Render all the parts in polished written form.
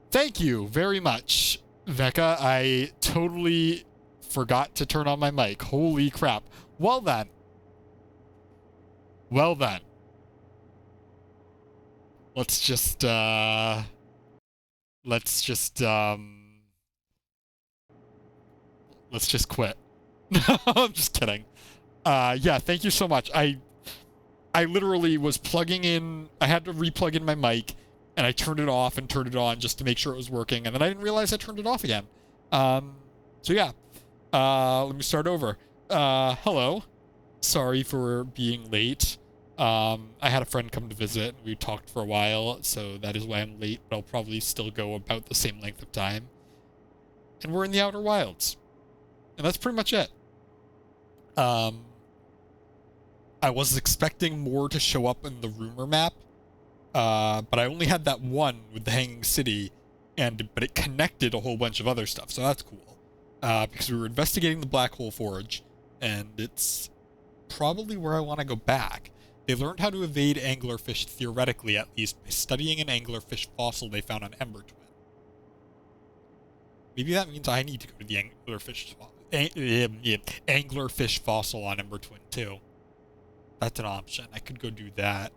Thank you very much, Vecca. I totally forgot to turn on my mic. Holy crap. Well then. Well then. Let's just quit. I'm just kidding. Yeah, thank you so much. I literally was plugging in, I had to re-plug in my mic, and I turned it off and turned it on just to make sure it was working, and then I didn't realize I turned it off again. So yeah. Let me start over. Hello. Sorry for being late. I had a friend come to visit, and we talked for a while, so that is why I'm late, but I'll probably still go about the same length of time. And we're in the Outer Wilds. And that's pretty much it. I was expecting more to show up in the rumor map, but I only had that one with the Hanging City, but it connected a whole bunch of other stuff, so that's cool. Because we were investigating the Black Hole Forge, and it's probably where I want to go back. They learned how to evade anglerfish, theoretically at least, by studying an anglerfish fossil they found on Ember Twin. Maybe that means I need to go to the anglerfish fossil on Ember Twin too. That's an option. I could go do that.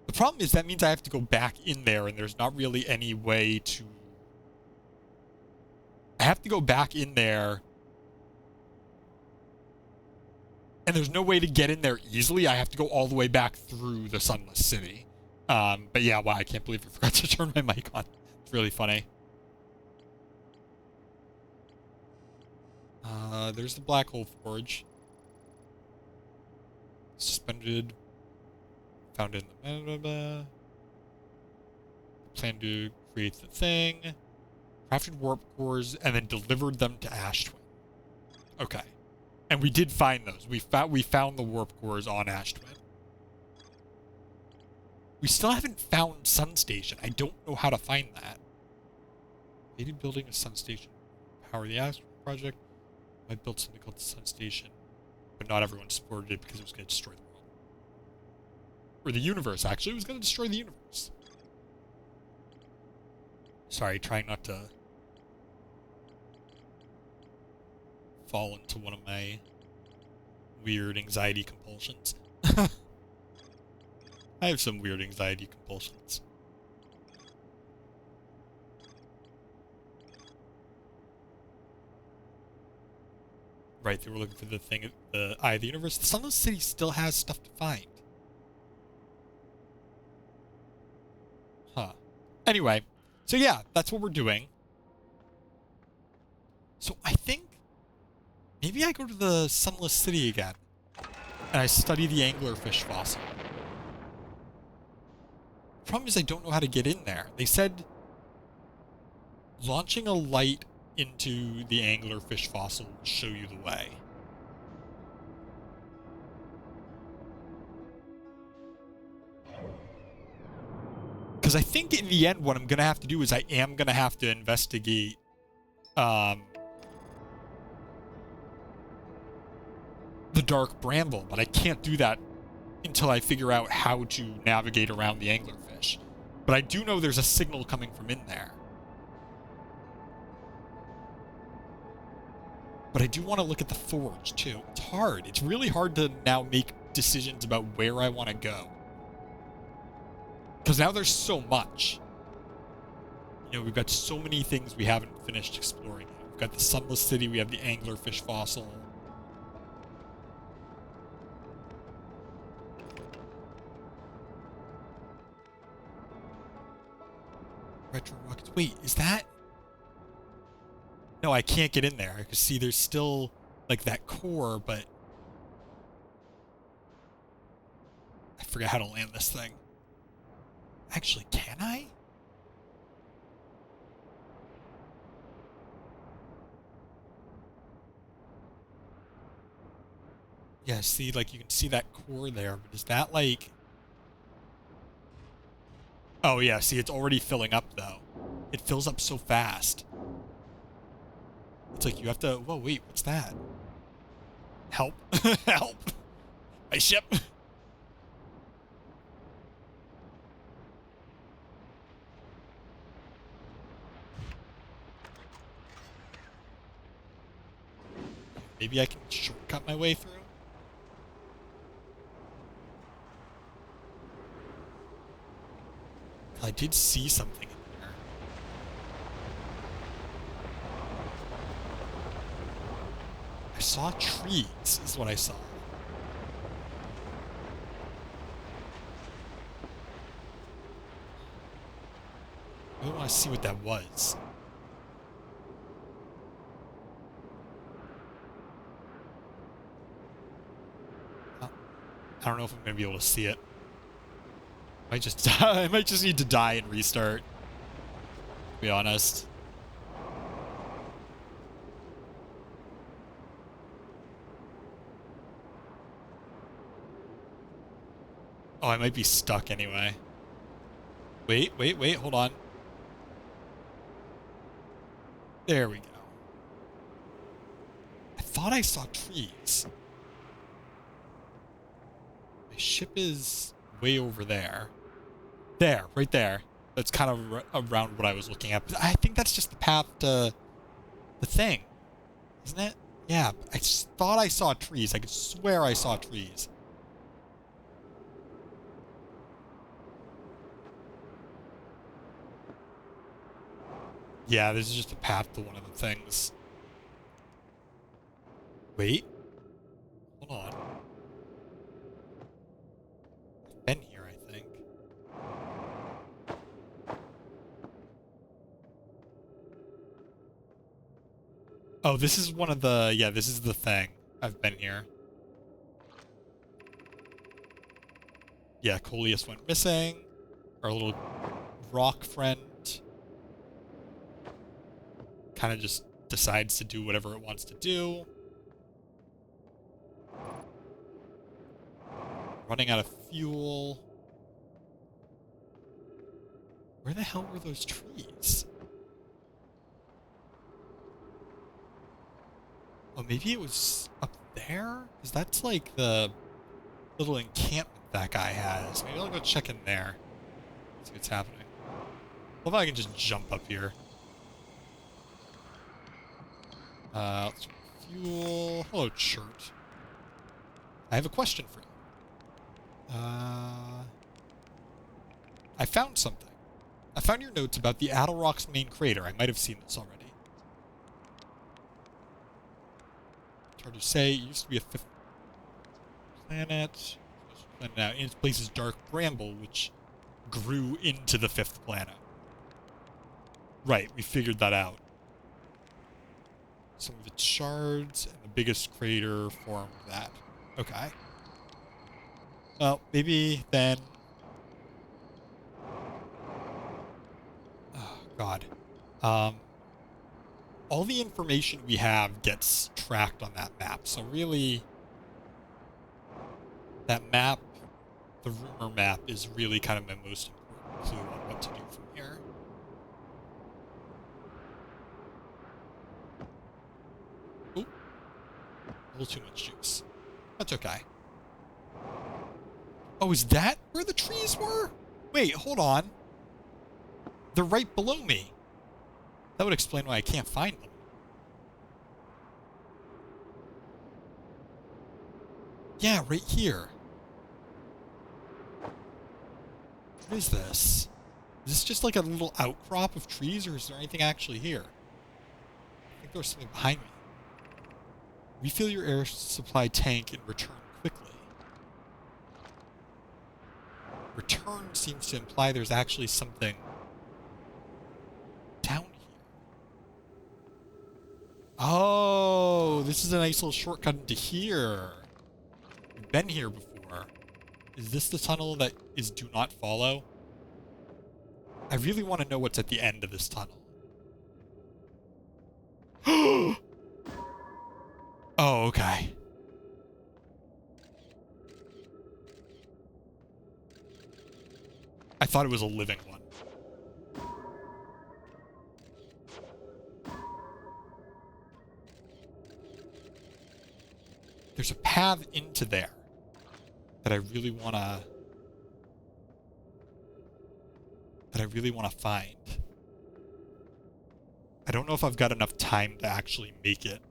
The problem is that means I have to go back in there, and there's not really any way to... I have to go back in there, and there's no way to get in there easily. I have to go all the way back through the Sunless City. But yeah, wow, I can't believe I forgot to turn my mic on. It's really funny. There's the Black Hole Forge. Suspended. Found in the... Blah, blah, blah. Plan to create the thing. Crafted warp cores, and then delivered them to Ash Twin. Okay. And we did find those. We found the warp cores on Ash Twin. We still haven't found Sun Station. I don't know how to find that. Maybe building a Sun Station. Power the Astro Project. I built something called the Sun Station. But not everyone supported it because it was going to destroy the world. Or the universe, actually. It was going to destroy the universe. Sorry, trying not to fall into one of my weird anxiety compulsions. I have some weird anxiety compulsions. Right, they were looking for the thing, the Eye of the Universe. The Sunless City still has stuff to find. Huh. Anyway, so yeah, that's what we're doing. So I think maybe I go to the Sunless City again, and I study the anglerfish fossil. The problem is I don't know how to get in there. They said launching a light into the anglerfish fossil will show you the way. Because I think in the end what I'm going to have to do is I am going to have to investigate the Dark Bramble, but I can't do that until I figure out how to navigate around the anglerfish. But I do know there's a signal coming from in there. But I do want to look at the forge, too. It's hard. It's really hard to now make decisions about where I want to go. Because now there's so much. You know, we've got so many things we haven't finished exploring. We've got the Sunless City, we have the anglerfish fossil. Retro rockets. Wait, is that... No, I can't get in there. Because see, there's still, like, that core, but... I forget how to land this thing. Actually, can I? Yeah, see, like, you can see that core there, but is that, like... Oh, yeah, see, it's already filling up, though. It fills up so fast. It's like you have to... Whoa, wait, what's that? Help. Help. My ship. Maybe I can shortcut my way through? I did see something in there. I saw trees, is what I saw. I really want to see what that was. I don't know if I'm going to be able to see it. I might just need to die and restart. To be honest. Oh, I might be stuck anyway. Wait, hold on. There we go. I thought I saw trees. My ship is way over there. There, right there. That's kind of around what I was looking at. But I think that's just the path to the thing. Isn't it? Yeah, I just thought I saw trees. I could swear I saw trees. Yeah, this is just a path to one of the things. Wait. Hold on. I've been here, I think. Oh, this is one of the... Yeah, this is the thing. I've been here. Yeah, Coleus went missing. Our little rock friend kind of just decides to do whatever it wants to do. Running out of fuel. Where the hell were those trees? Oh, maybe it was up there? Because that's like the little encampment that guy has. Maybe I'll go check in there. See what's happening. What if I can just jump up here? Let's fuel. Hello, Chert. I have a question for you. I found something. I found your notes about the Adelrock's main crater. I might have seen this already. It's hard to say. It used to be a fifth planet. Now, in its place is dark bramble, which grew into the fifth planet. Right, we figured that out. Some of its shards and the biggest crater formed that. Okay. Well, maybe then... Oh, God. All the information we have gets tracked on that map. So really, that map, the rumor map, is really kind of my most important clue on what to do from here. Oop. A little too much juice. That's okay. Oh, is that where the trees were? Wait, hold on. They're right below me. That would explain why I can't find them. Yeah, right here. What is this? Is this just like a little outcrop of trees, or is there anything actually here? I think there was something behind me. Refill your air supply tank and return quickly. Return seems to imply there's actually something down here. this is a nice little shortcut into here. We've been here before. Is this the tunnel that is do not follow? I really want to know what's at the end of this tunnel. Oh, okay. I thought it was a living one. There's a path into there that I really want to find. I don't know if I've got enough time to actually make it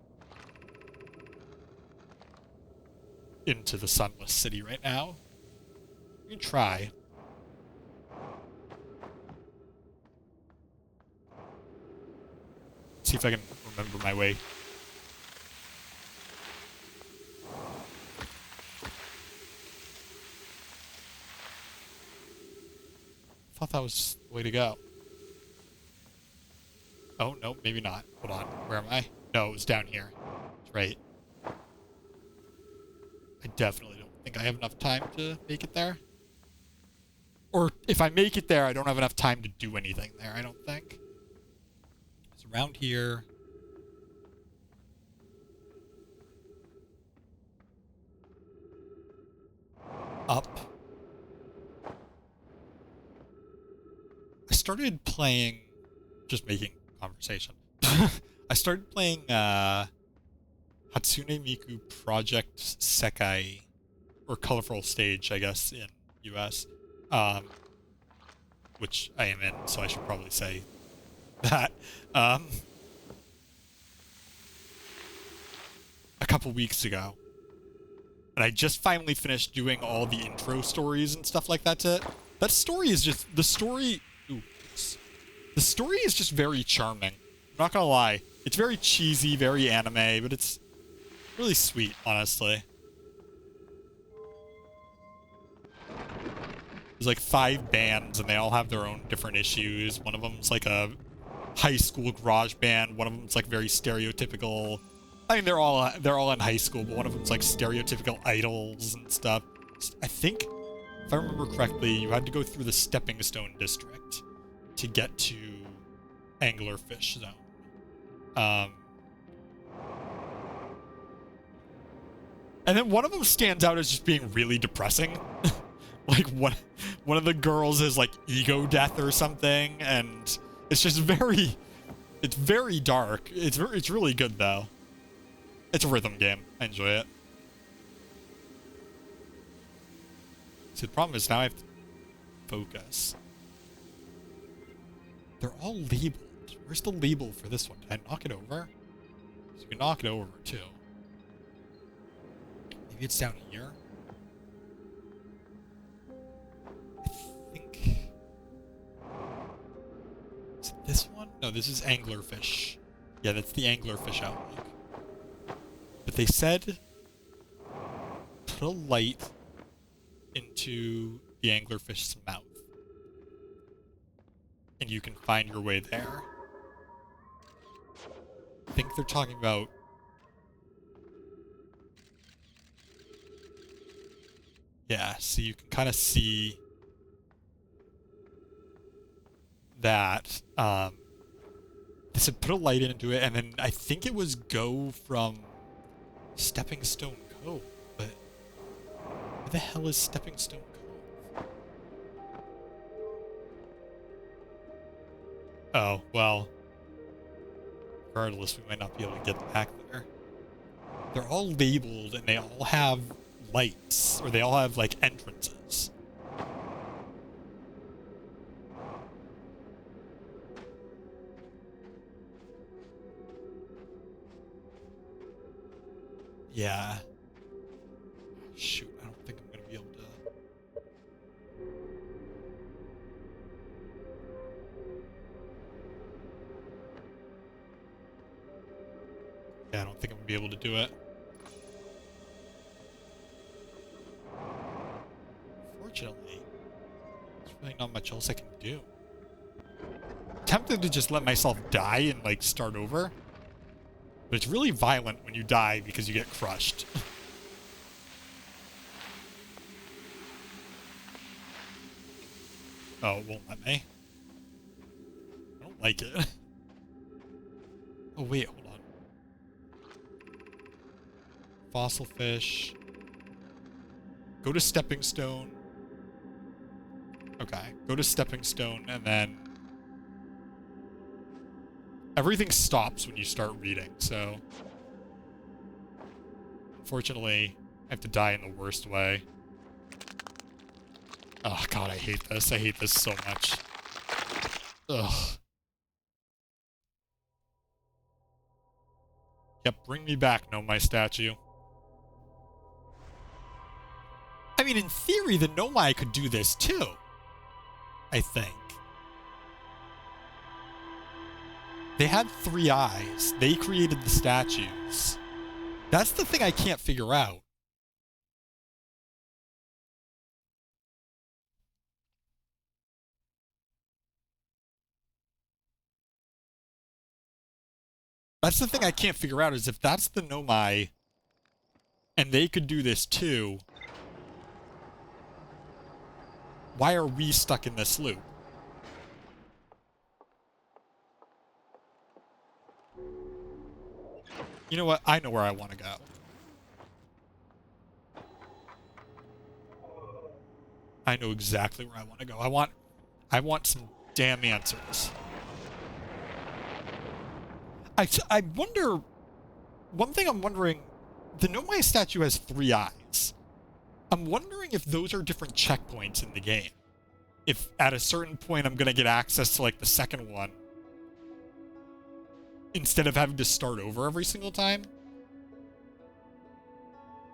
into the Sunless City right now. We can try. See if I can remember my way. I thought that was the way to go. Oh, no, maybe not. Hold on. Where am I? No, it was down here. That's right. I definitely don't think I have enough time to make it there. Or if I make it there, I don't have enough time to do anything there, I don't think. It's around here. Up. I started playing, just making conversation. I started playing Hatsune Miku Project Sekai, or Colorful Stage, I guess, in US, which I am in, so I should probably say that. A couple weeks ago. And I just finally finished doing all the intro stories and stuff like that to it. That story is just, the story is just very charming. I'm not gonna lie. It's very cheesy, very anime, but it's really sweet, honestly. There's like 5 bands, and they all have their own different issues. One of them's like a high school garage band. One of them's like very stereotypical. I mean, they're all in high school, but one of them's like stereotypical idols and stuff. I think, if I remember correctly, you had to go through the Stepping Stone District to get to Anglerfish Zone. And then one of them stands out as just being really depressing. Like one of the girls is like ego death or something, and it's just very dark. It's really good though. It's a rhythm game. I enjoy it. See, the problem is now I have to focus. They're all labeled. Where's the label for this one? Did I knock it over? So you can knock it over too. Maybe it's down here. I think. Is it this one? No, this is Anglerfish. Yeah, that's the Anglerfish outlook. But they said put a light into the anglerfish's mouth, and you can find your way there. I think they're talking about so you can kind of see that they said put a light into it, and then I think it was go from Stepping Stone Cove, but where the hell is Stepping Stone Cove? Oh, well. Regardless, we might not be able to get back there. They're all labeled, and they all have lights, or they all have, like, entrances. Yeah. Shoot, I don't think I'm gonna be able to. Yeah, I don't think I'm gonna be able to do it. Fortunately, there's really not much else I can do. I'm tempted to just let myself die and, like, start over. But it's really violent when you die because you get crushed. Oh, it won't let me. I don't like it. Oh, wait, hold on. Fossil fish. Go to Stepping Stone. Okay, go to Stepping Stone, and then... Everything stops when you start reading, so... Unfortunately, I have to die in the worst way. Oh, God, I hate this. I hate this so much. Ugh. Yep, bring me back, Nomai statue. I mean, in theory, the Nomai could do this, too. I think. They had 3 eyes. They created the statues. That's the thing I can't figure out. That's the thing I can't figure out, is if that's the Nomai, and they could do this too, why are we stuck in this loop? You know what? I know where I want to go. I know exactly where I want to go. I want some damn answers. I wonder... One thing I'm wondering... The Nomai statue has 3 eyes. I'm wondering if those are different checkpoints in the game. If at a certain point I'm going to get access to, like, the second one. Instead of having to start over every single time.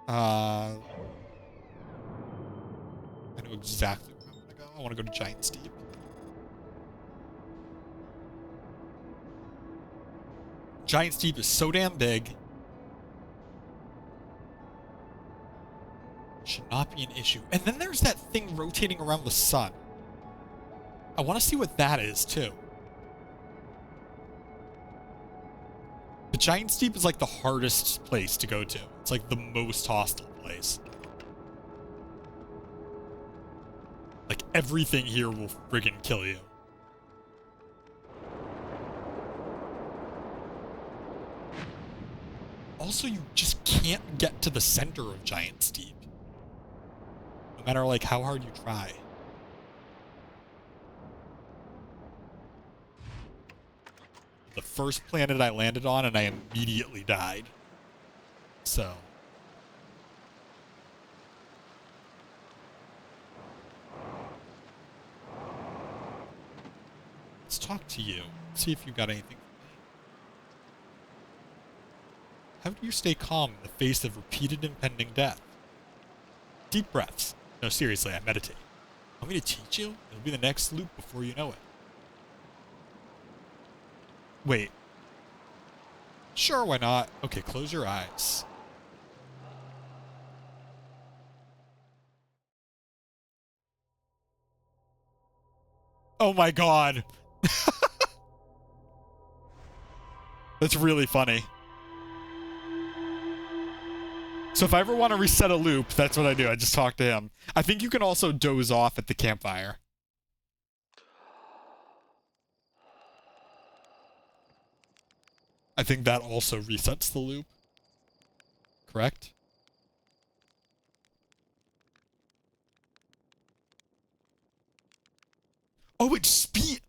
I know exactly where I want to go. I want to go to Giant Steep. Giant Steep is so damn big. Should not be an issue. And then there's that thing rotating around the sun. I want to see what that is, too. The Giant Steep is like the hardest place to go to. It's like the most hostile place. Like everything here will friggin' kill you. Also, you just can't get to the center of Giant Steep. No matter, like, how hard you try. The first planet I landed on, and I immediately died. So... let's talk to you. See if you got anything. How do you stay calm in the face of repeated impending death? Deep breaths. No, seriously, I meditate. Want me to teach you? It'll be the next loop before you know it. Wait. Sure, why not? Okay, close your eyes. Oh my god. That's really funny. So if I ever want to reset a loop, that's what I do. I just talk to him. I think you can also doze off at the campfire. I think that also resets the loop. Correct? Oh, it's speed.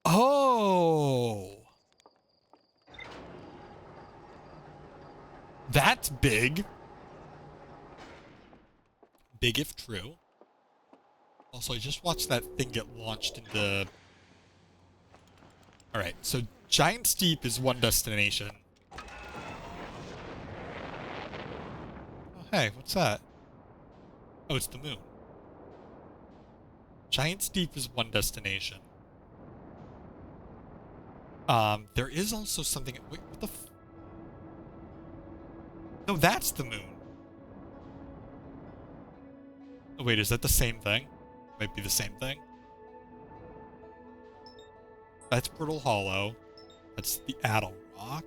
Oh. That's big. Big if true. Also, I just watched that thing get launched into... Alright, so Giant Steep is one destination. Oh, hey, what's that? Oh, it's the moon. Giant Steep is one destination. There is also something... Wait, what the f... No, that's the moon. Oh, wait, is that the same thing? Might be the same thing. That's Brittle Hollow. That's the Addle Rock.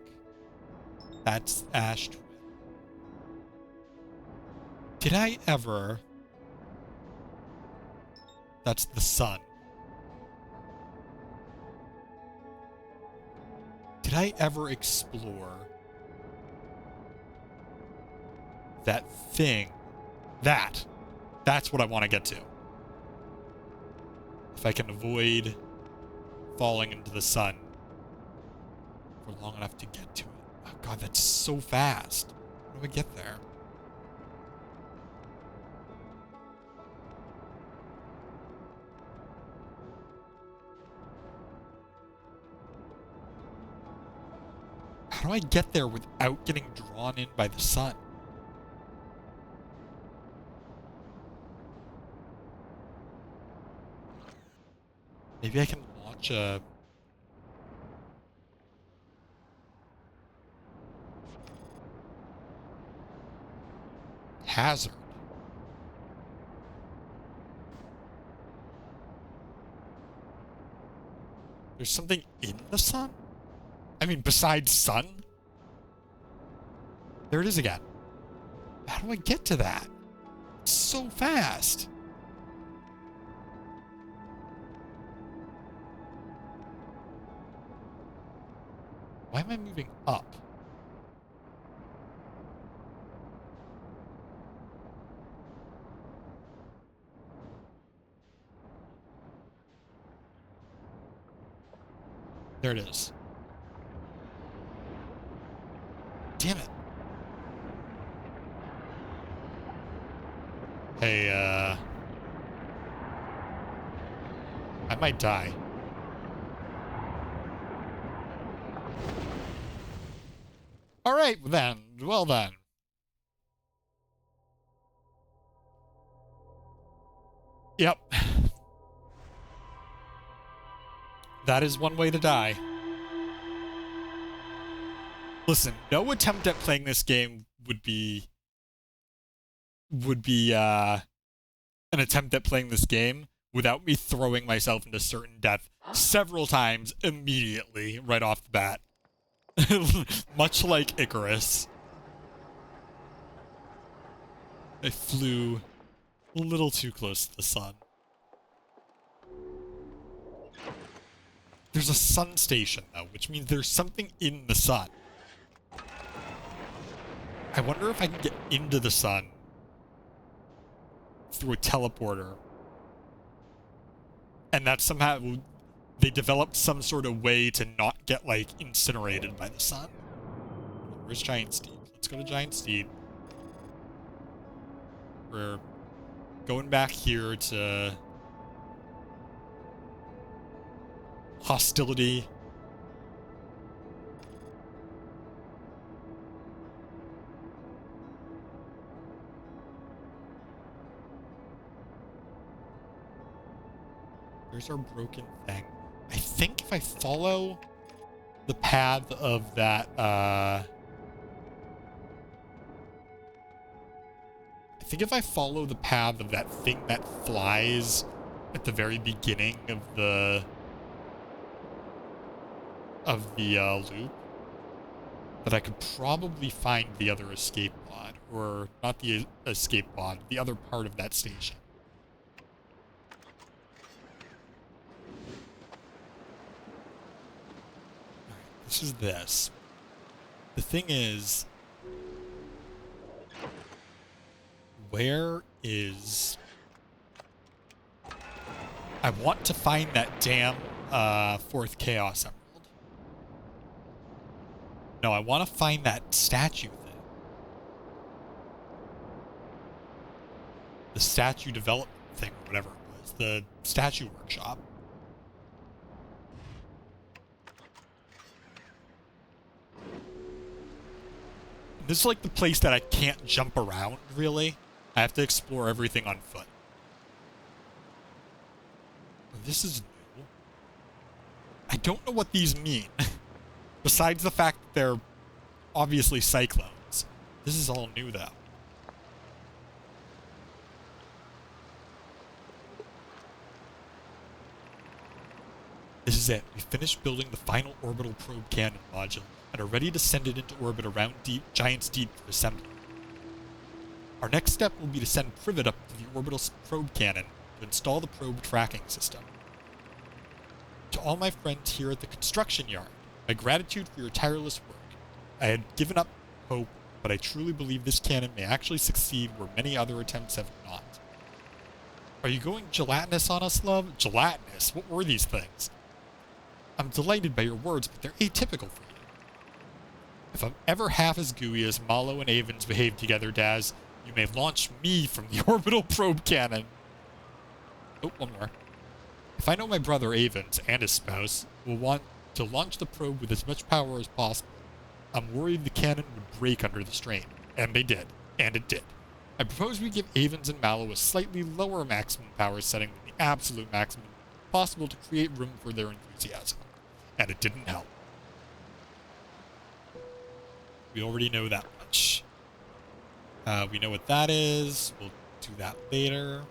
That's Ash Twin. Did I ever... That's the Sun. Did I ever explore that thing? That's what I want to get to. If I can avoid falling into the sun for long enough to get to it. Oh god, that's so fast. How do I get there? How do I get there without getting drawn in by the sun? Maybe I can launch a... hazard. There's something in the sun? I mean, besides sun? There it is again. How do I get to that? It's so fast. Why am I moving up? There it is. Damn it. Hey, I might die. Alright, then. Well then. Yep. That is one way to die. Listen, no attempt at playing this game would be an attempt at playing this game without me throwing myself into certain death several times immediately right off the bat. Much like Icarus. I flew a little too close to the sun. There's a sun station, though, which means there's something in the sun. I wonder if I can get into the sun through a teleporter. And that somehow... they developed some sort of way to not get, like, incinerated by the sun. Where's Giant Steed? Let's go to Giant Steed. We're going back here to... hostility. There's our broken thing. I think if I follow the path of that, I think if I follow the path of that thing that flies at the very beginning of the loop, that I could probably find the other escape pod, or not the escape pod, the other part of that station. This is this. The thing is, where is... I want to find that damn fourth Chaos Emerald. No, I want to find that statue thing. The statue development thing, or whatever it was. The statue workshop. This is like the place that I can't jump around, really. I have to explore everything on foot. This is new. I don't know what these mean. Besides the fact that they're obviously cyclones. This is all new, though. This is is it. We finished building the final orbital probe cannon module and are ready to send it into orbit around Giant's Deep for assembly. Our next step will be to send Privet up to the orbital probe cannon to install the probe tracking system. To all my friends here at the construction yard, my gratitude for your tireless work. I had given up hope, but I truly believe this cannon may actually succeed where many other attempts have not. Are you going gelatinous on us, love? Gelatinous? What were these things? I'm delighted by your words, but they're atypical for you. If I'm ever half as gooey as Malo and Avens behave together, Daz, you may launch me from the orbital probe cannon. Oh, one more. If I know my brother Avens and his spouse will want to launch the probe with as much power as possible, I'm worried the cannon would break under the strain. And they did. And it did. I propose we give Avens and Malo a slightly lower maximum power setting than the absolute maximum possible to create room for their enthusiasm. And it didn't help. We already know that much. We know what that is. We'll do that later.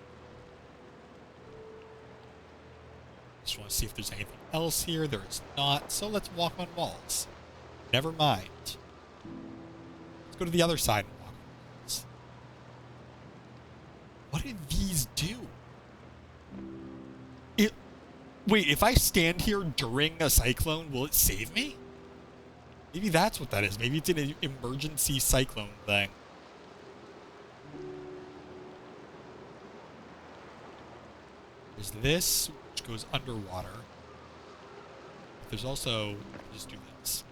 Just want to see if there's anything else here. There is not, so let's walk on walls. Never mind. Let's go to the other side and walk on walls. What did these do? Wait, if I stand here during a cyclone, will it save me? Maybe that's what that is. Maybe it's an emergency cyclone thing. There's this, which goes underwater. There's also, just do this.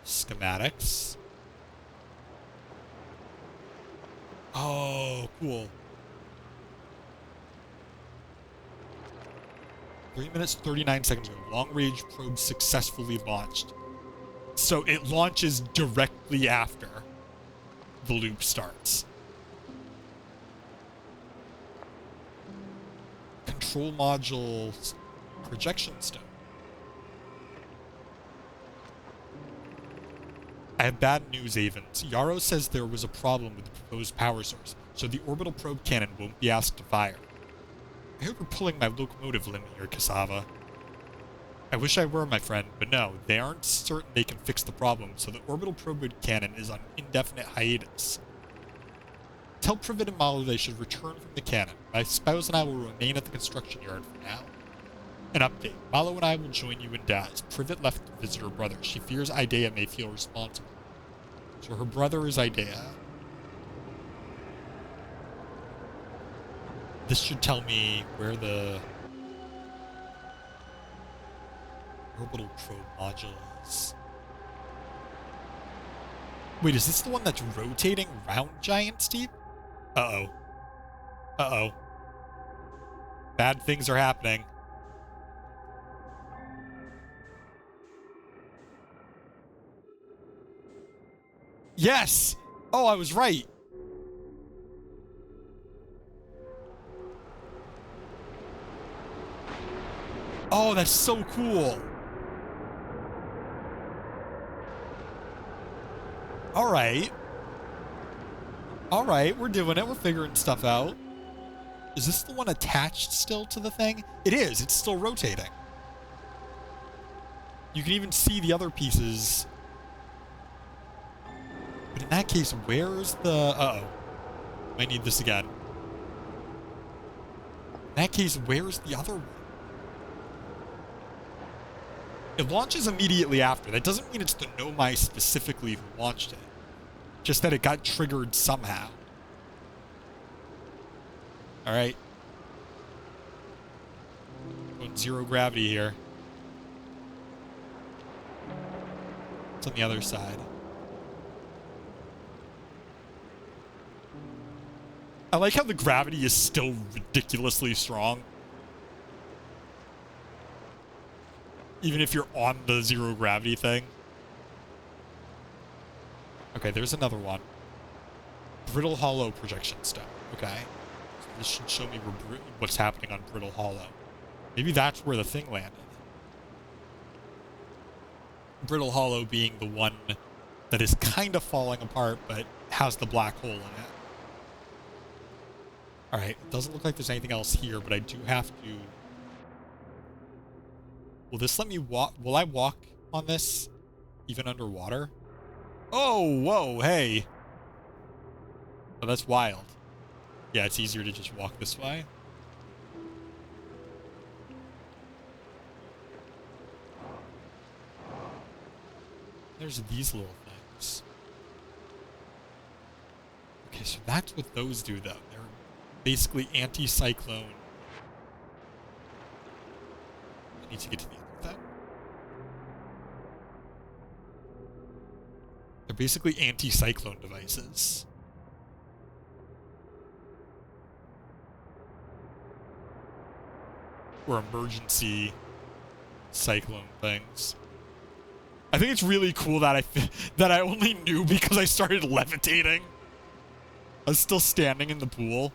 Schematics. Oh, cool. 3 minutes, 39 seconds ago. Long-range probe successfully launched. So it launches directly after the loop starts. Control module's projection stone. I have bad news, Avens. Yarrow says there was a problem with the proposed power source, so the orbital probe cannon won't be asked to fire. I hope you're pulling my locomotive limit here, Cassava. I wish I were, my friend, but no, they aren't certain they can fix the problem, so the orbital probe cannon is on indefinite hiatus. Tell Privet and Malo they should return from the cannon. My spouse and I will remain at the construction yard for now. An update. Malo and I will join you in Daz. Privet left to visit her brother. She fears Idea may feel responsible. So her brother is Idea. This should tell me where the orbital probe module is. Wait, is this the one that's rotating around Giant's Deep? Uh-oh. Uh-oh. Bad things are happening. Yes! Oh, I was right. Oh, that's so cool. All right. All right, we're doing it. We're figuring stuff out. Is this the one attached still to the thing? It is. It's still rotating. You can even see the other pieces. But in that case, where's the... Uh-oh. Might need this again. In that case, where's the other one? It launches immediately after. That doesn't mean it's the Nomai specifically who launched it. Just that it got triggered somehow. Alright. Going zero gravity here. It's on the other side. I like how the gravity is still ridiculously strong. Even if you're on the zero gravity thing. Okay, there's another one. Brittle Hollow projection stone. Okay. So this should show me what's happening on Brittle Hollow. Maybe that's where the thing landed. Brittle Hollow being the one that is kind of falling apart, but has the black hole in it. Alright, it doesn't look like there's anything else here, but I do have to Will this let me walk? Will I walk on this even underwater? Oh, whoa, hey. Oh, that's wild. Yeah, it's easier to just walk this way. There's these little things. Okay, so that's what those do, though. They're basically anti-cyclone. I need to get to the other thing. They're basically anti-cyclone devices. Or emergency cyclone things. I think it's really cool that I only knew because I started levitating. I was still standing in the pool.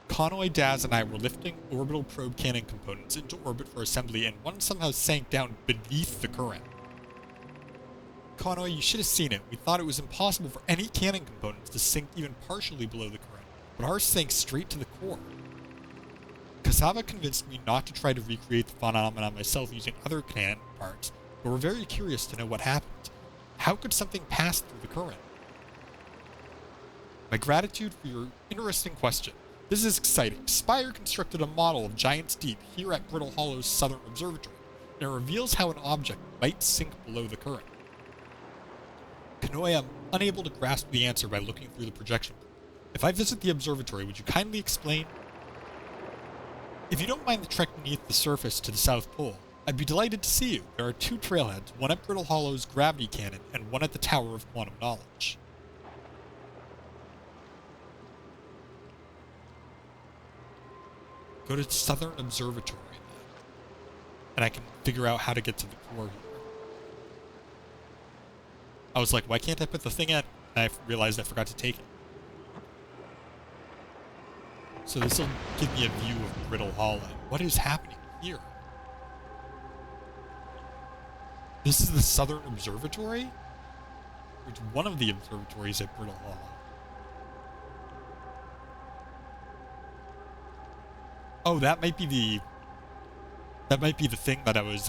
Conway, Daz, and I were lifting orbital probe cannon components into orbit for assembly, and one somehow sank down beneath the current. Conway, you should have seen it. We thought it was impossible for any cannon components to sink even partially below the current, but ours sank straight to the core. Kasava convinced me not to try to recreate the phenomenon myself using other cannon parts, but we're very curious to know what happened. How could something pass through the current? My gratitude for your interesting question. This is exciting. Spire constructed a model of Giant's Deep here at Brittle Hollow's Southern Observatory, and it reveals how an object might sink below the current. Kanoe, I'm unable to grasp the answer by looking through the projection. If I visit the observatory, would you kindly explain? If you don't mind the trek beneath the surface to the South Pole, I'd be delighted to see you. There are two trailheads, one at Brittle Hollow's gravity cannon and one at the Tower of Quantum Knowledge. Go to Southern Observatory, and I can figure out how to get to the core here. I was like, why can't I put the thing in? And I realized I forgot to take it. So this will give me a view of Brittle Hollow. What is happening here? This is the Southern Observatory? It's one of the observatories at Brittle Hollow. Oh, that might be the thing that I was,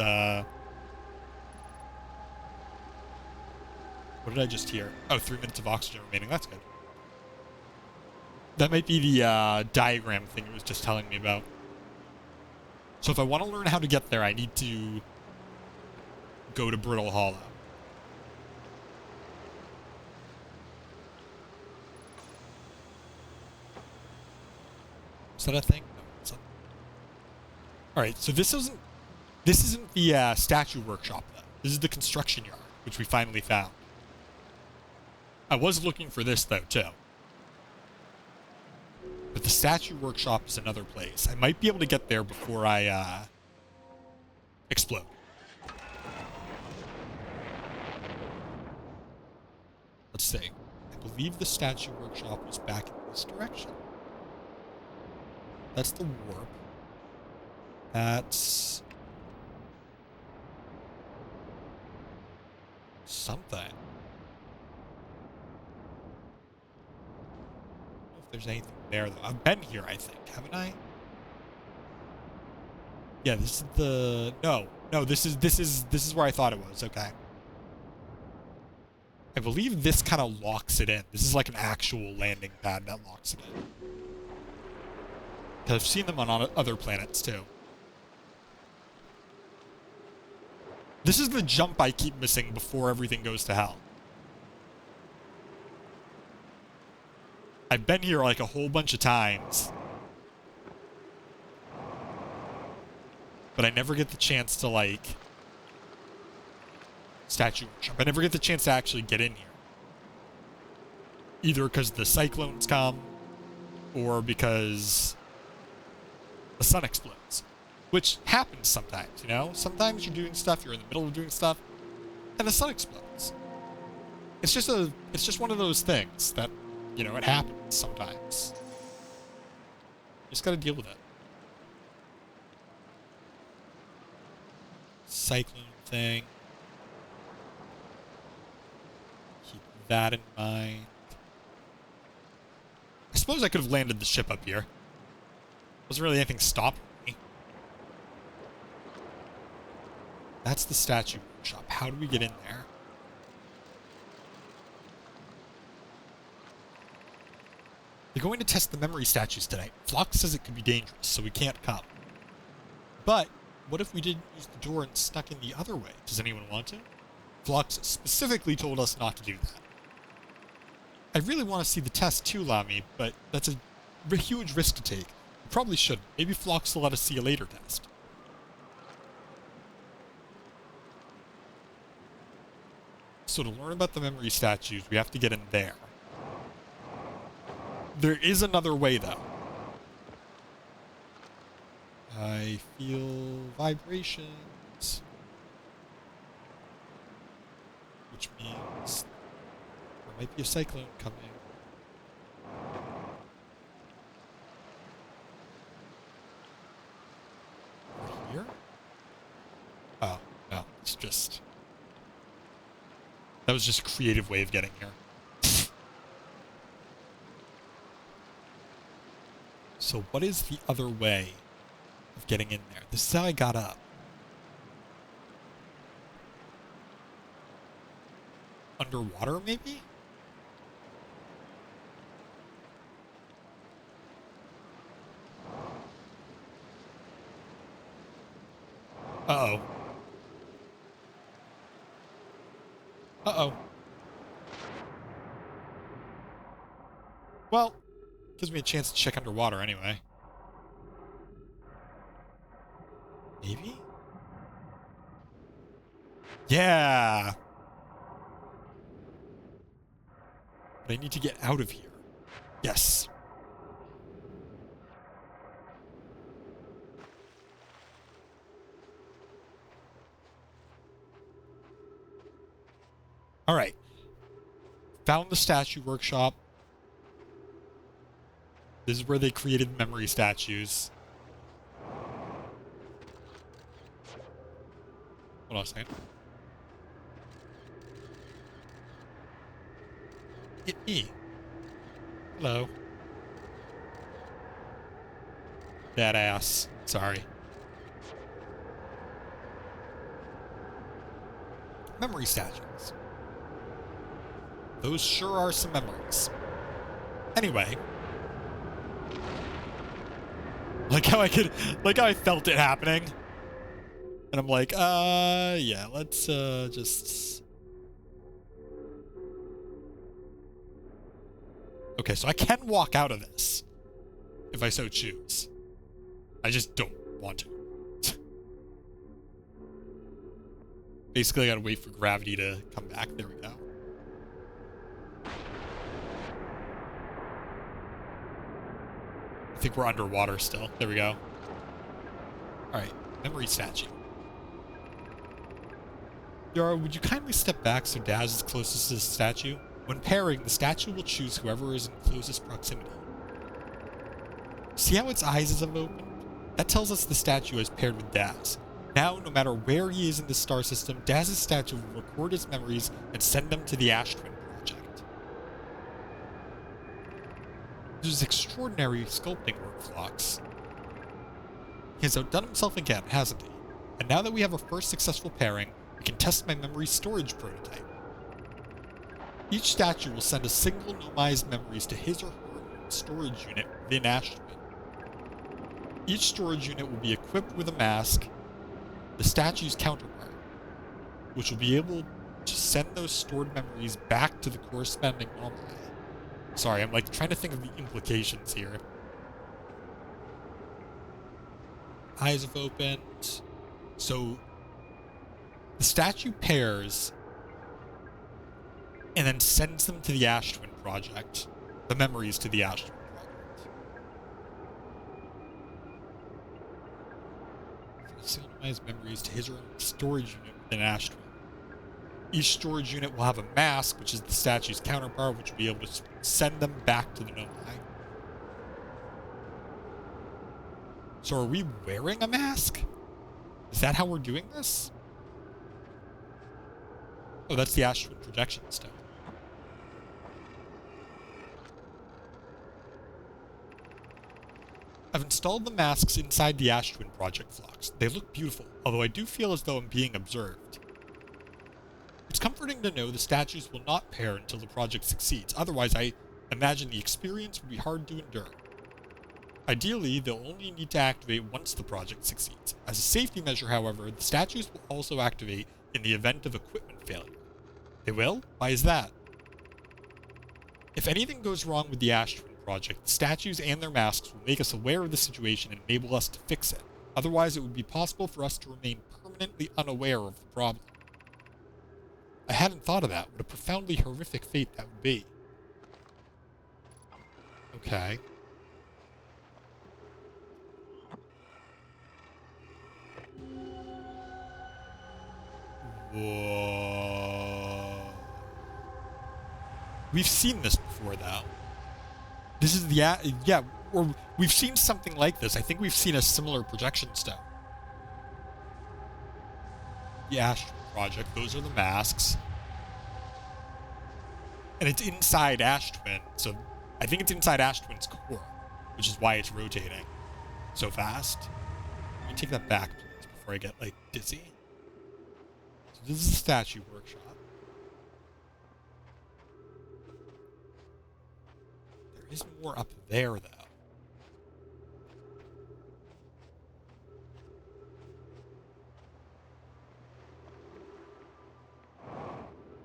what did I just hear? Oh, 3 minutes of oxygen remaining. That's good. That might be the diagram thing it was just telling me about. So if I want to learn how to get there, I need to go to Brittle Hollow. Is that a thing? No, it's not. Alright, so this isn't the statue workshop, though. This is the construction yard, which we finally found. I was looking for this, though, too. But the statue workshop is another place. I might be able to get there before I, explode. Let's see. I believe the statue workshop was back in this direction. That's the warp. That's something. I don't know if there's anything there, though. I've been here, I think, haven't I? Yeah, this is the... No, this is where I thought it was. Okay. I believe this kind of locks it in. This is like an actual landing pad that locks it in. Because I've seen them on other planets, too. This is the jump I keep missing before everything goes to hell. I've been here like a whole bunch of times. But I never get the chance to, like... statue workshop. I never get the chance to actually get in here. Either because the cyclones come, or because the sun explodes. Which happens sometimes, you know? Sometimes you're doing stuff, you're in the middle of doing stuff, and the sun explodes. It's just one of those things that, you know, it happens sometimes. You just gotta deal with it. Cyclone thing. Keep that in mind. I suppose I could have landed the ship up here. Wasn't really anything stopping me. That's the statue workshop. How do we get in there? They're going to test the memory statues tonight. Flock says it could be dangerous, so we can't come. But what if we didn't use the door and snuck in the other way? Does anyone want to? Flock specifically told us not to do that. I really want to see the test too, Lamy, but that's a huge risk to take. We probably shouldn't. Maybe Flox will let us see a later test. So to learn about the memory statues, we have to get in there. There is another way, though. I feel vibrations. Which means there might be a cyclone coming. Over here? Oh, no. It's just... That was just a creative way of getting here. So what is the other way of getting in there? This is how I got up. Underwater, maybe? Uh-oh. Uh-oh. Well, gives me a chance to check underwater anyway. Maybe? Yeah! But I need to get out of here. Yes. Alright. Found the statue workshop. This is where they created memory statues. Hold on a second. Hit me. Hello. Badass. Sorry. Memory statues. Those sure are some memories. Anyway. Like how I felt it happening. And I'm like, yeah, let's, just... Okay, so I can walk out of this. If I so choose. I just don't want to. Basically, I gotta wait for gravity to come back. There we go. I think we're underwater still. There we go. Alright, memory statue. Yara, would you kindly step back so Daz is closest to the statue? When pairing, the statue will choose whoever is in closest proximity. See how its eyes have opened? That tells us the statue is paired with Daz. Now, no matter where he is in the star system, Daz's statue will record his memories and send them to the Ash Twin Project. This is extraordinary sculpting work, Flox. He has outdone himself again, hasn't he? And now that we have a first successful pairing, we can test my memory storage prototype. Each statue will send a single Nomai's memories to his or her storage unit within Ash Twin. Each storage unit will be equipped with a mask, the statue's counterpart, which will be able to send those stored memories back to the corresponding Nomai. Sorry, I'm like trying to think of the implications here. Eyes have opened. So the statue pairs and then sends them to the Ash Twin Project. The memories to the Ash Twin Project. Synchronized memories to his or her storage unit within Ash Twin. Each storage unit will have a mask, which is the statue's counterpart, which will be able to send them back to the Nomai. So are we wearing a mask? Is that how we're doing this? Oh, that's the Ash Twin projection stone. I've installed the masks inside the Ash Twin Project flocks. They look beautiful, although I do feel as though I'm being observed. It's comforting to know the statues will not pair until the project succeeds. Otherwise, I imagine the experience would be hard to endure. Ideally, they'll only need to activate once the project succeeds. As a safety measure, however, the statues will also activate in the event of equipment failure. They will? Why is that? If anything goes wrong with the Ash Twin Project, the statues and their masks will make us aware of the situation and enable us to fix it. Otherwise, it would be possible for us to remain permanently unaware of the problem. I hadn't thought of that. What a profoundly horrific fate that would be. Okay. Whoa. We've seen this before, though. This is the... Yeah, or we've seen something like this. I think we've seen a similar projection stone. The Ash Project. Those are the masks. And it's inside Ash Twin, so I think it's inside Ash Twin's core, which is why it's rotating so fast. Let me take that back, please, before I get, like, dizzy. So this is the statue workshop. There is more up there, though.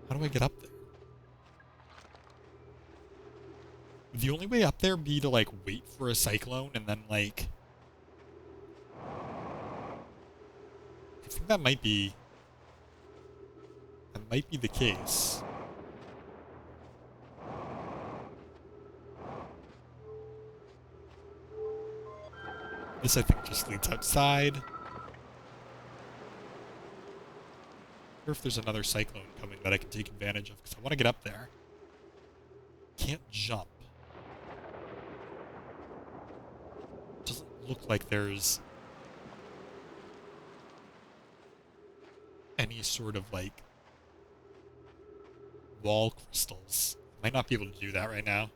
How do I get up there? Would the only way up there be to, like, wait for a cyclone and then, like... I think that might be... That might be the case. This, I think, just leads outside. I wonder if there's another cyclone coming that I can take advantage of, because I want to get up there. Can't jump. Doesn't look like there's any sort of, like, wall crystals. Might not be able to do that right now.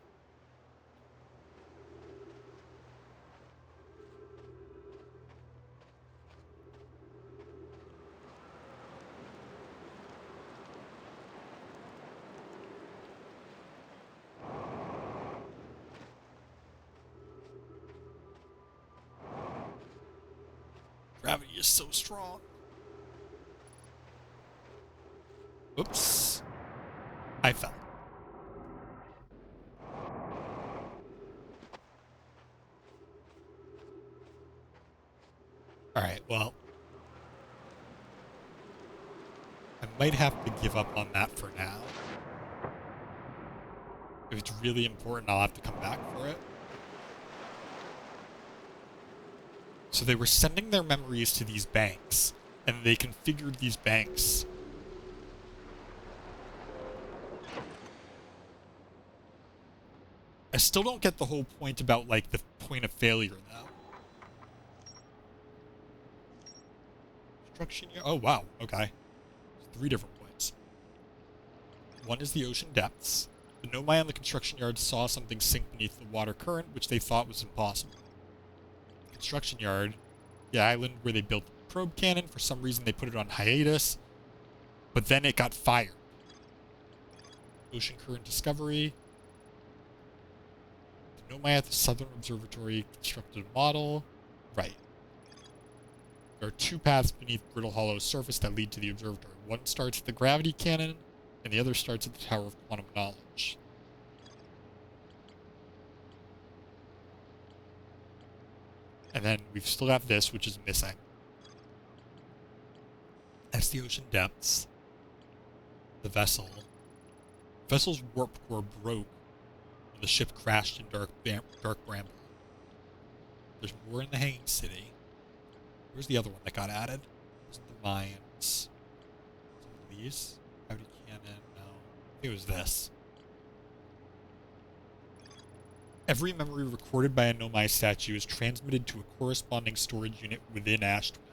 Gravity is so strong. Oops. I fell. Alright, well. I might have to give up on that for now. If it's really important, I'll have to come back for it. So they were sending their memories to these banks, and they configured these banks. I still don't get the whole point about, like, the point of failure, though. Construction yard. Oh, wow. Okay. 3 different points. One is the ocean depths. The Nomai on the construction yard saw something sink beneath the water current, which they thought was impossible. Construction yard, the island where they built the probe cannon. For some reason, they put it on hiatus, but then it got fired. Ocean current discovery. The Nomai at the Southern Observatory constructed a model. Right. There are 2 paths beneath Brittle Hollow's surface that lead to the observatory. One starts at the gravity cannon, and the other starts at the Tower of Quantum Knowledge. And then we've still got this, which is missing. That's the ocean depths. The vessel. The vessel's warp core broke when the ship crashed in Dark Bramble. There's more in the Hanging City. Where's the other one that got added? Was it the Mayans? Some of these? Gravity cannon? No. I think it was this. Every memory recorded by a Nomai statue is transmitted to a corresponding storage unit within Ash Twin.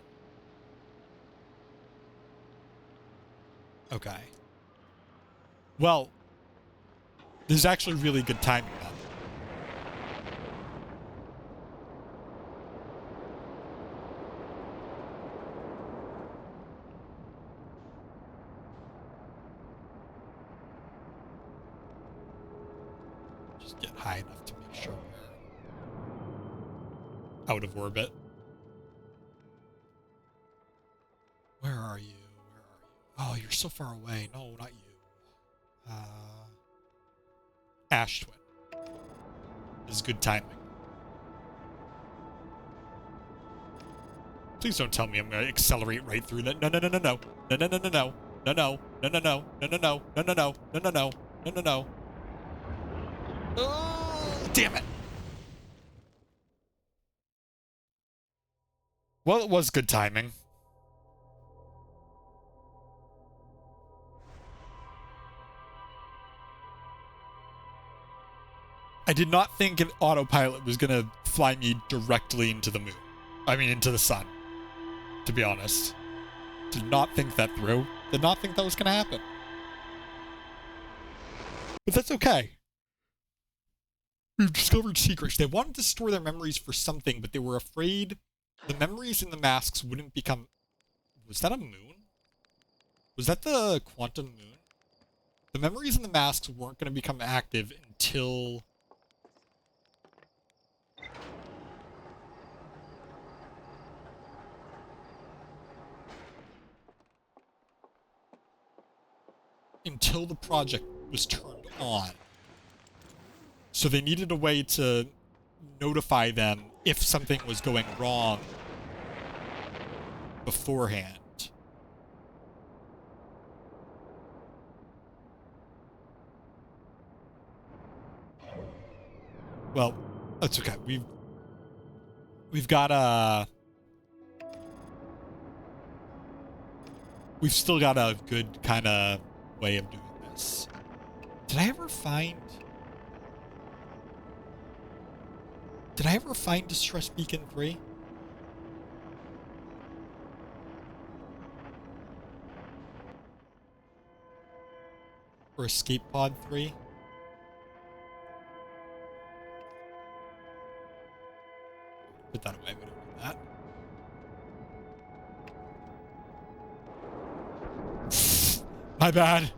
Okay. Well, this is actually really good timing then. just get high enough to make sure we're out of orbit. Where are you? Where are you? Oh, you're so far away. No, not you. Ash Twin. This is good timing. Please don't tell me I'm gonna accelerate right through that. No, no, no, no, no. No, no, no, no, no. No, no, no, no, no, no, no, no, no, no, no, no, no, no, no, no, no. Oh, damn it. Well, it was good timing. I did not think an autopilot was gonna fly me directly into the moon. I mean, into the sun. To be honest. Did not think that through. Did not think that was gonna happen. But that's okay. We've discovered secrets. They wanted to store their memories for something, but they were afraid the memories in the masks wouldn't become... Was that a moon? Was that the quantum moon? The memories in the masks weren't going to become active until... until the project was turned on. So they needed a way to notify them if something was going wrong beforehand. Well, that's okay. We've got we've still got a good kind of way of doing this. Did I ever find Distress Beacon 3? Or Escape Pod 3? Put that away, we don't need that. My bad.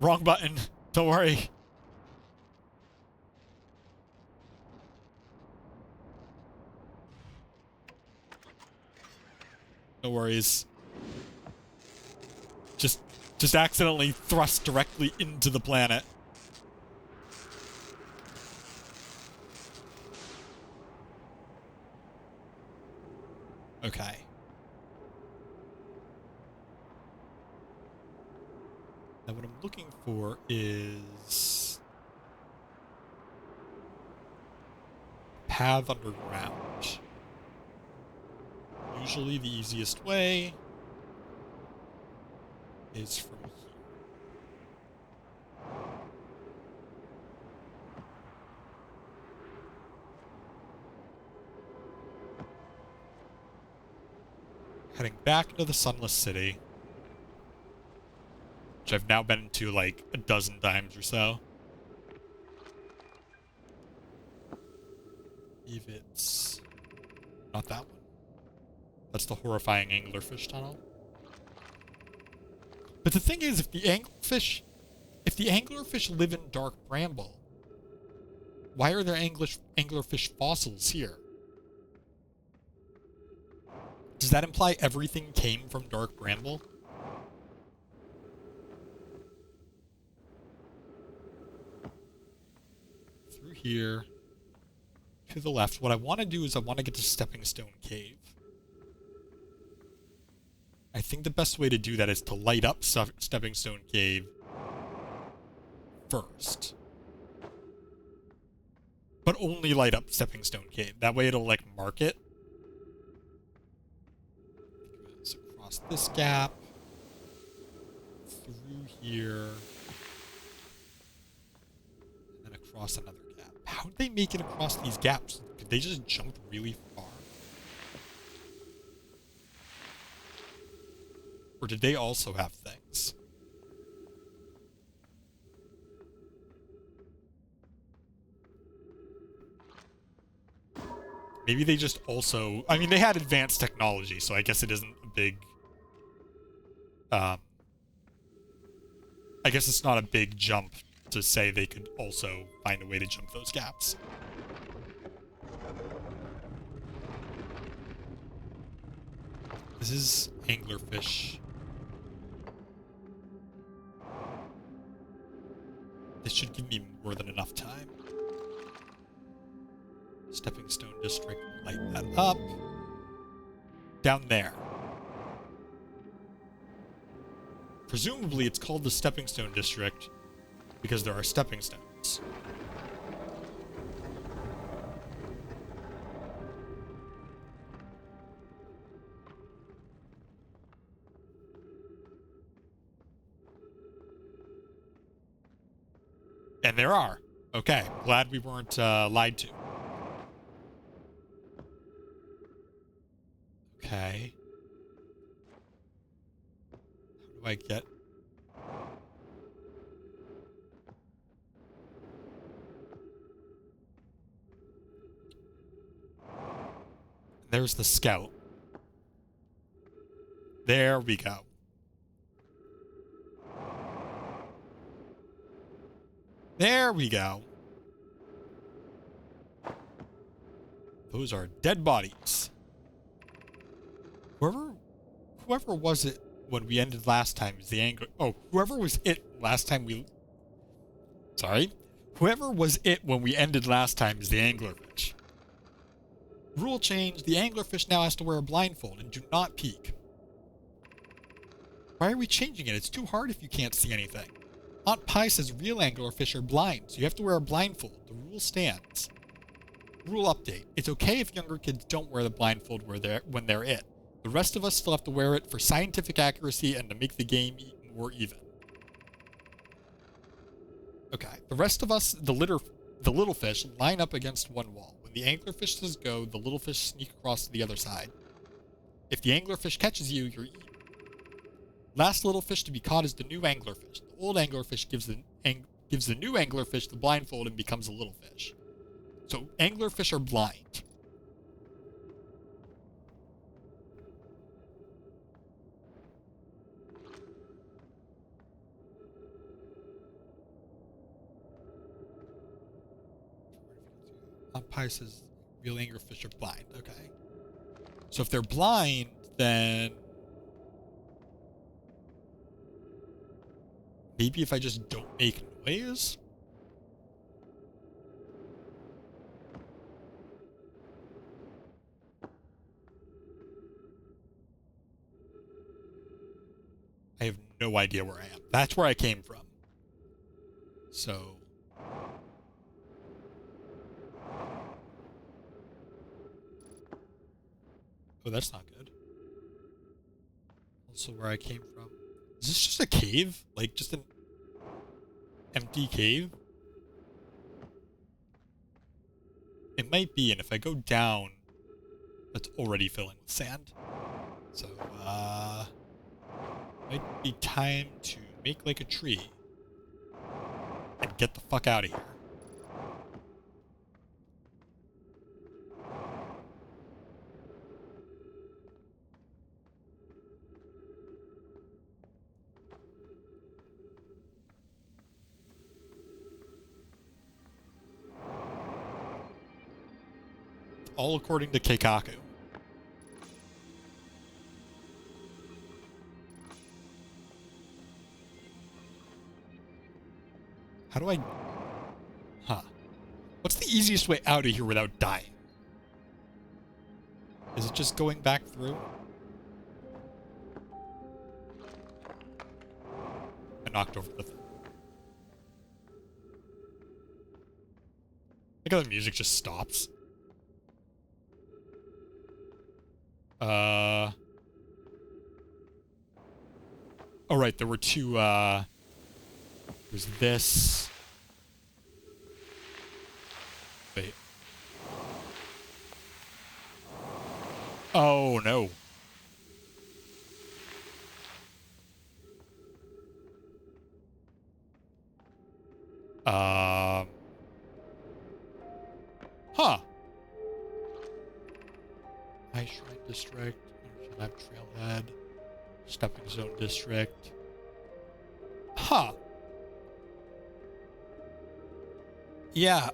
Wrong button. Don't worry. No worries. Just accidentally thrust directly into the planet. Okay. Now what I'm looking for is path underground. Usually the easiest way is from here. Heading back into the Sunless City, which I've now been to like a dozen times or so. If it's not that one. That's the horrifying anglerfish tunnel. But the thing is, if the anglerfish live in dark bramble, why are there anglerfish fossils here? Does that imply everything came from dark bramble? Through here, to the left. What I want to do is I want to get to Stepping Stone Cave. I think the best way to do that is to light up Stepping Stone Cave first. But only light up Stepping Stone Cave. That way it'll, like, mark it. It's across this gap. Through here. And then across another gap. How did they make it across these gaps? Did they just jump really far? Or did they also have things? Maybe they just also... I mean, they had advanced technology, so I guess it isn't a big... I guess it's not a big jump to say they could also find a way to jump those gaps. This is anglerfish. This should give me more than enough time. Stepping Stone District, light that up. Down there. Presumably it's called the Stepping Stone District because there are stepping stones. And there are. Okay, glad we weren't lied to. Okay. How do I get... There's the scout. There we go. There we go. Those are dead bodies. Whoever was it when we ended last time is the angler. Oh, whoever was it last time we... Sorry. Whoever was it when we ended last time is the anglerfish. Rule change. The anglerfish now has to wear a blindfold and do not peek. Why are we changing it? It's too hard if you can't see anything. Aunt Pie says real anglerfish are blind, so you have to wear a blindfold. The rule stands. Rule update. It's okay if younger kids don't wear the blindfold when they're it. The rest of us still have to wear it for scientific accuracy and to make the game more even. Okay. The rest of us, the little fish, line up against one wall. When the anglerfish says go, the little fish sneak across to the other side. If the anglerfish catches you, you're eaten. Last little fish to be caught is the new anglerfish. The old anglerfish gives the new anglerfish the blindfold and becomes a little fish. So anglerfish are blind. Umpire says real anglerfish are blind. Okay. So if they're blind, then maybe if I just don't make noise? I have no idea where I am. That's where I came from. So... Oh, that's not good. Also where I came from. Is this just a cave? Like, just an empty cave? It might be, and if I go down, that's already filling with sand. So, might be time to make like a tree and get the fuck out of here. All according to Keikaku. How do I... Huh. What's the easiest way out of here without dying? Is it just going back through? I knocked over the thing. I think the music just stops. Oh, right, there were two, there's this. Wait. Oh, no. Huh. High Shrine District, Lab Trailhead, Stepping Stone District. Huh. Yeah,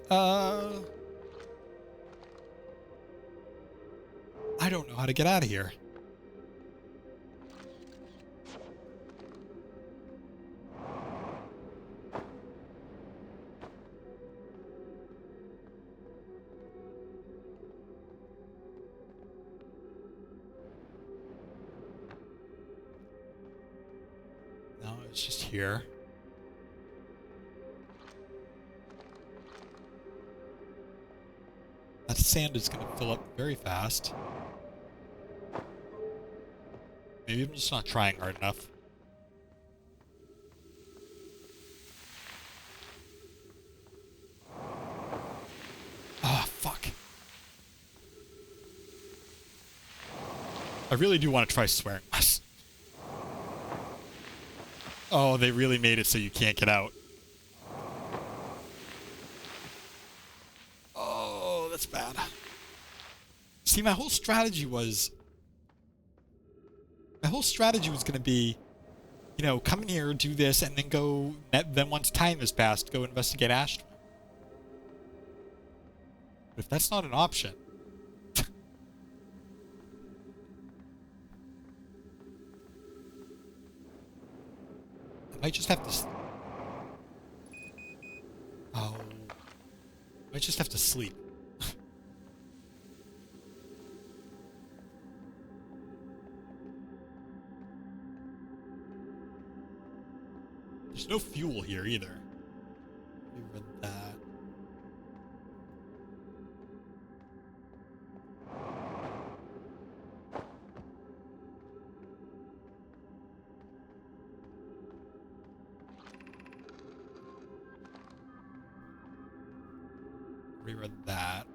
I don't know how to get out of here. No, it's just here. That sand is going to fill up very fast. Maybe I'm just not trying hard enough. Ah, fuck. I really do want to try swearing less. Oh, they really made it so you can't get out. Oh, that's bad. See, my whole strategy was going to be, you know, come in here, do this, and then go, then once time has passed, go investigate Ashton. But if that's not an option... I might just have to... Oh. I might just have to sleep. There's no fuel here either. We read that. Reread that.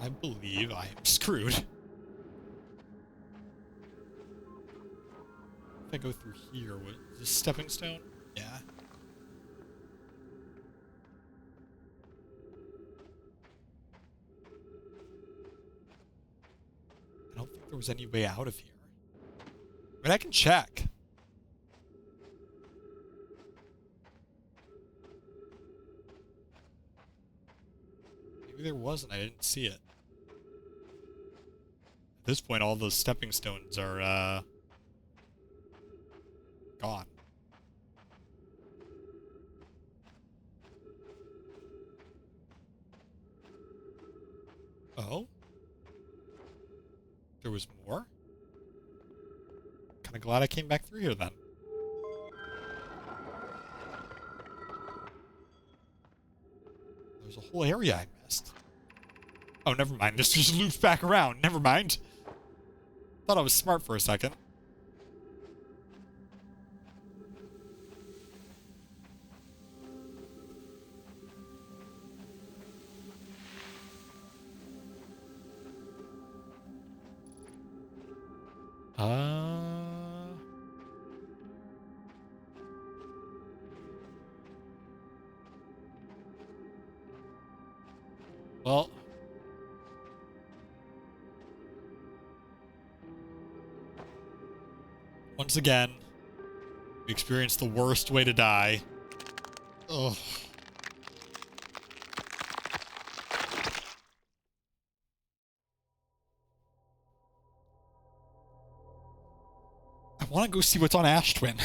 I believe I am screwed. If I go through here, what is this, stepping stone? Yeah. I don't think there was any way out of here. I mean, I can check. Maybe there wasn't, I didn't see it. At this point, all those stepping stones are, gone. Oh? There was more? Kinda glad I came back through here then. There's a whole area I missed. Oh, never mind. This just loops back around. Never mind. Thought I was smart for a second. Well. Once again, we experienced the worst way to die. Ugh. I want to go see what's on Ash Twin.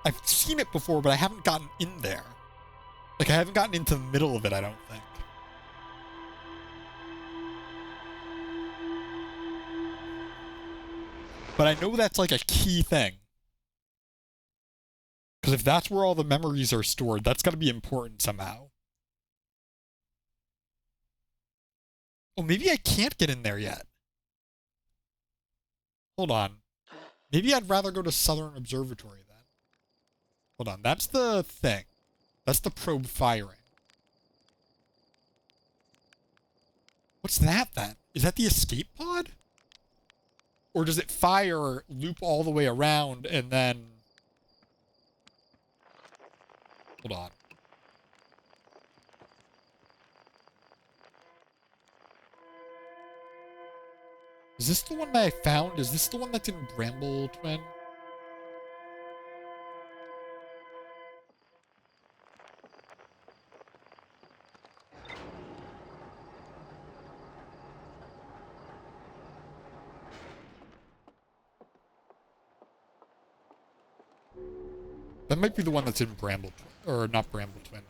I've seen it before, but I haven't gotten in there. Like, I haven't gotten into the middle of it, I don't think. But I know that's like a key thing. Because if that's where all the memories are stored, that's got to be important somehow. Oh, maybe I can't get in there yet. Hold on. Maybe I'd rather go to Southern Observatory then. Hold on, that's the thing. That's the probe firing. What's that then? Is that the escape pod? Or does it fire, loop all the way around, and then... Hold on. Is this the one that I found? Is this the one that's in Bramble Twin? That might be the one that's in Bramble Twin. Or not Bramble Twin.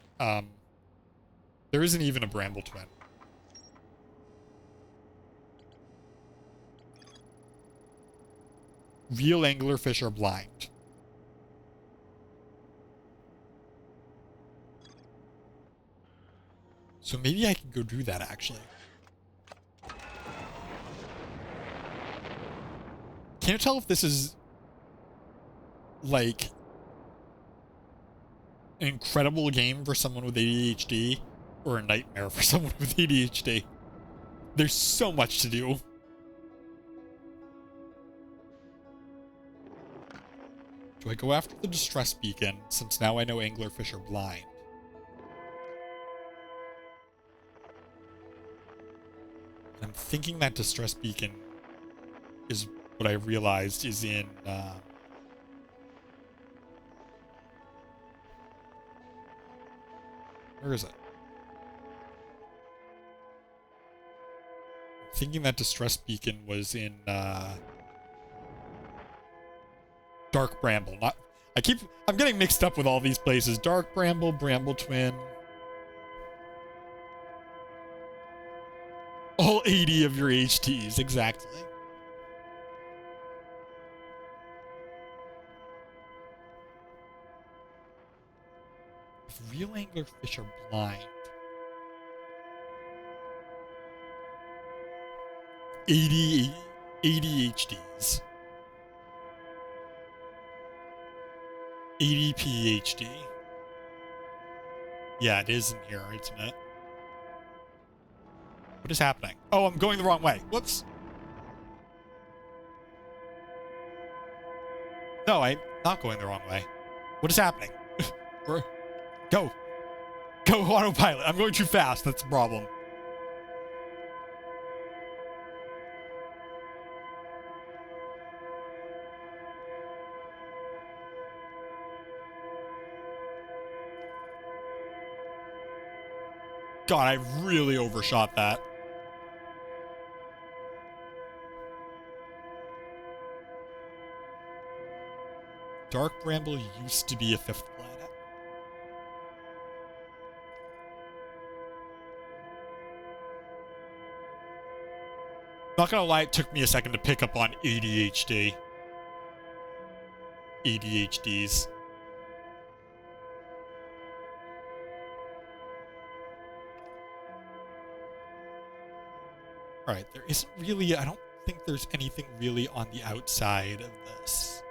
There isn't even a Bramble Twin. Real anglerfish are blind. So maybe I can go do that, actually. Can't you tell if this is, like, an incredible game for someone with ADHD or a nightmare for someone with ADHD? There's so much to do. Do I go after the distress beacon, since now I know anglerfish are blind? I'm thinking that distress beacon is what I realized is in, where is it? I'm thinking that distress beacon was in, Dark Bramble, not... I'm getting mixed up with all these places. Dark Bramble, Bramble Twin. All 80 of your HTs, exactly. If real anglerfish are blind... 80 HDs. 80 PhD. Yeah, it is in here, isn't it? What is happening? Oh, I'm going the wrong way. Whoops. No, I'm not going the wrong way. What is happening? Go. Go autopilot. I'm going too fast. That's the problem. God, I really overshot that. Dark Bramble used to be a 5th planet. Not gonna lie, it took me a second to pick up on ADHD. ADHDs. Alright, there isn't really... I don't think there's anything really on the outside of this.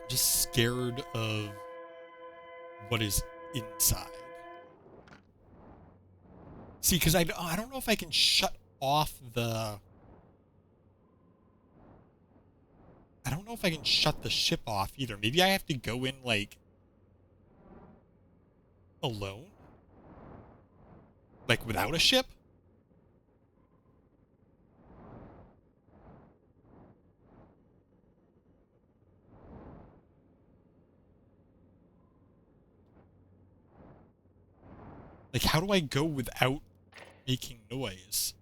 I'm just scared of what is inside. See, because I don't know if I can shut off the... I don't know if I can shut the ship off either. Maybe I have to go in, like, alone? Like, without a ship? Like, how do I go without making noise?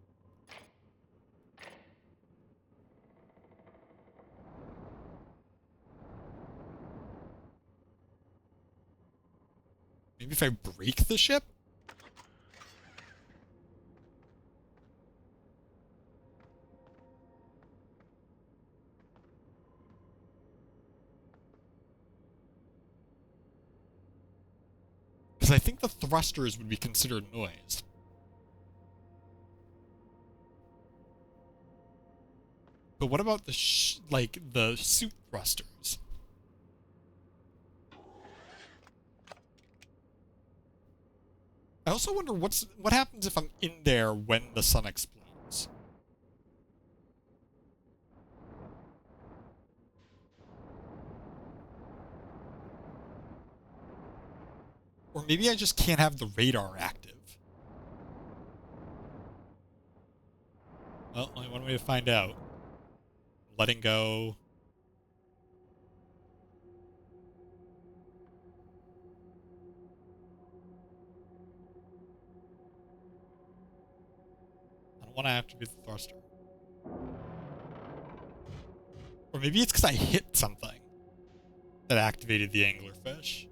Maybe if I break the ship? Because I think the thrusters would be considered noise. But what about the the suit thrusters? I also wonder what happens if I'm in there when the sun explodes. Or maybe I just can't have the radar active. Well, only one way to find out. Letting go. I don't want to activate the thruster. Or maybe it's because I hit something that activated the anglerfish.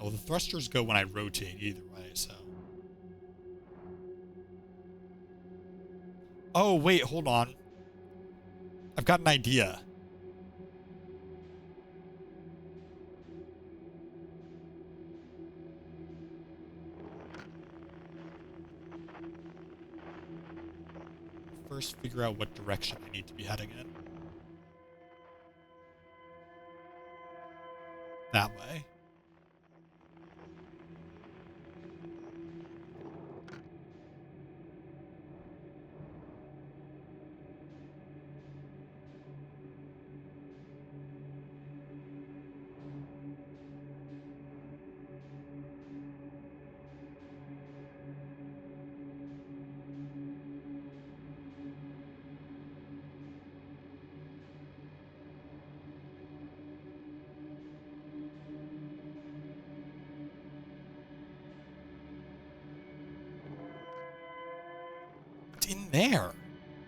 Oh, the thrusters go when I rotate either way, so. Oh, wait, hold on. I've got an idea. First, figure out what direction I need to be heading in. That way. It's in there.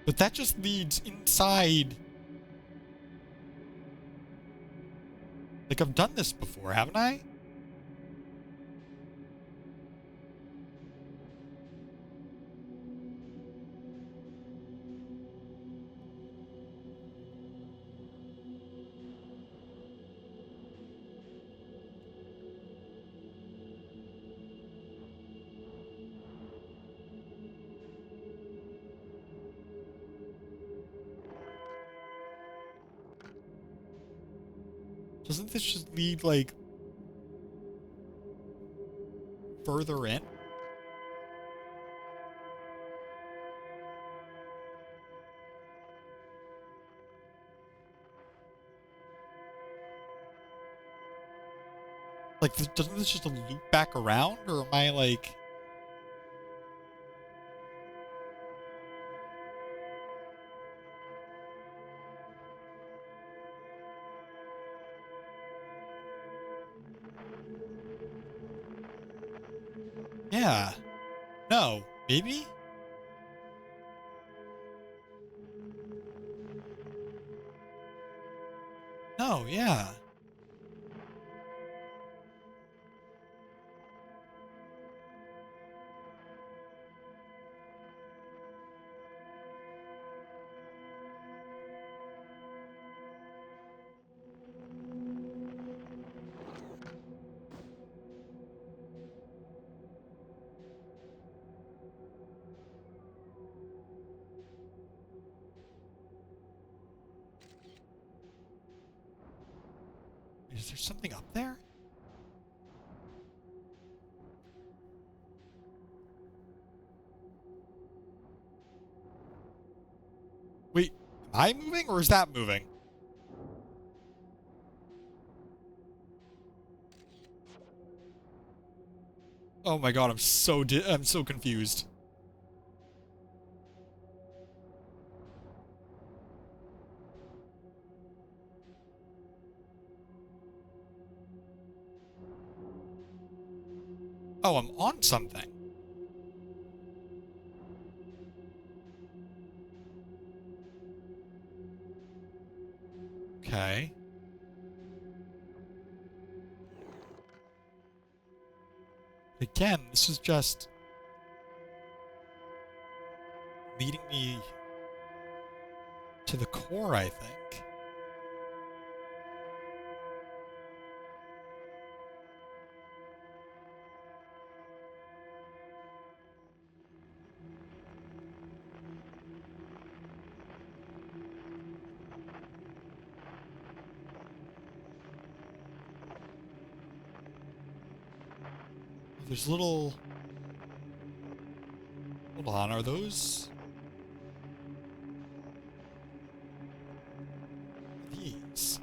But that just leads inside. Like, I've done this before, haven't I? Doesn't this just lead, like, further in? Like, doesn't this just loop back around? Or am I, like... Yeah. No. Maybe? No, yeah. Is there something up there? Wait, am I moving or is that moving? Oh my god, I'm so confused. Oh, I'm on something. Okay. Again, this is just leading me to the core, I think. There's little... Hold on, are those... These?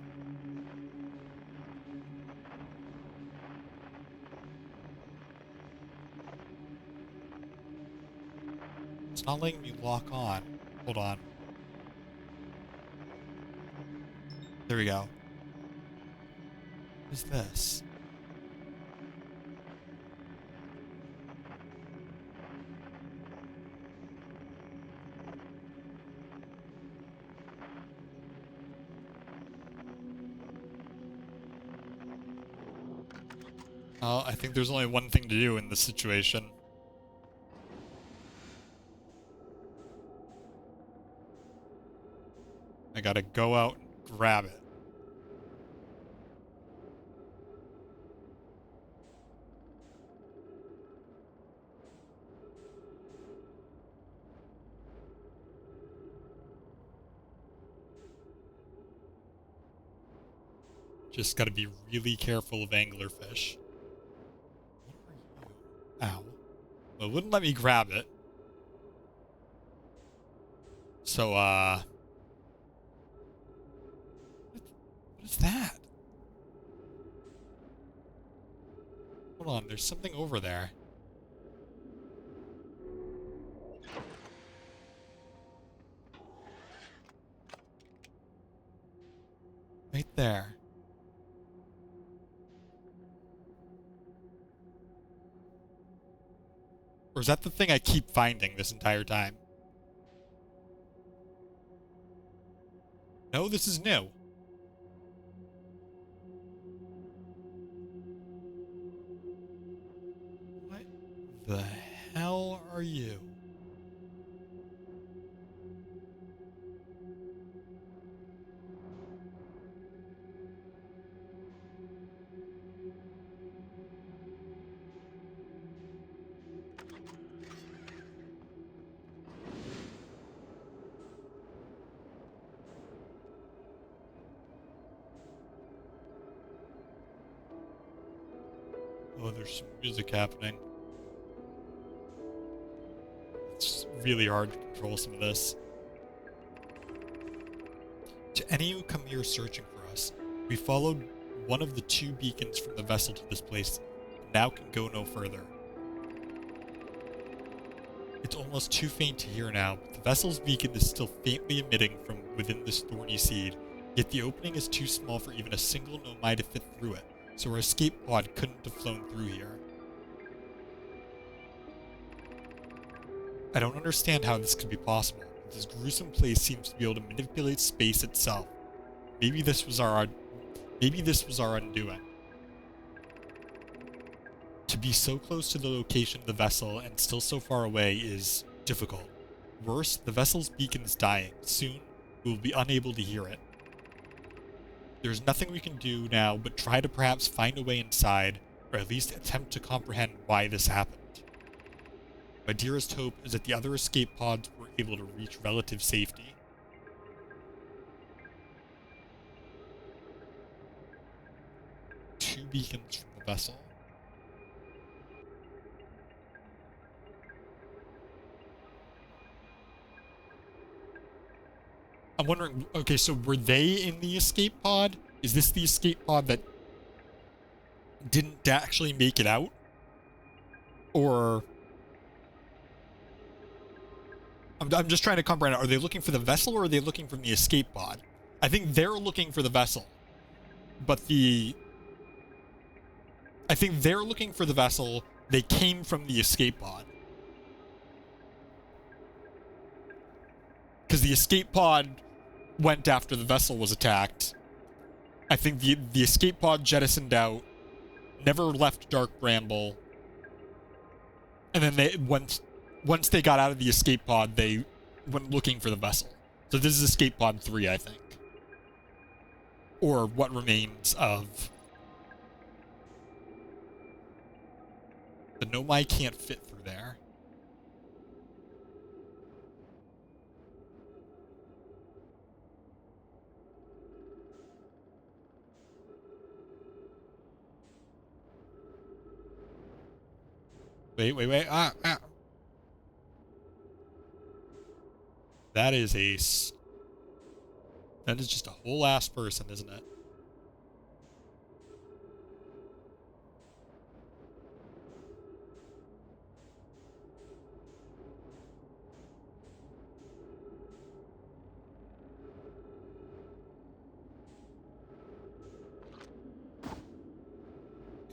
It's not letting me lock on. Hold on. There we go. What is this? Oh, I think there's only one thing to do in this situation. I gotta go out and grab it. Just gotta be really careful of anglerfish. What are you? Ow. Well, it wouldn't let me grab it. So, what is that? Hold on, there's something over there. Right there. Or is that the thing I keep finding this entire time? No, this is new. What the hell are you? Oh, there's some music happening. It's really hard to control some of this. To any who come here searching for us, we followed one of the 2 beacons from the vessel to this place, and now can go no further. It's almost too faint to hear now, but the vessel's beacon is still faintly emitting from within this thorny seed, yet the opening is too small for even a single Nomai to fit through it, so our escape pod couldn't have flown through here. I don't understand how this could be possible, but this gruesome place seems to be able to manipulate space itself. Maybe this was our undoing. To be so close to the location of the vessel and still so far away is difficult. Worse, the vessel's beacon is dying. Soon, we will be unable to hear it. There's nothing we can do now but try to perhaps find a way inside, or at least attempt to comprehend why this happened. My dearest hope is that the other escape pods were able to reach relative safety. Two beacons from the vessel. I'm wondering, okay, so were they in the escape pod? Is this the escape pod that didn't actually make it out? Or... I'm just trying to comprehend, are they looking for the vessel or are they looking from the escape pod? I think they're looking for the vessel. But I think they're looking for the vessel. They came from the escape pod. Because the escape pod went after the vessel was attacked. I think the escape pod jettisoned out, never left Dark Bramble, and then they once they got out of the escape pod, they went looking for the vessel. So this is escape pod 3, I think. Or what remains of... The Nomai can't fit through there. Wait. That is that is just a whole ass person, isn't it?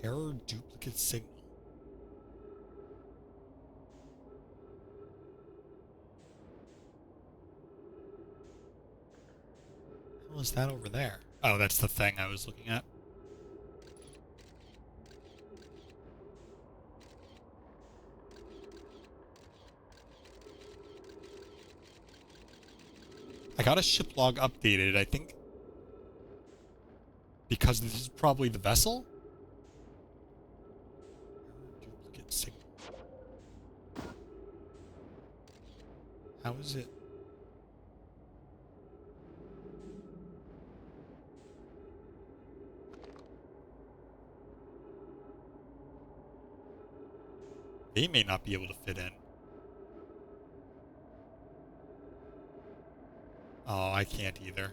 Error duplicate signal. What was that over there? Oh, that's the thing I was looking at. I got a ship log updated, I think, because this is probably the vessel? Duplicate signal. How is it? They may not be able to fit in. Oh, I can't either.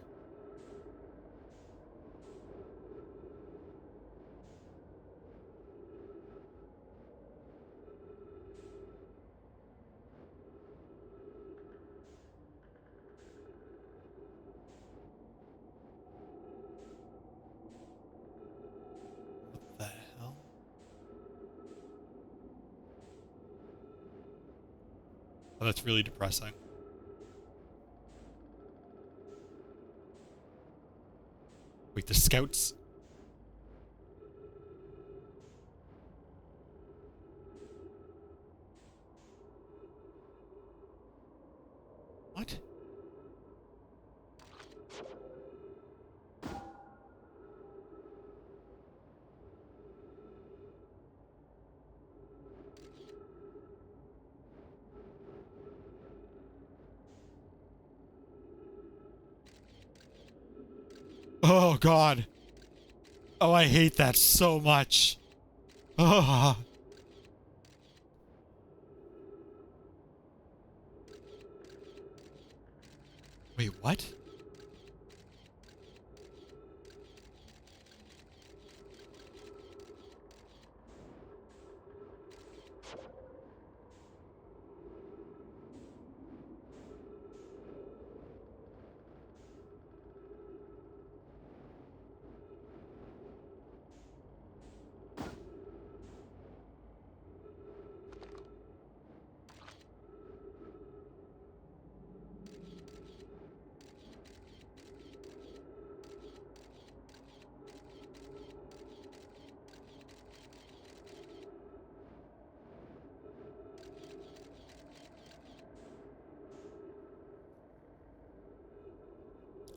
What the hell? Oh, that's really depressing. Wait, the scouts? What? Oh, God. Oh, I hate that so much. Oh. Wait, what?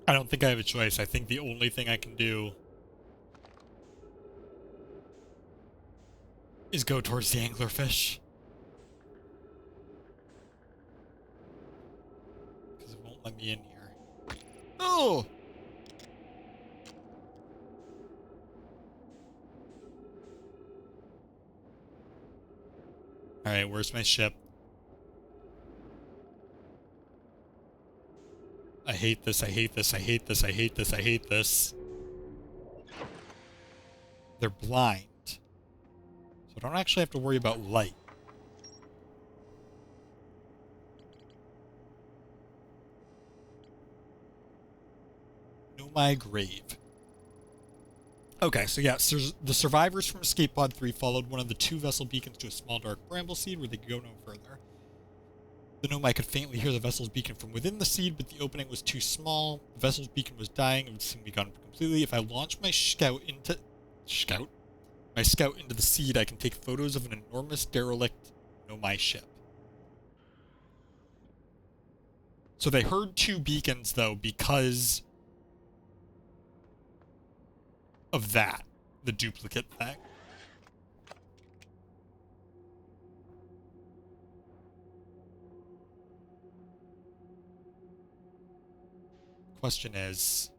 I don't think I have a choice. I think the only thing I can do is go towards the anglerfish. Because it won't let me in here. Oh! Alright, where's my ship? I hate this, I hate this, I hate this, I hate this, I hate this. They're blind. So I don't actually have to worry about light. Nomai grave. Okay, so yeah, so the survivors from Escape Pod 3 followed one of the two vessel beacons to a small dark bramble seed where they could go no further. The Nomai could faintly hear the vessel's beacon from within the seed, but the opening was too small. The vessel's beacon was dying and would soon be gone completely. If I launch my scout into the seed, I can take photos of an enormous derelict Nomai ship. So they heard two beacons, though, because of that, the duplicate thing. Question is,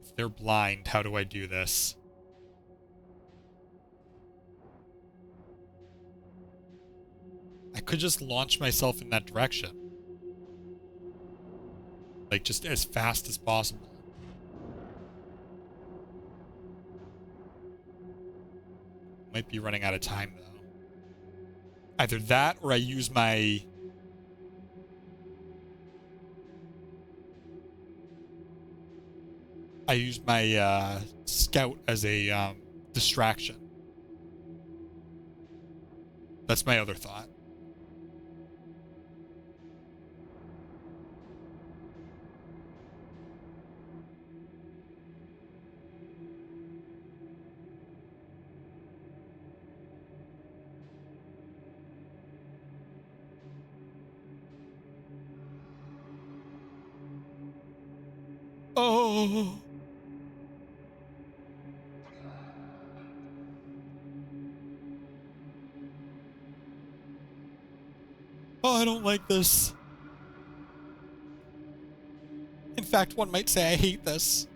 if they're blind, how do I do this? could just launch myself in that direction. Like, just as fast as possible. Might be running out of time, though. Either that, or I use my... scout as a, distraction. That's my other thought. Oh! Oh, I don't like this. In fact, one might say I hate this.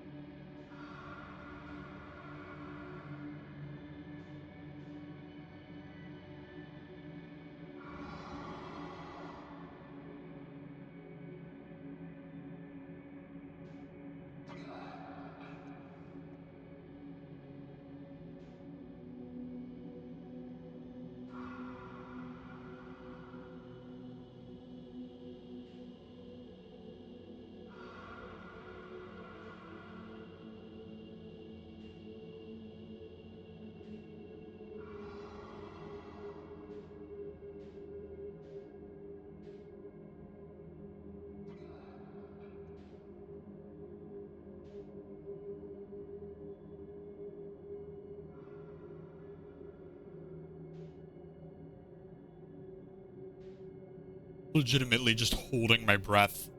Legitimately just holding my breath.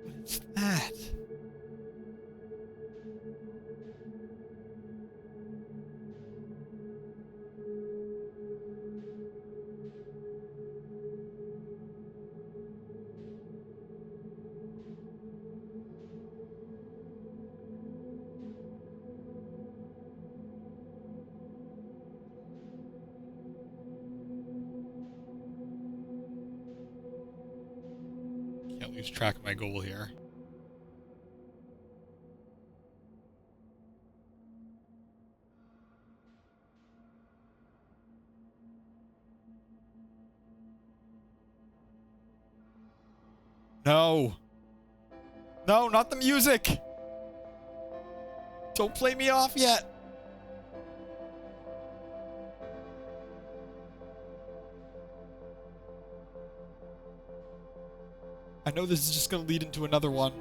What's that? Can't lose track of my goal here. No. No, not the music. Don't play me off yet. I know this is just going to lead into another one.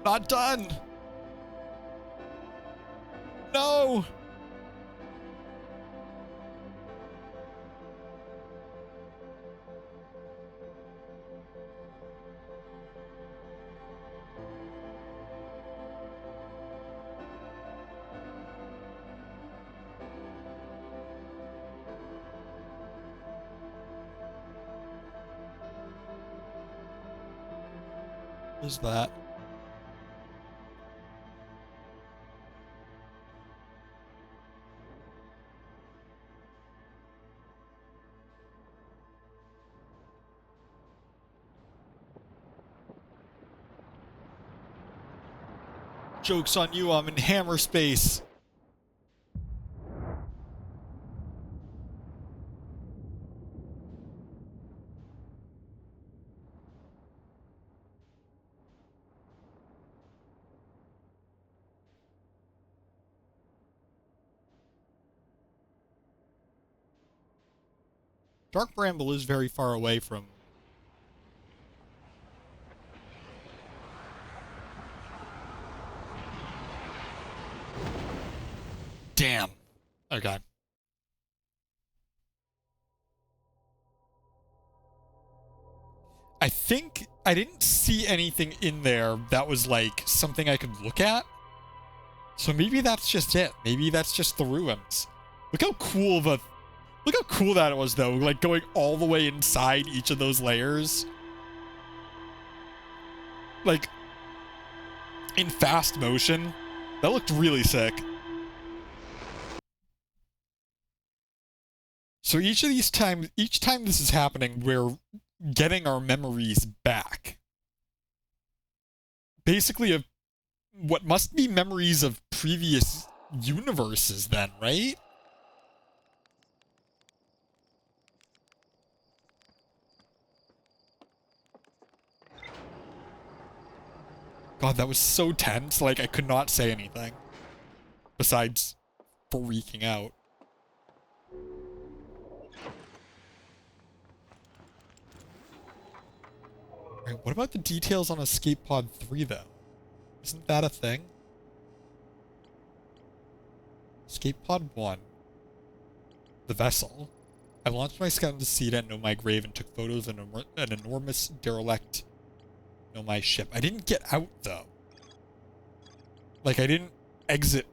Not done. No. What is that? Joke's on you, I'm in hammer space. Dark Bramble is very far away from... Damn. Okay. I think I didn't see anything in there that was like something I could look at. So maybe that's just it. Maybe that's just the ruins. Look how cool that was though, like going all the way inside each of those layers. Like in fast motion. That looked really sick. So each time this is happening, we're getting our memories back. Basically of what must be memories of previous universes then, right? God, that was so tense. Like, I could not say anything. Besides freaking out. Right, what about the details on Escape Pod 3, though? Isn't that a thing? Escape Pod 1. The vessel. I launched my scout into sea at Nomai grave and took photos of an enormous derelict Nomai ship. I didn't get out, though. Like, I didn't exit.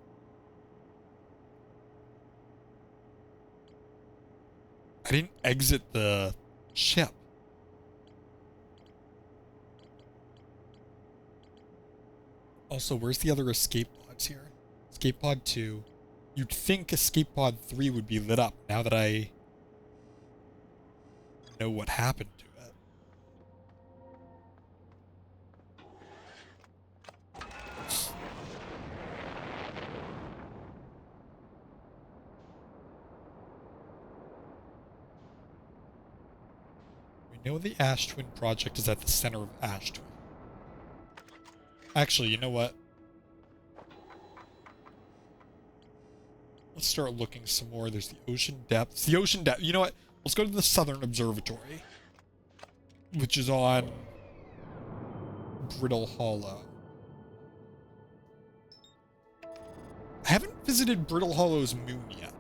I didn't exit the ship. Also, where's the other escape pods here? Escape Pod 2. You'd think Escape Pod 3 would be lit up now that I know what happened to it. We know the Ash Twin project is at the center of Ash Twin. Actually, you know what? Let's start looking some more. There's the ocean depths. The ocean depth. You know what? Let's go to the Southern Observatory, which is on Brittle Hollow. I haven't visited Brittle Hollow's moon yet.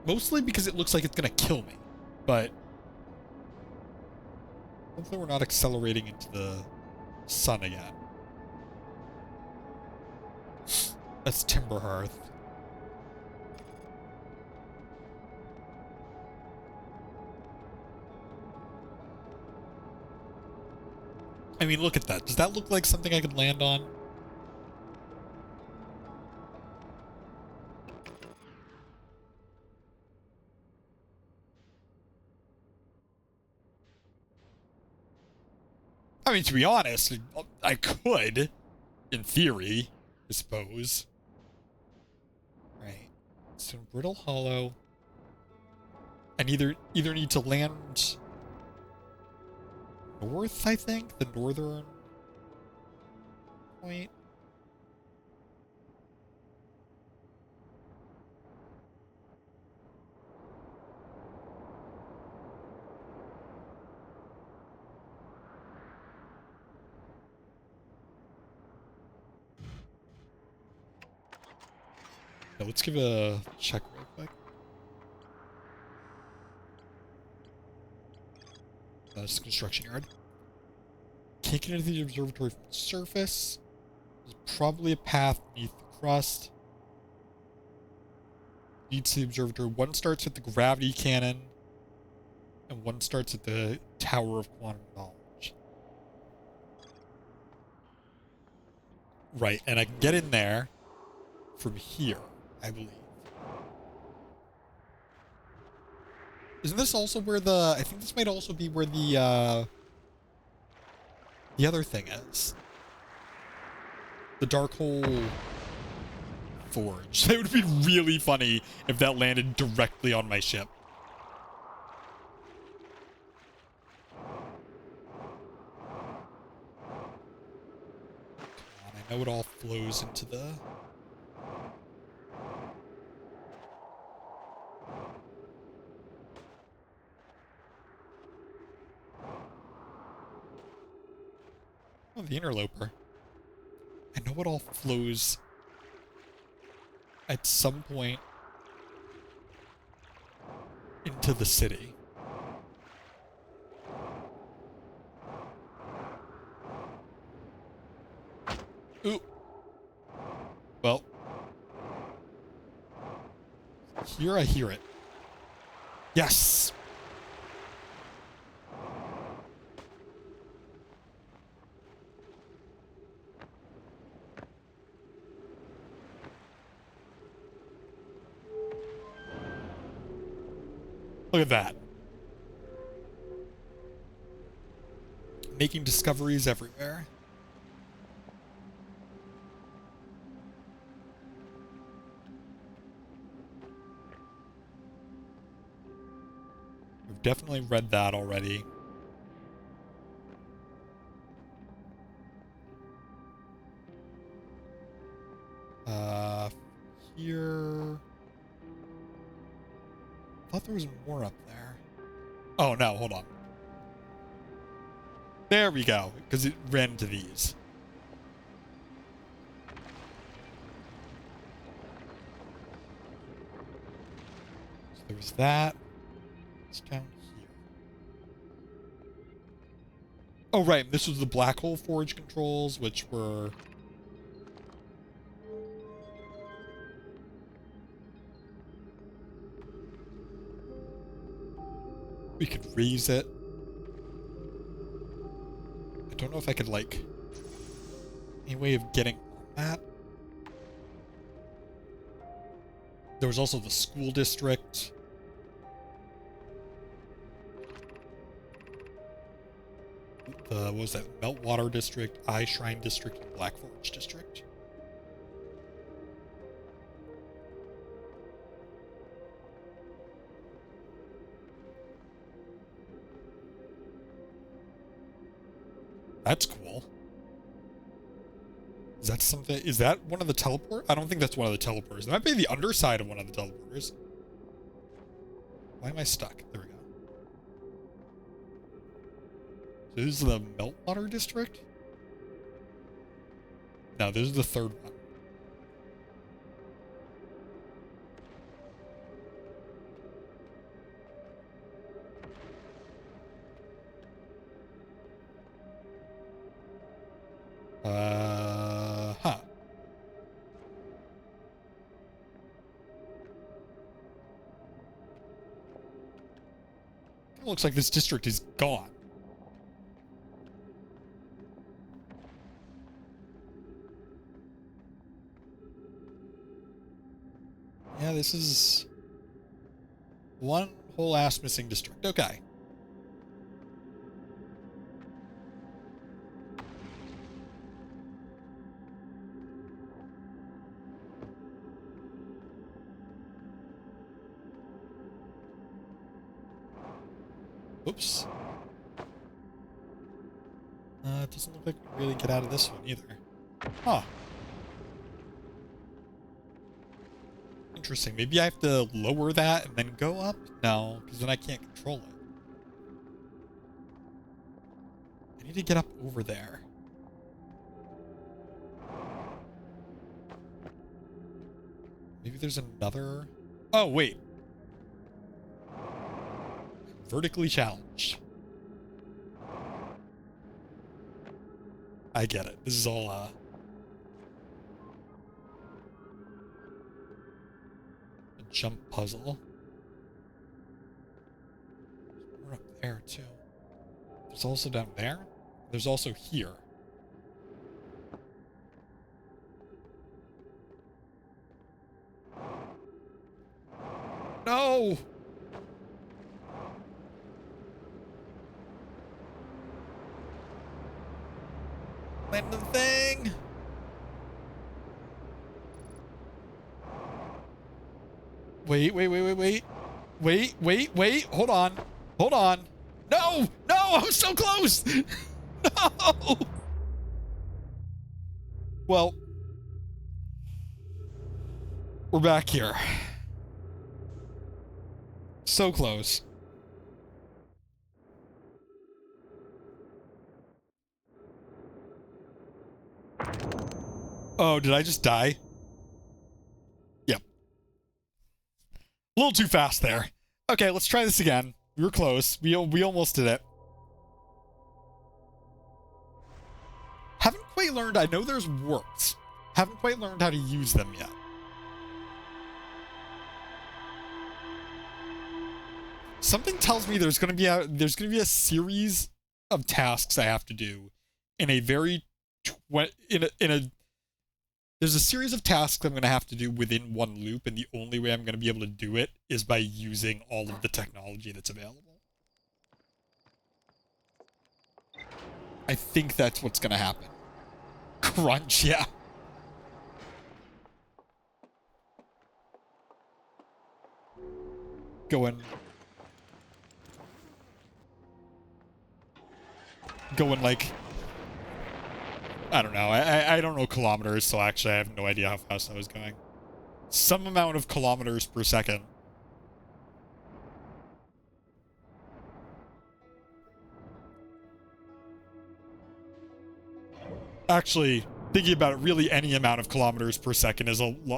Mostly because it looks like it's gonna kill me. But hopefully we're not accelerating into the sun again. That's Timber Hearth. I mean, look at that. Does that look like something I could land on? I mean, to be honest, I could, in theory, I suppose. Right. So Brittle Hollow. I either need to land north, I think, the northern point. Now let's give a check real quick. That's the construction yard. Can't get into the observatory from the surface. There's probably a path beneath the crust. Leads to the observatory. One starts at the gravity cannon, and one starts at the Tower of Quantum Knowledge. Right, and I can get in there from here, I believe. Isn't this also where the... I think this might also be where the other thing is. The Dark Hole Forge. That would be really funny if that landed directly on my ship. Come on, I know it all flows into the... Oh, the interloper. I know it all flows at some point into the city. Ooh. Well. Here I hear it. Yes! Look at that. Making discoveries everywhere. We've definitely read that already. Here... I thought there was more up there. Oh, no, hold on. There we go, because it ran to these. So there was that. It's down here. Oh, right, this was the black hole forge controls, which were... We could raise it. I don't know if I could, like, any way of getting on that. There was also the school district. What was that? Meltwater district, Eye Shrine district, and Black Forge district. That's cool. Is that something? Is that one of the teleport? I don't think that's one of the teleporters. It might be the underside of one of the teleporters. Why am I stuck? There we go. So this is the Meltwater district? No, this is the third one. Huh. It looks like this district is gone. Yeah, this is one whole ass missing district. Okay. Oops. It doesn't look like we really get out of this one either. Huh. Interesting. Maybe I have to lower that and then go up? No, because then I can't control it. I need to get up over there. Maybe there's another... Oh, wait. Vertically challenged. I get it. This is all, a jump puzzle. We're up there, too. There's also down there. There's also here. No! Land the thing! Wait. Wait. Hold on. No! No! I was so close! No! Well, we're back here. So close. Oh, did I just die? Yep. A little too fast there. Okay, let's try this again. We were close. We almost did it. Haven't quite learned, I know there's warps. Haven't quite learned how to use them yet. Something tells me there's gonna be a series of tasks I have to do in a very there's a series of tasks I'm gonna have to do within one loop, and the only way I'm gonna be able to do it is by using all of the technology that's available. I think that's what's gonna happen. Crunch, yeah. Going like, I don't know. I don't know kilometers, so actually I have no idea how fast I was going. Some amount of kilometers per second. Actually, thinking about it, really any amount of kilometers per second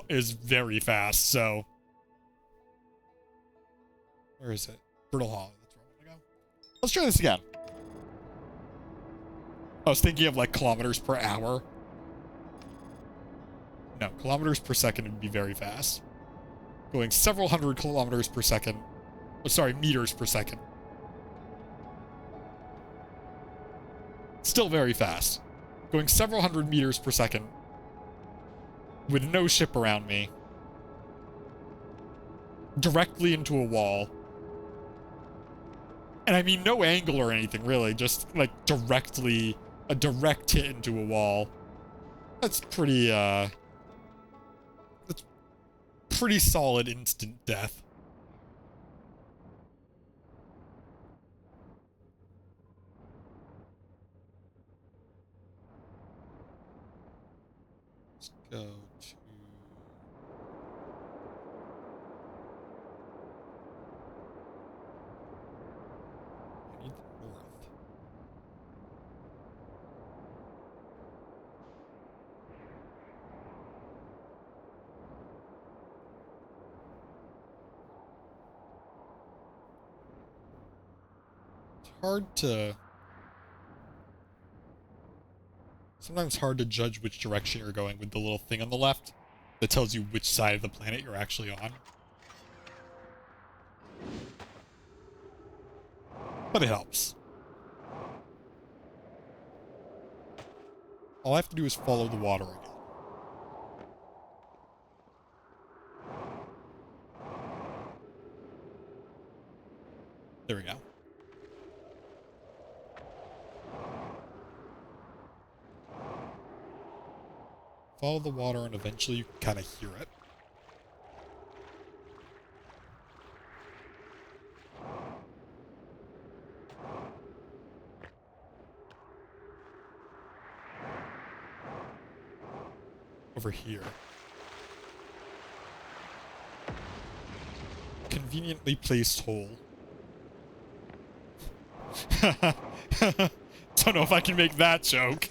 is very fast, so... Where is it? Brittle Hollow. That's where I want to go. Let's try this again. I was thinking of, like, kilometers per hour. No, kilometers per second would be very fast. Going several hundred kilometers per second. Oh, sorry, meters per second. Still very fast. Going several hundred meters per second. With no ship around me. Directly into a wall. And I mean, no angle or anything, really. Just, like, directly... A direct hit into a wall. That's pretty, that's pretty solid instant death. Let's go to... I need the north. Hard to... Sometimes hard to judge which direction you're going with the little thing on the left that tells you which side of the planet you're actually on. But it helps. All I have to do is follow the water again. There we go. Follow the water and eventually you can kind of hear it. Over here. Conveniently placed hole. Don't know if I can make that joke.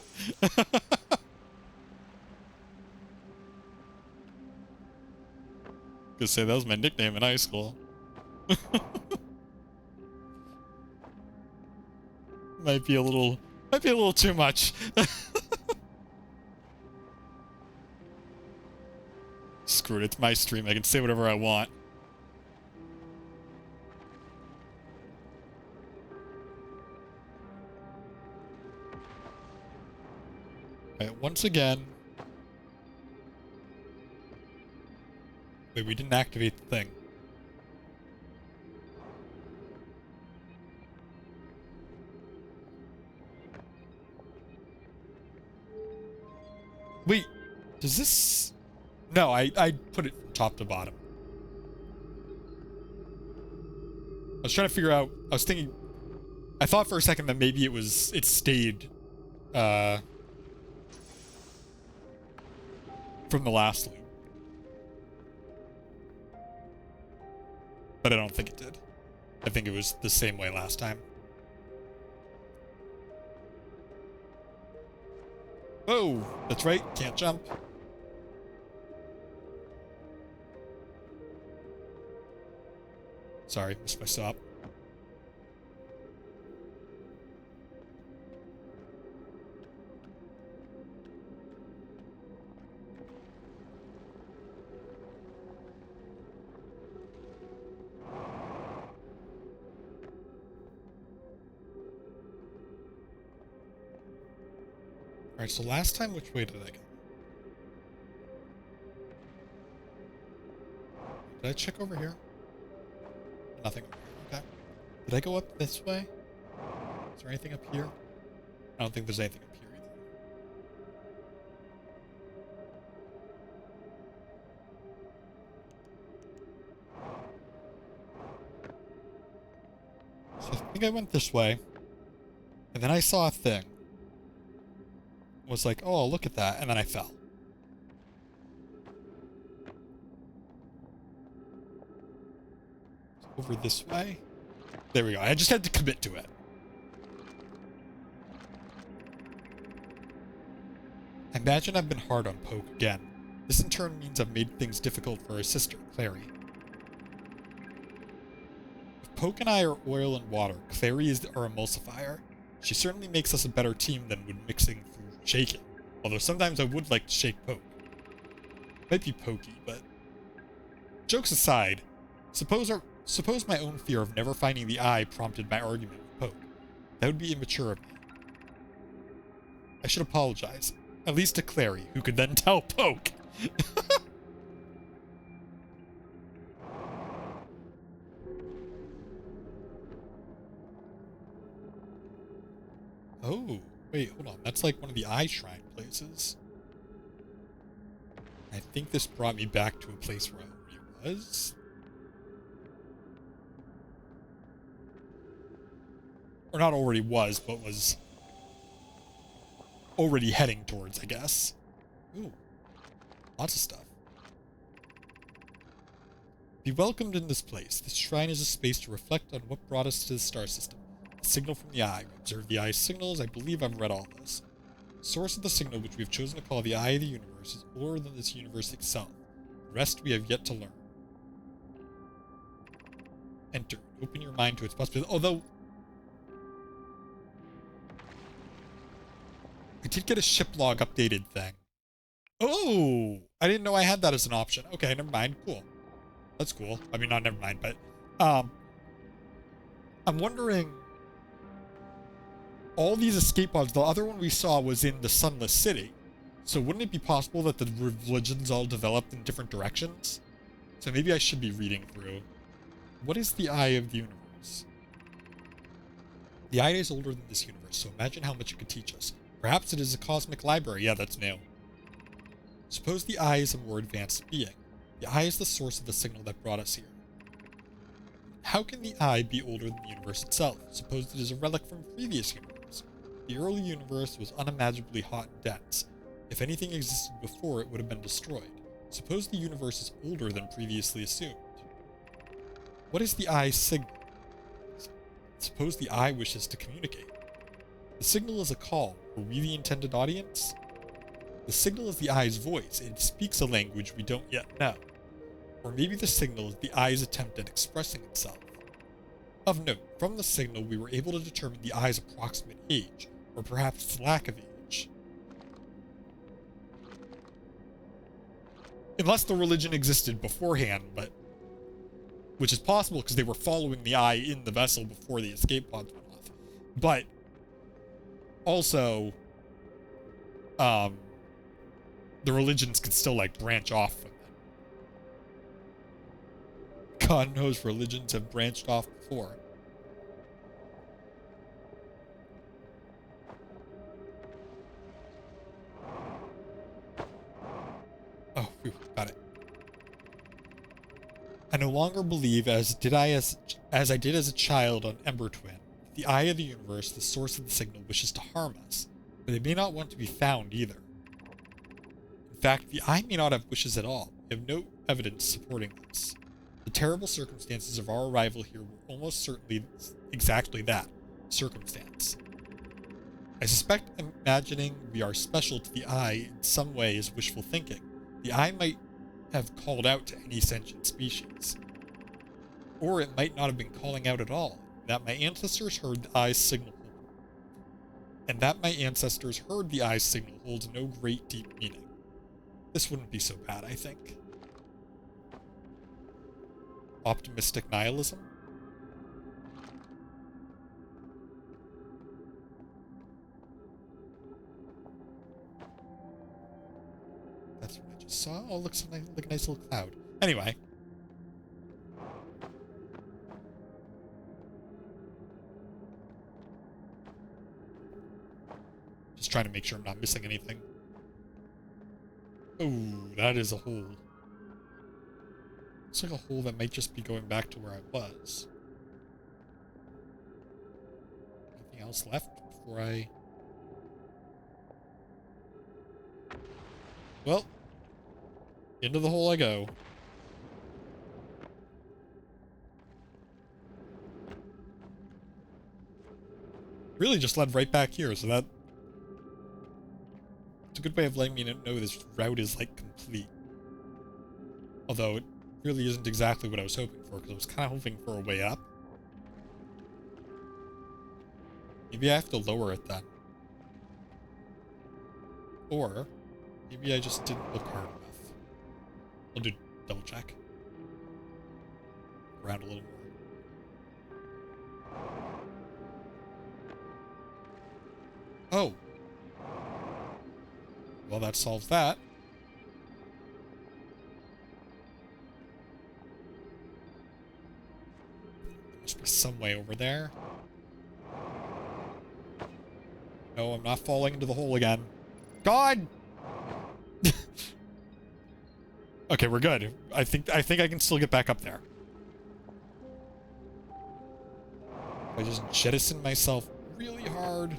Gonna say that was my nickname in high school. Might be a little too much. Screw it, it's my stream. I can say whatever I want. Alright, once again. Wait, we didn't activate the thing. Wait, does this... No, I put it from top to bottom. I was trying to figure out... I was thinking... I thought for a second that maybe it stayed... from the last loop. But I don't think it did. I think it was the same way last time. Oh, that's right. Can't jump. Sorry, missed my stop. Alright, so last time, which way did I go? Did I check over here? Nothing over here. Okay. Did I go up this way? Is there anything up here? I don't think there's anything up here either. So I think I went this way. And then I saw a thing. Was like, oh, look at that. And then I fell. Over this way. There we go. I just had to commit to it. I imagine I've been hard on Poke again. This in turn means I've made things difficult for her sister, Clary. If Poke and I are oil and water, Clary is our emulsifier. She certainly makes us a better team than when mixing through shaking. Although sometimes I would like to shake Poke. Might be pokey, but... Jokes aside, suppose my own fear of never finding the eye prompted my argument with Poke. That would be immature of me. I should apologize. At least to Clary, who could then tell Poke. Oh, wait, hold on. That's like one of the eye shrine places. I think this brought me back to a place where I already was. Or not already was, but was already heading towards, I guess. Ooh. Lots of stuff. Be welcomed in this place. This shrine is a space to reflect on what brought us to the star system. The signal from the eye. We observe the eye's signals. I believe I've read all this. The source of the signal, which we have chosen to call the eye of the universe, is older than this universe itself. The rest we have yet to learn. Enter. Open your mind to its possibilities. Although... I did get a ship log updated thing. Oh! I didn't know I had that as an option. Okay, never mind. Cool. That's cool. I mean, not never mind, but... I'm wondering... All these escape pods, the other one we saw was in the Sunless City. So wouldn't it be possible that the religions all developed in different directions? So maybe I should be reading through. What is the eye of the universe? The eye is older than this universe, so imagine how much it could teach us. Perhaps it is a cosmic library. Yeah, that's new. Suppose the eye is a more advanced being. The eye is the source of the signal that brought us here. How can the eye be older than the universe itself? Suppose it is a relic from a previous universe. The early universe was unimaginably hot and dense. If anything existed before, it would have been destroyed. Suppose the universe is older than previously assumed. What is the eye's signal? Suppose the eye wishes to communicate. The signal is a call. Are we the intended audience? The signal is the eye's voice. It speaks a language we don't yet know. Or maybe the signal is the eye's attempt at expressing itself. Of note, from the signal we were able to determine the eye's approximate age, or perhaps its lack of age. Unless the religion existed beforehand, but... Which is possible because they were following the eye in the vessel before the escape pods went off. But... Also... the religions could still, like, branch off from them. God knows religions have branched off before. Oh, whew, got it. I no longer believe, as I did as a child on Ember Twin, the eye of the universe, the source of the signal, wishes to harm us, but they may not want to be found either. In fact, the eye may not have wishes at all. We have no evidence supporting this. The terrible circumstances of our arrival here were almost certainly exactly that, circumstance. I suspect imagining we are special to the eye in some way is wishful thinking. The eye might have called out to any sentient species. Or it might not have been calling out at all, that my ancestors heard the eye's signal. And that my ancestors heard the eye's signal holds no great deep meaning. This wouldn't be so bad, I think. Optimistic nihilism? That's what I just saw. Oh, looks like a nice little cloud. Anyway. Just trying to make sure I'm not missing anything. Oh, that is a hole. Looks like a hole that might just be going back to where I was. Anything else left before I... Well, into the hole I go. Really just led right back here, so that... It's a good way of letting me know this route is, like, complete. Although, it really isn't exactly what I was hoping for, because I was kind of hoping for a way up. Maybe I have to lower it then. Or, maybe I just didn't look hard enough. I'll do double check. Around a little more. Oh! Well, that solves that. There must be some way over there. No, I'm not falling into the hole again. God! Okay, we're good. I think I can still get back up there. I just jettison myself really hard,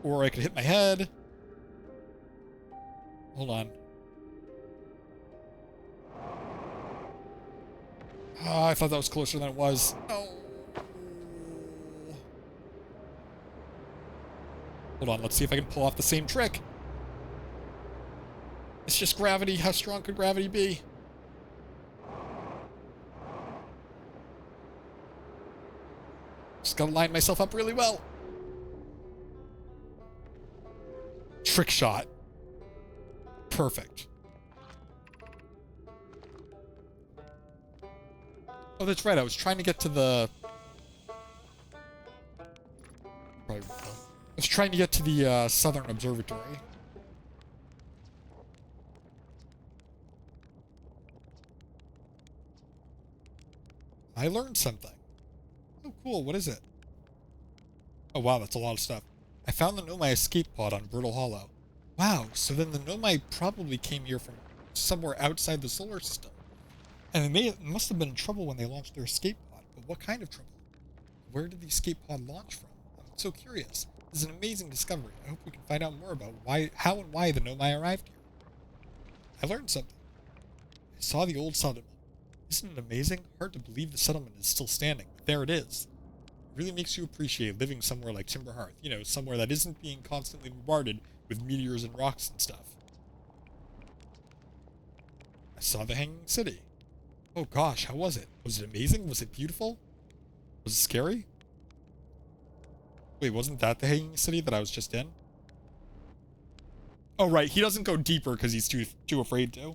or I could hit my head. Hold on. Oh, I thought that was closer than it was. Oh. Hold on, let's see if I can pull off the same trick. It's just gravity. How strong could gravity be? Just gotta line myself up really well. Trick shot. Perfect. Oh, that's right. I was trying to get to the... I was trying to get to the Southern Observatory. I learned something. Oh, cool. What is it? Oh, wow. That's a lot of stuff. I found the Nomai escape pod on Brittle Hollow. Wow. So then the Nomai probably came here from somewhere outside the solar system. And they must have been in trouble when they launched their escape pod. But what kind of trouble? Where did the escape pod launch from? I'm so curious. This is an amazing discovery. I hope we can find out more about how and why the Nomai arrived here. I learned something. I saw the old settlement. Isn't it amazing? Hard to believe the settlement is still standing, but there it is. It really makes you appreciate living somewhere like Timberhearth. You know, somewhere that isn't being constantly bombarded with meteors and rocks and stuff. I saw the Hanging City. Oh gosh, how was it? Was it amazing? Was it beautiful? Was it scary? Wait, wasn't that the Hanging City that I was just in? Oh right, he doesn't go deeper because he's too afraid to.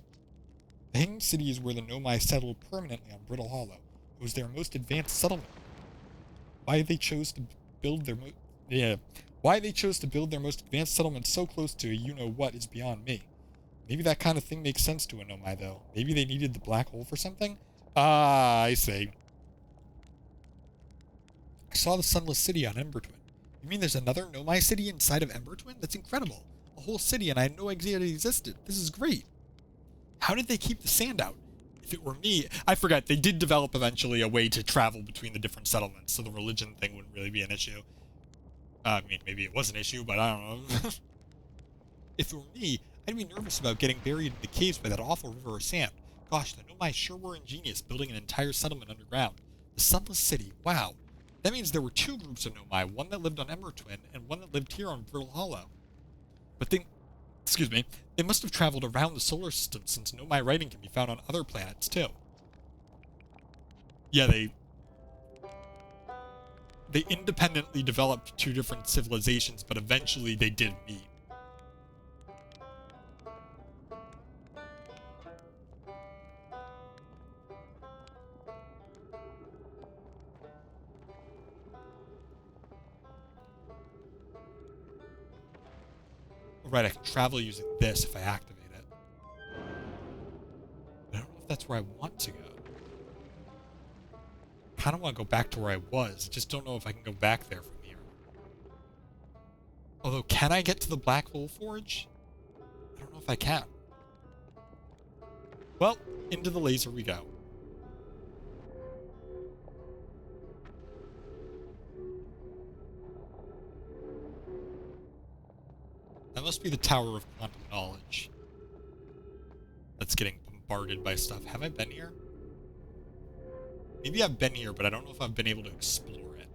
The Hanging City is where the Nomai settled permanently on Brittle Hollow. It was their most advanced settlement. Why they chose to build their most advanced settlement so close to a you-know-what is beyond me. Maybe that kind of thing makes sense to a Nomai, though. Maybe they needed the black hole for something? Ah, I see. I saw the Sunless City on Embertwin. You mean there's another Nomai city inside of Embertwin? That's incredible. A whole city and I had no idea it existed. This is great. How did they keep the sand out? If it were me, I forgot, they did develop eventually a way to travel between the different settlements, so the religion thing wouldn't really be an issue. I mean, maybe it was an issue, but I don't know. If it were me, I'd be nervous about getting buried in the caves by that awful river of sand. Gosh, the Nomai sure were ingenious building an entire settlement underground. The Sunless City, wow. That means there were two groups of Nomai, one that lived on Embertwin and one that lived here on Brittle Hollow. But they must have traveled around the solar system since Nomai writing can be found on other planets too. Yeah, they independently developed two different civilizations, but eventually they did meet. Right, I can travel using this if I activate it. that's where I want to go. I kind of want to go back to where I was. Just don't know if I can go back there from here. Although, can I get to the Black Hole Forge? I don't know if I can. Well, into the laser we go. That must be the Tower of Quantum Knowledge. That's getting bombarded by stuff. Have I been here? Maybe I've been here, but I don't know if I've been able to explore it.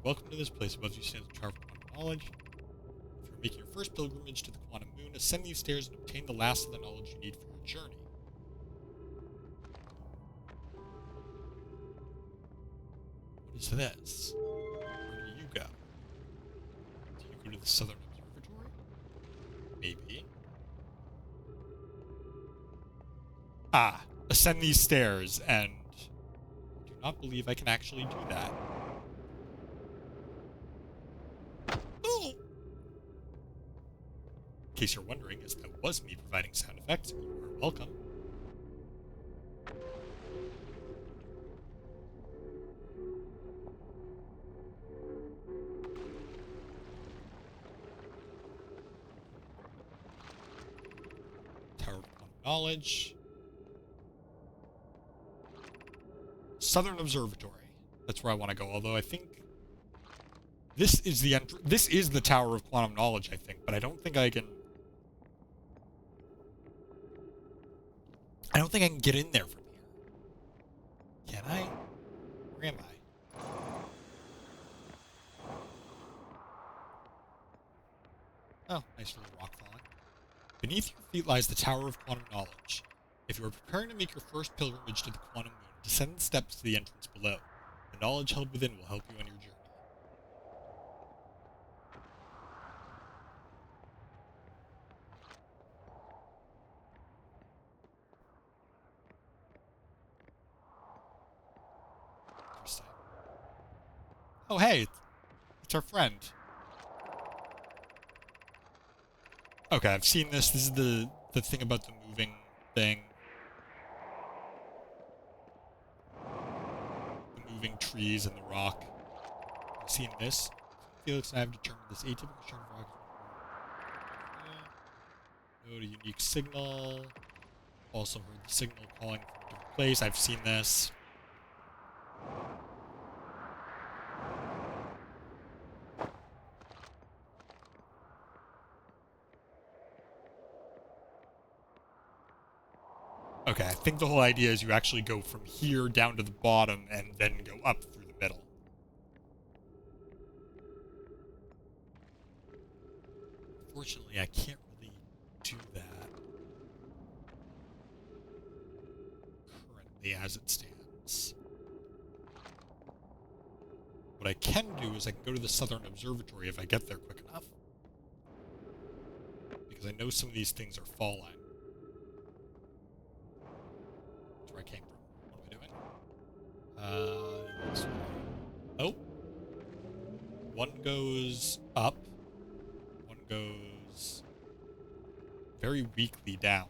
Welcome to this place. Above you stands the Tower of Quantum Knowledge. If you're making your first pilgrimage to the Quantum Moon, ascend these stairs and obtain the last of the knowledge you need for your journey. What is this? Where do you go? Do you go to the Southern Observatory? Maybe. Ah, ascend these stairs, and I do not believe I can actually do that. Oh! In case you're wondering, as that was me providing sound effects, you are welcome. Tower of Quantum Knowledge. Southern Observatory. That's where I want to go, although I think this is the this is the Tower of Quantum Knowledge, I think, but I don't think I can get in there from here. Can I? Where am I? Oh, nice little rock falling. Beneath your feet lies the Tower of Quantum Knowledge. If you are preparing to make your first pilgrimage to the Quantum Moon, descend the steps to the entrance below. The knowledge held within will help you on your journey. Interesting. Oh, hey! It's our friend. Okay, I've seen this. This is the thing about the moving thing. The moving trees and the rock. I've seen this. Felix and I have determined this atypical turn of rock. Note a unique signal. Also heard the signal calling from a different place. I've seen this. Okay, I think the whole idea is you actually go from here down to the bottom and then go up through the middle. Unfortunately, I can't really do that currently as it stands. What I can do is I can go to the Southern Observatory if I get there quick enough. Because I know some of these things are falling. That's where I came from. What am I doing? This way. Oh. One goes up. One goes very weakly down.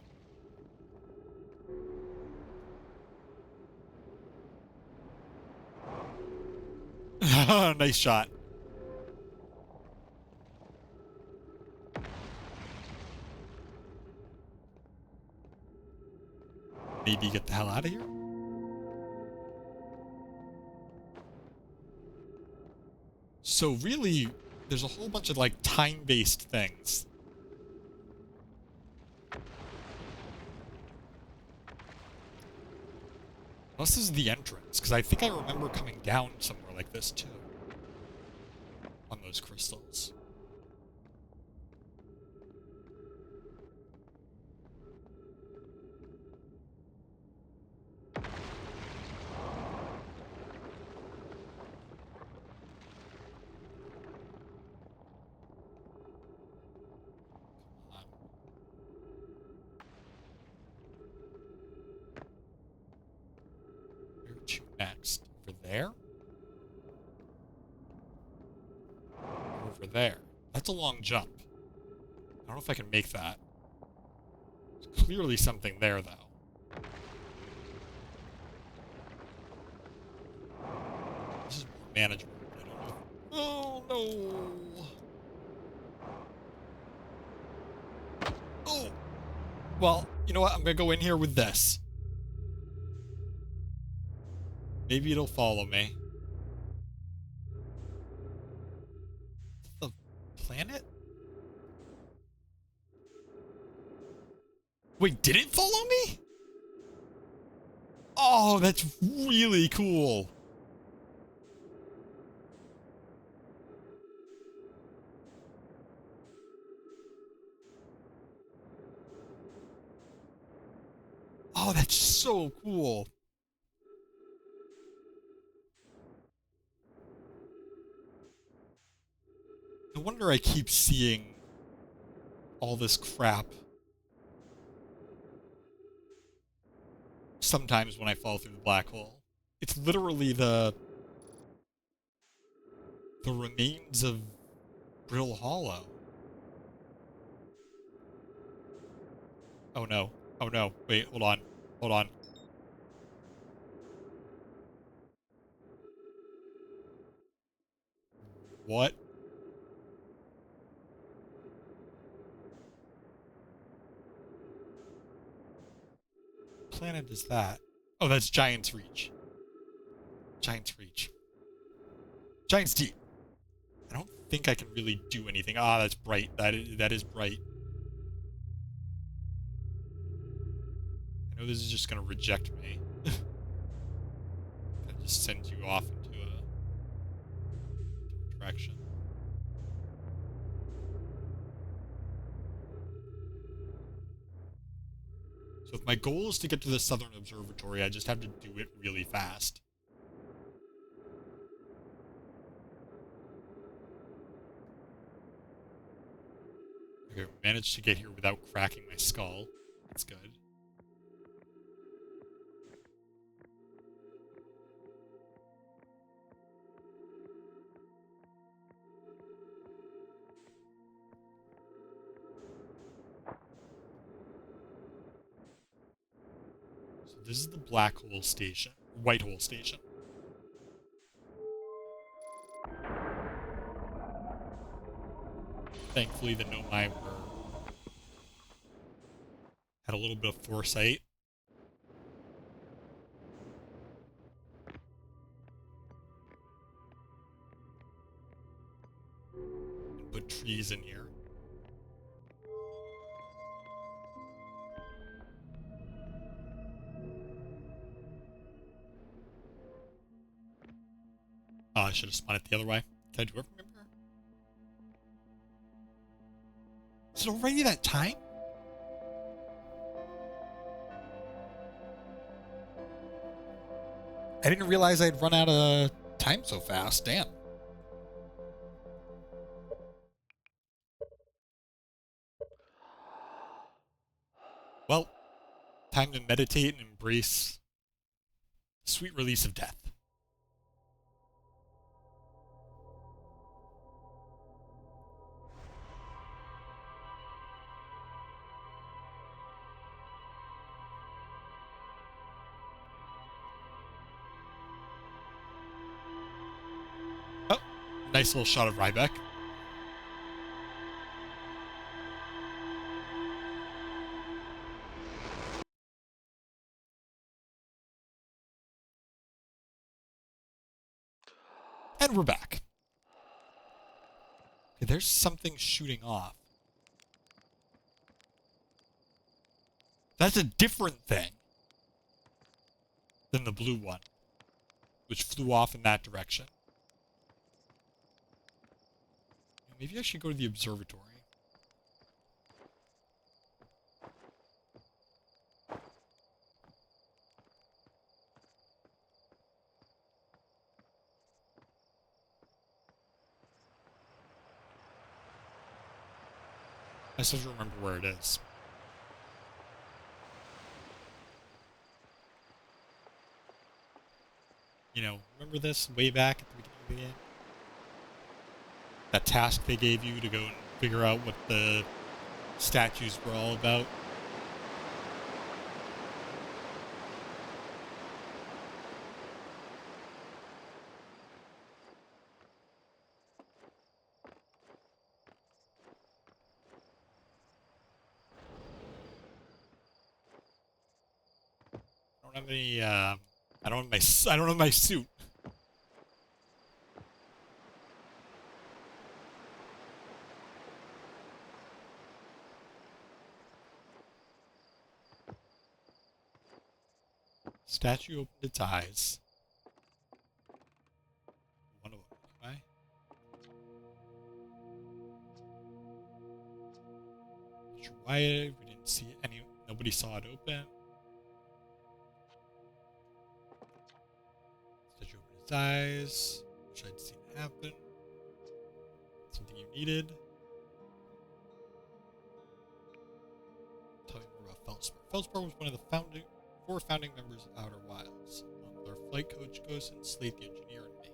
Nice shot. Maybe get the hell out of here? So really, there's a whole bunch of, like, time-based things. This is the entrance, because I think I remember coming down somewhere like this, too. On those crystals. Next. Over there? Over there. That's a long jump. I don't know if I can make that. There's clearly something there, though. This is more manageable. I don't know. Oh, no. Oh. Well, you know what? I'm going to go in here with this. Maybe it'll follow me. The planet? Wait, did it follow me? Oh, that's really cool. Oh, that's so cool. No wonder I keep seeing all this crap. Sometimes when I fall through the black hole. It's literally the remains of Brill Hollow. Oh no. Oh no. Wait, hold on. Hold on. What? Planet is that? Oh, that's Giant's Reach. Giant's Reach. Giant's Deep. I don't think I can really do anything. Ah, that's bright. That is bright. I know this is just gonna reject me. That just sends you off into a different direction. So if my goal is to get to the Southern Observatory, I just have to do it really fast. Okay, managed to get here without cracking my skull. That's good. So this is the black hole station. White hole station. Thankfully, the Nomai had a little bit of foresight. And put trees in here. Oh, I should have spun it the other way. Can I do it from here? Is it already that time? I didn't realize I'd run out of time so fast. Damn. Well, time to meditate and embrace the sweet release of death. Oh, nice little shot of Ryback. And we're back. Okay, there's something shooting off. That's a different thing than the blue one, which flew off in that direction. Maybe I should go to the observatory. I still don't remember where it is. You know, remember this way back at the beginning of the game? that task they gave you to go and figure out what the statues were all about. I don't have any, I don't have my suit. Statue opened its eyes. One of them, anyway. Not sure why we didn't see any. Nobody saw it open. Statue opened its eyes. Wish I'd seen it happen. Something you needed. Tell me more about Feldspar. Feldspar was one of the four founding members of Outer Wilds, along with our flight coach Gosen, Slate the engineer, and me.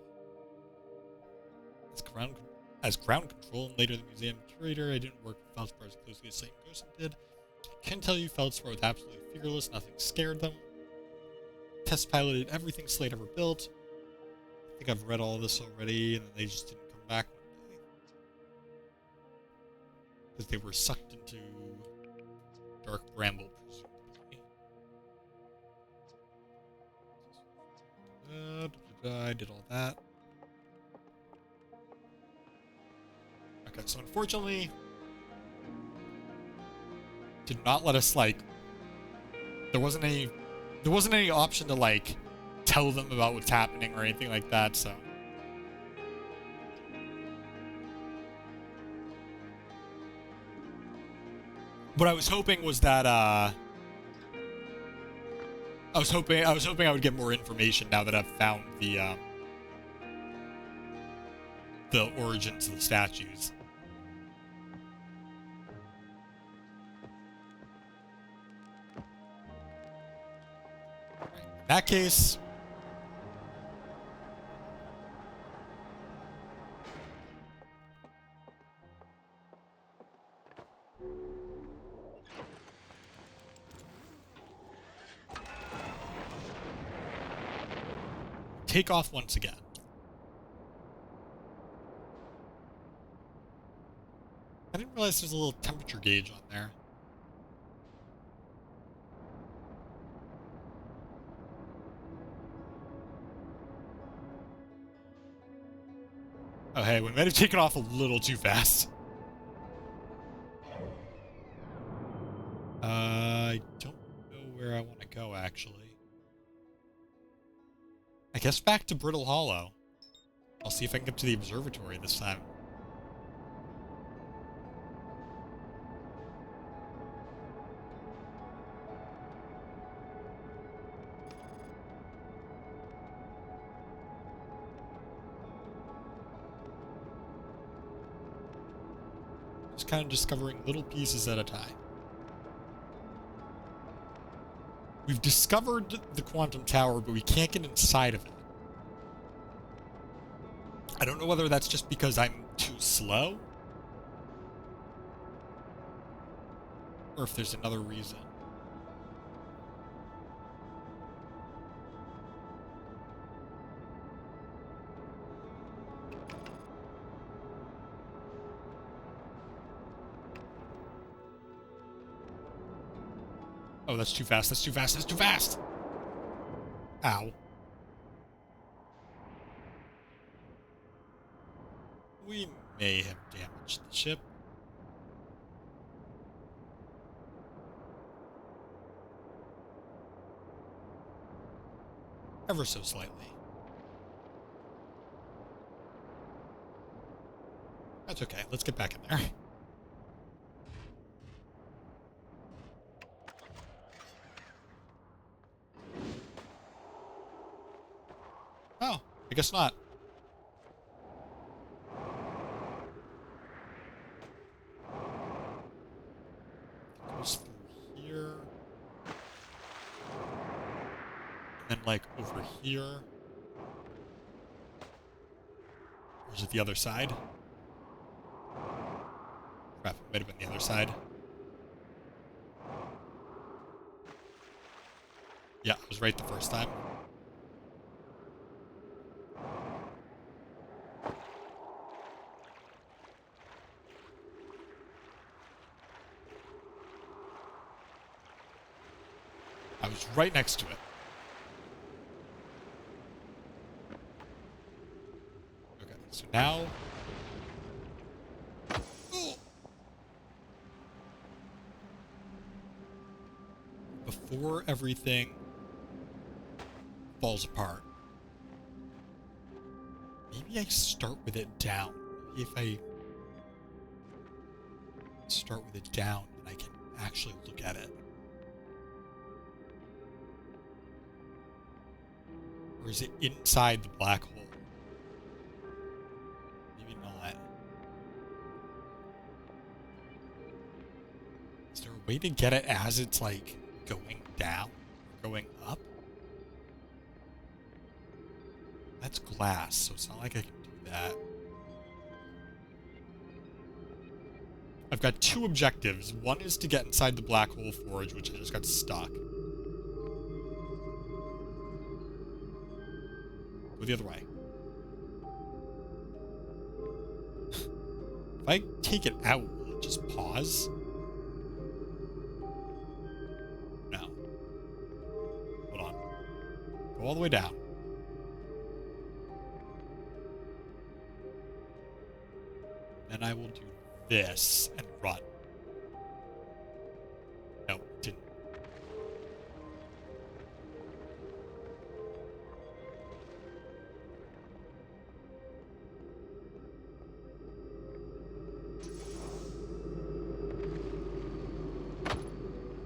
As ground control and later the museum curator, I didn't work with Feldspar as closely as Slate and Gosen did. I can tell you Feldspar was absolutely fearless, nothing scared them. Test piloted everything Slate ever built. I think I've read all of this already, and then they just didn't come back one day. Because they were sucked into dark bramble, presumably. I did all that. Okay, so unfortunately, did not let us, like, there wasn't any option to, like, tell them about what's happening or anything like that, so. What I was hoping was that, I was hoping I would get more information now that I've found the origins of the statues. In that case, take off once again. I didn't realize there's a little temperature gauge on there. Oh hey, we might have taken off a little too fast. I don't know where I want to go, actually. I guess back to Brittle Hollow. I'll see if I can get to the observatory this time. Just kind of discovering little pieces at a time. We've discovered the quantum tower, but we can't get inside of it. I don't know whether that's just because I'm too slow, or if there's another reason. Oh, that's too fast, that's too fast, that's too fast! Ow. We may have damaged the ship. Ever so slightly. That's okay, let's get back in there. Oh, I guess not. Goes through here. And then, like, over here. Or is it the other side? Crap, it might have been the other side. Yeah, I was right the first time. I was right next to it. Okay, so now... Before everything falls apart, maybe I start with it down. Maybe if I start with it down, then I can actually look at it. Or is it inside the black hole? Maybe not. Is there a way to get it as it's like going down or going up? That's glass, so it's not like I can do that. I've got two objectives. One is to get inside the black hole forge, which I just got stuck. Go the other way. If I take it out, will it just pause? No. Hold on. Go all the way down. Then I will do this and run. No, didn't.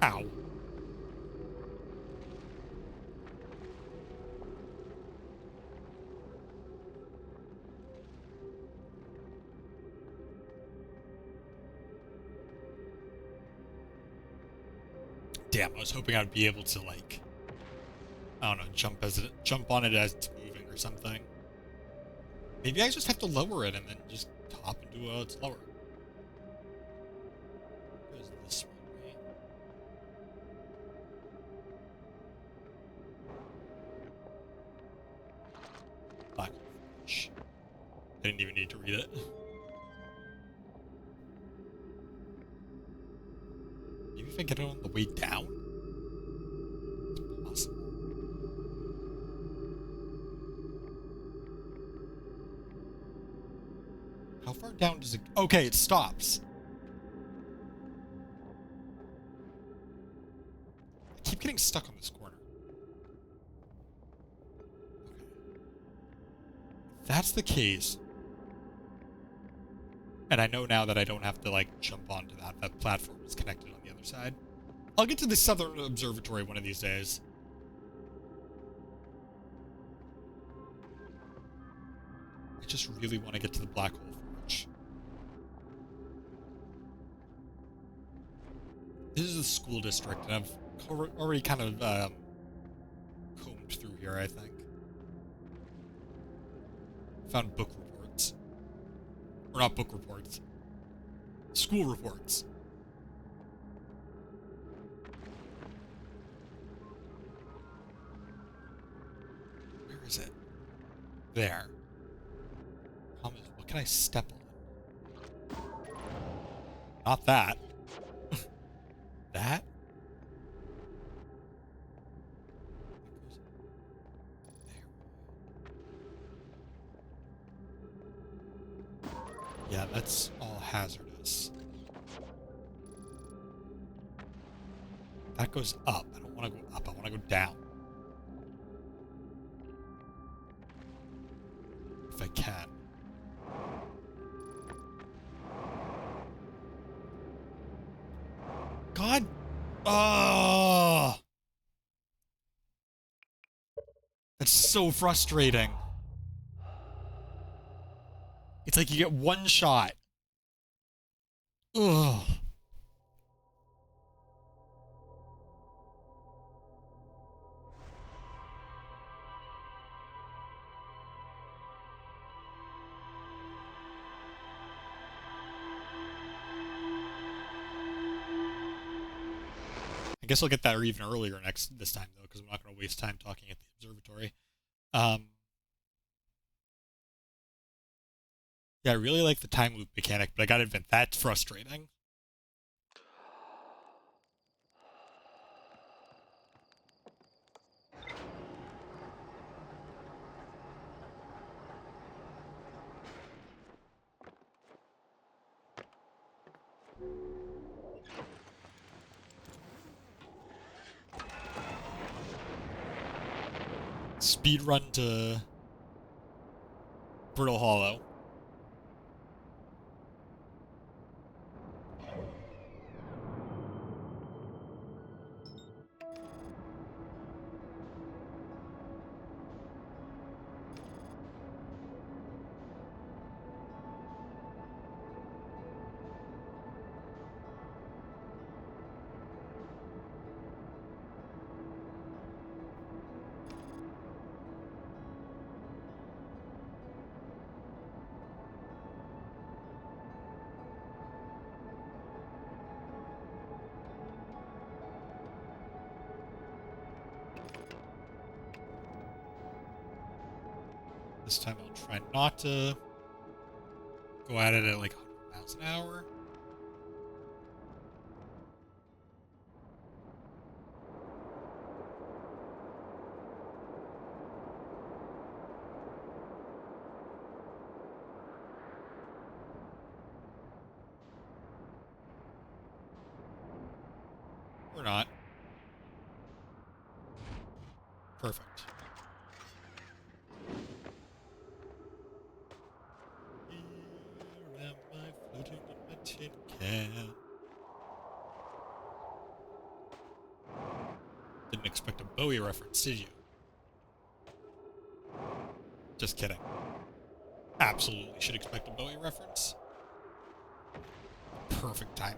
Ow. Damn, I was hoping I'd be able to, like, I don't know, jump on it as it's moving or something. Maybe I just have to lower it and then just hop into its lower. Goes this one, right? Black fish. I didn't even need to read it. Maybe if I get it on the way down? It's possible. How far down does it... Okay, it stops. I keep getting stuck on this corner. Okay. If that's the case... And I know now that I don't have to, like, jump onto that. That platform is connected on the other side. I'll get to the Southern Observatory one of these days. I just really want to get to the Black Hole Forge. This is the school district, and I've already kind of combed through here, I think. Found book reports. Or not book reports. School reports. Where is it? There. Problem is, what can I step on? Not that. That? Yeah, that's all hazardous. That goes up. I don't want to go up. I want to go down. If I can. God. Oh. That's so frustrating. It's like you get one shot. Ugh. I guess I'll get that even earlier this time, though, because I'm not going to waste time talking at the observatory. Yeah, I really like the time loop mechanic, but I gotta admit, that's frustrating. Speed run to Brittle Hollow. This time I'll try not to go at it at like 100 miles an hour. Or not. Perfect. Here am I floating in my tin can. Didn't expect a Bowie reference, did you? Just kidding. Absolutely should expect a Bowie reference. Perfect time.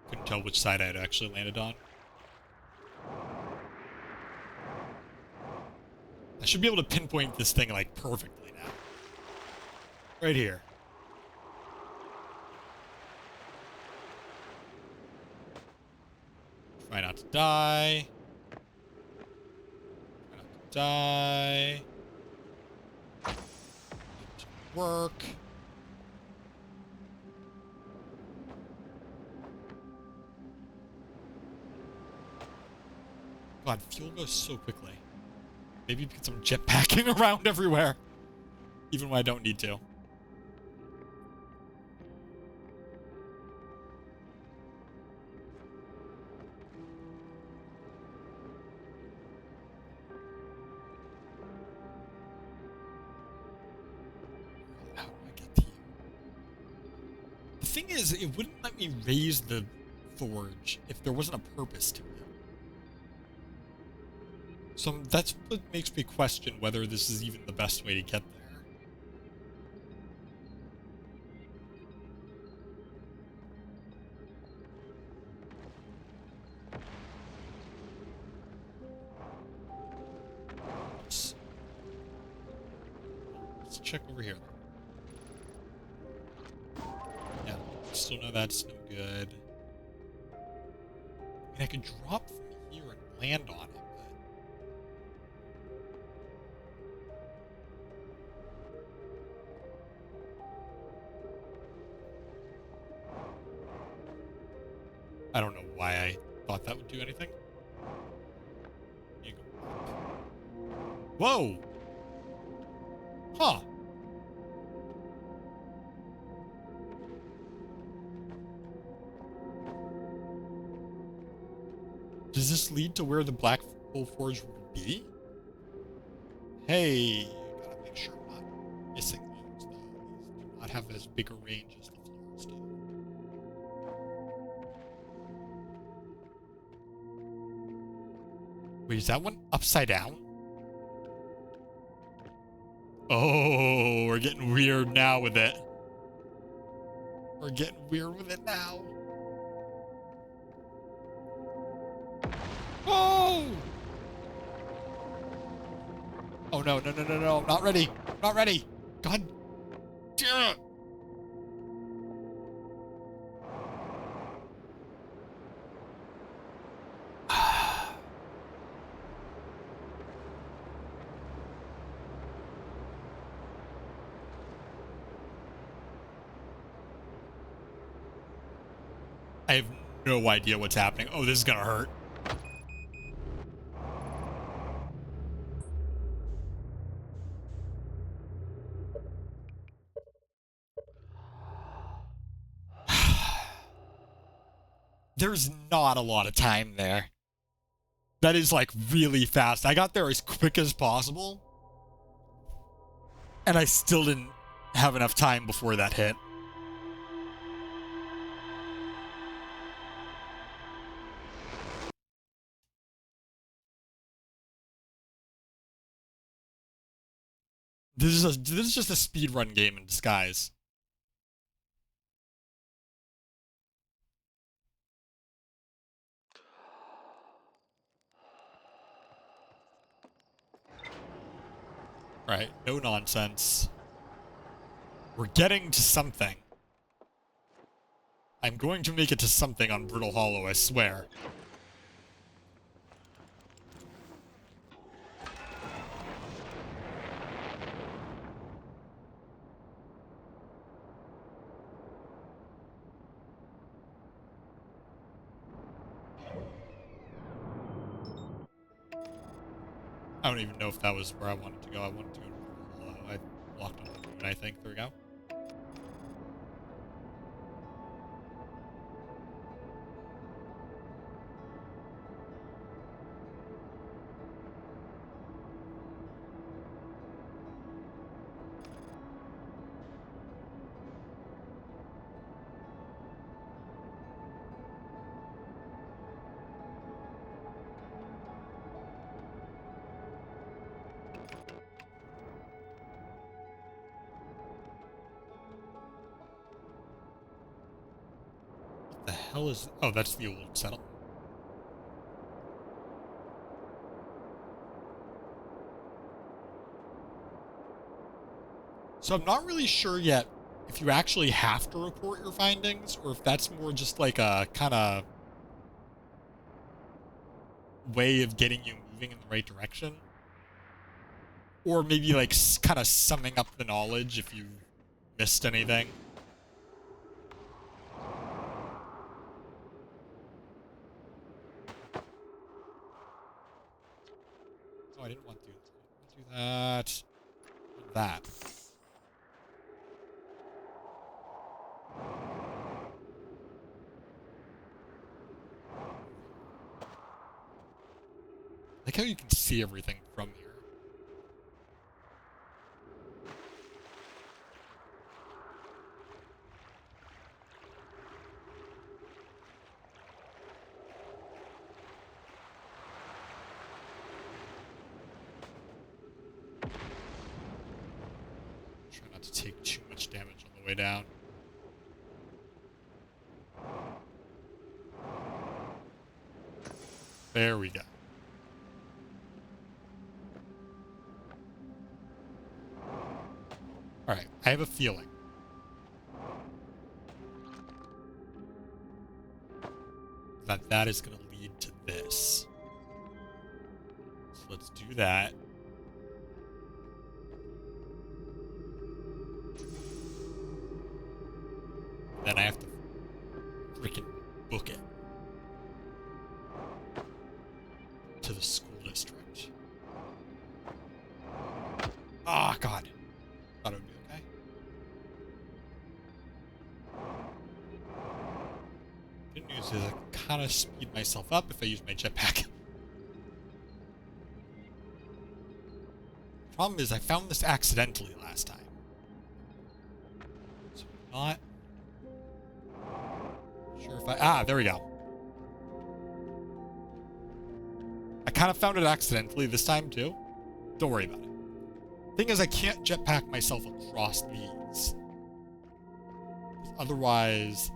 Couldn't tell which side I had actually landed on. I should be able to pinpoint this thing like perfectly now. Right here. Try not to die. Try not to die. Work. God, fuel goes so quickly. Maybe because I'm jetpacking around everywhere. Even when I don't need to. How do I get to you? The thing is, it wouldn't let me raise the forge if there wasn't a purpose to it. So that's what makes me question whether this is even the best way to get there. Oops. Let's check over here. Yeah, still know that's no good. I mean, I could drop from here and land on it. I don't know why I thought that would do anything. You go. Whoa! Huh. Does this lead to where the Black Hole Forge would be? Hey, gotta make sure I'm not missing those, though. These do not have as big a range as the floors do. Wait, is that one upside down? Oh, we're getting weird now with it. We're getting weird with it now. Oh! Oh no, no, no, no, no. Not ready. Not ready. God damn it. I have no idea what's happening. Oh, this is gonna hurt. There's not a lot of time there. That is like really fast. I got there as quick as possible, and I still didn't have enough time before that hit. This is just a speedrun game in disguise. Right, no nonsense. We're getting to something. I'm going to make it to something on Brittle Hollow, I swear. I don't even know if that was where I wanted to go. I wanted to go to Brittle Hollow. I locked on the moon, I think. There we go. The hell is... Oh, that's the old settlement. So I'm not really sure yet if you actually have to report your findings, or if that's more just like a kind of way of getting you moving in the right direction. Or maybe like kind of summing up the knowledge if you missed anything. Oh, I didn't want to do that. That. Like how you can see everything from here. Try not to take too much damage on the way down. There we go. Alright, I have a feeling. That is going to lead to this. So let's do that. Then I have to freaking book it to the school district. Ah, oh, God. Thought it would be okay. Good news is I can kind of speed myself up if I use my jetpack. Problem is I found this accidentally last time. So not sure if I... Ah, there we go. I kind of found it accidentally this time too. Don't worry about it. Thing is, I can't jetpack myself across these. Otherwise...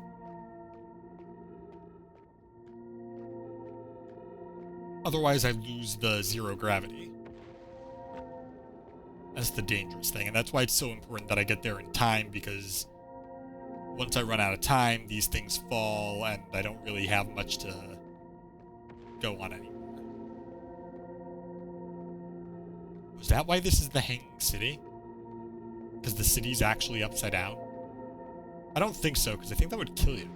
Otherwise, I lose the zero gravity. That's the dangerous thing, and that's why it's so important that I get there in time, because once I run out of time, these things fall, and I don't really have much to go on anymore. Is that why this is the Hanging City? Because the city's actually upside down? I don't think so, because I think that would kill you.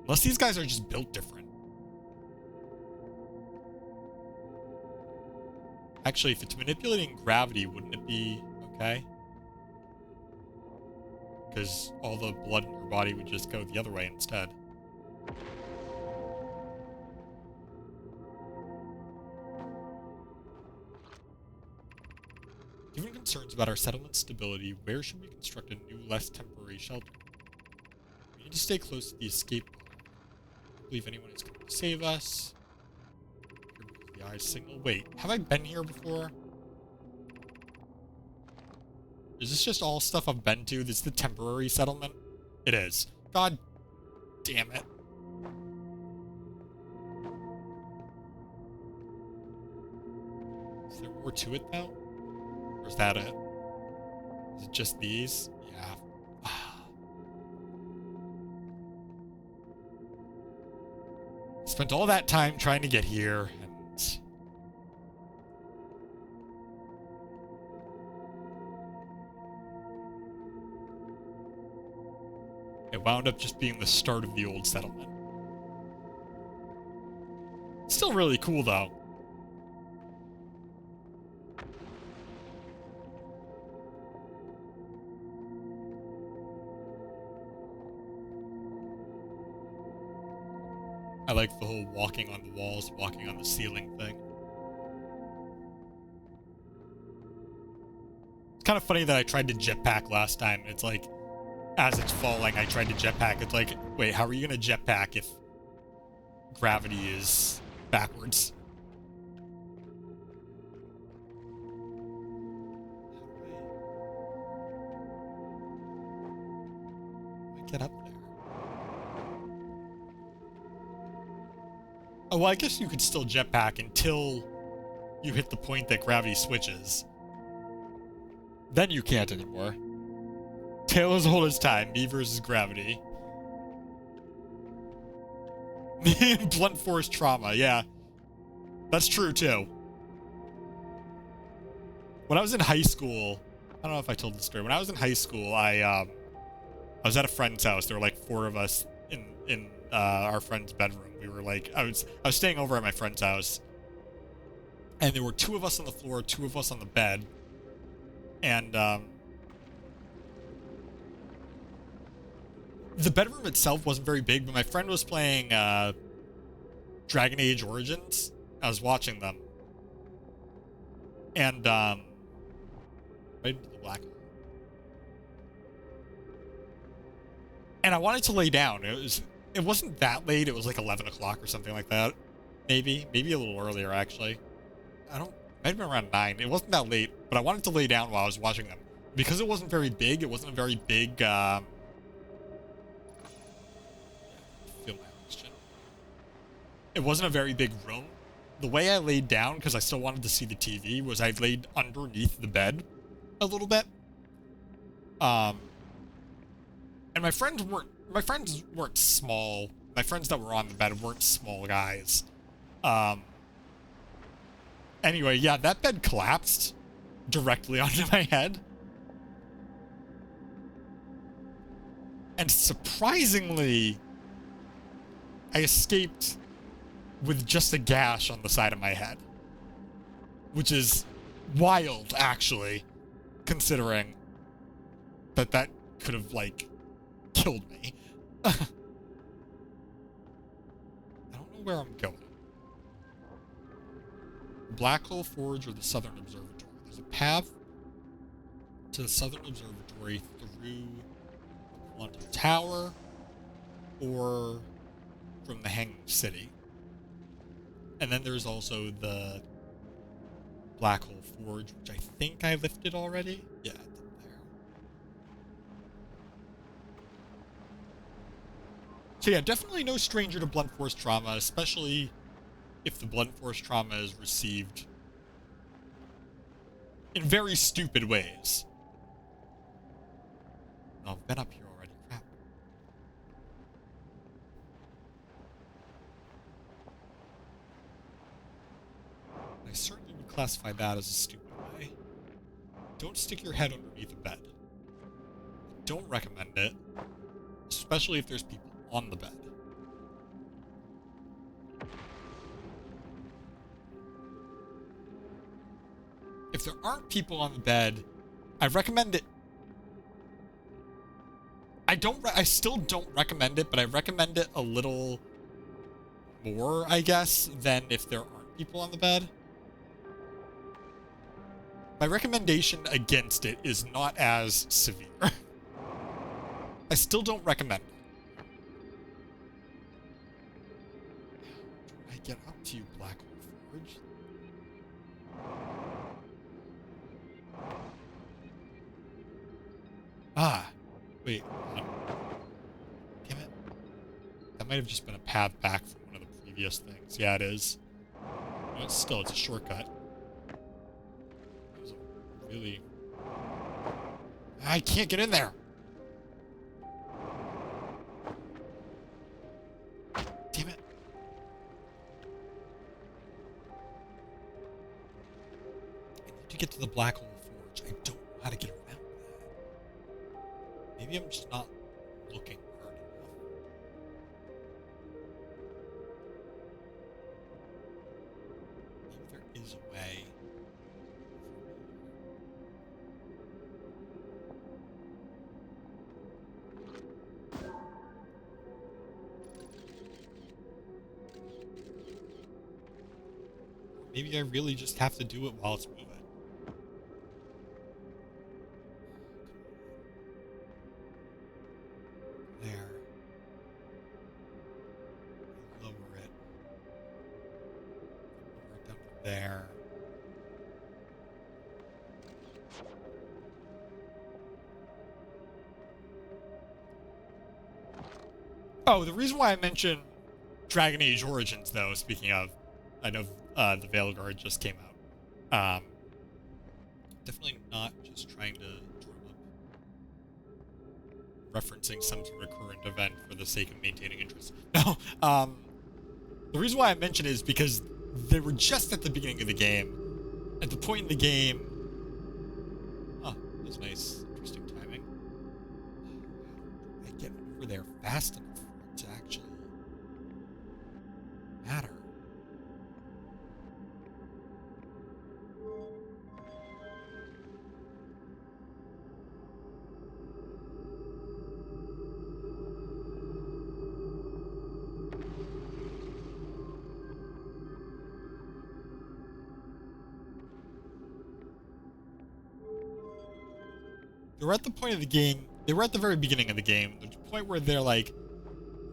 Unless these guys are just built different. Actually, if it's manipulating gravity, wouldn't it be okay? Because all the blood in your body would just go the other way instead. Given concerns about our settlement stability, where should we construct a new, less temporary shelter? We need to stay close to the escape pod. I don't believe anyone is coming to save us. The eye signal. Wait, have I been here before? Is this just all stuff I've been to? This is the temporary settlement? It is. God damn it. Is there more to it, though? Or is that it? Is it just these? Yeah. Spent all that time trying to get here, and it wound up just being the start of the old settlement. Still really cool, though. I like the whole walking on the walls, walking on the ceiling thing. It's kind of funny that I tried to jetpack last time. It's like, as it's falling, I tried to jetpack. It's like, wait, how are you going to jetpack if gravity is backwards? How do I get up there? Oh, well, I guess you could still jetpack until you hit the point that gravity switches. Then you can't anymore. Tale as old as time, me versus gravity. Blunt force trauma, yeah. That's true, too. When I was in high school, I don't know if I told the story. When I was in high school, I was at a friend's house. There were like 4 of us in our friend's bedroom. We were like, I was staying over at my friend's house, and there were 2 of us on the floor, 2 of us on the bed, and the bedroom itself wasn't very big, but my friend was playing Dragon Age Origins. I was watching them, and right into the black hole. And I wanted to lay down. It wasn't that late. It was like 11 o'clock or something like that. Maybe a little earlier, actually. Might have been around 9. It wasn't that late, but I wanted to lay down while I was watching them. Because it wasn't very big, it wasn't a very big, feel my oxygen. It wasn't a very big room. The way I laid down, because I still wanted to see the TV, was I laid underneath the bed a little bit. And my friends weren't small. My friends that were on the bed weren't small guys. Anyway, yeah, that bed collapsed directly onto my head. And surprisingly, I escaped with just a gash on the side of my head. Which is wild, actually, considering that could have, like, killed me. I don't know where I'm going. Black Hole Forge or the Southern Observatory. There's a path to the Southern Observatory through the Quantum Tower or from the Hanging City. And then there's also the Black Hole Forge, which I think I lifted already. Yeah, it's up there. So yeah, definitely no stranger to blunt force trauma, especially if the blunt force trauma is received in very stupid ways. Oh, I've been up here already. Crap. I certainly would classify that as a stupid way. Don't stick your head underneath a bed. I don't recommend it, especially if there's people on the bed. If there aren't people on the bed, I recommend it. I still don't recommend it, but I recommend it a little more, I guess, than if there aren't people on the bed. My recommendation against it is not as severe. I still don't recommend it. I get up to you, Black Hole Forge. Ah, wait. Damn it. That might have just been a path back from one of the previous things. Yeah, it is. But still, it's a shortcut. It was a really... I can't get in there! Damn it. I need to get to the Black Hole Forge. I don't know how to get around that. Maybe I'm just not looking hard enough. Maybe there is a way. Maybe I really just have to do it while it's moving. There. Lower it. Lower it down to there. Oh, the reason why I mentioned Dragon Age Origins, though, speaking of, I know the Veilguard just came out. Definitely not just trying to drum up referencing some sort of current event for the sake of maintaining interest. No, the reason why I mention it is because they were just at the beginning of the game. At the point in the game... Oh, that was nice. Interesting timing. I get over there fast enough for it to actually matter. They were at the point of the game. They were at the very beginning of the game. There's a point where they're like,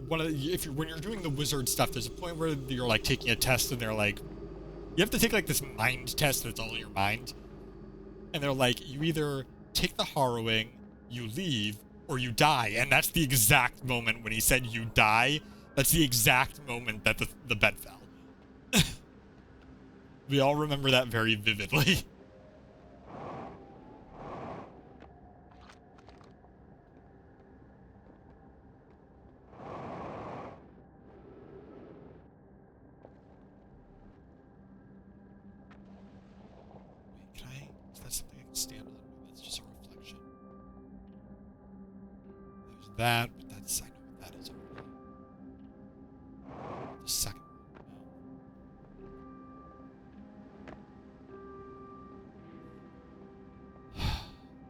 when you're doing the wizard stuff, there's a point where you're like taking a test, and they're like, you have to take like this mind test that's all in your mind, and they're like, you either take the harrowing, you leave, or you die. And that's the exact moment when he said you die. That's the exact moment that the bed fell. We all remember that very vividly. That, but that's, I know what that is already. The second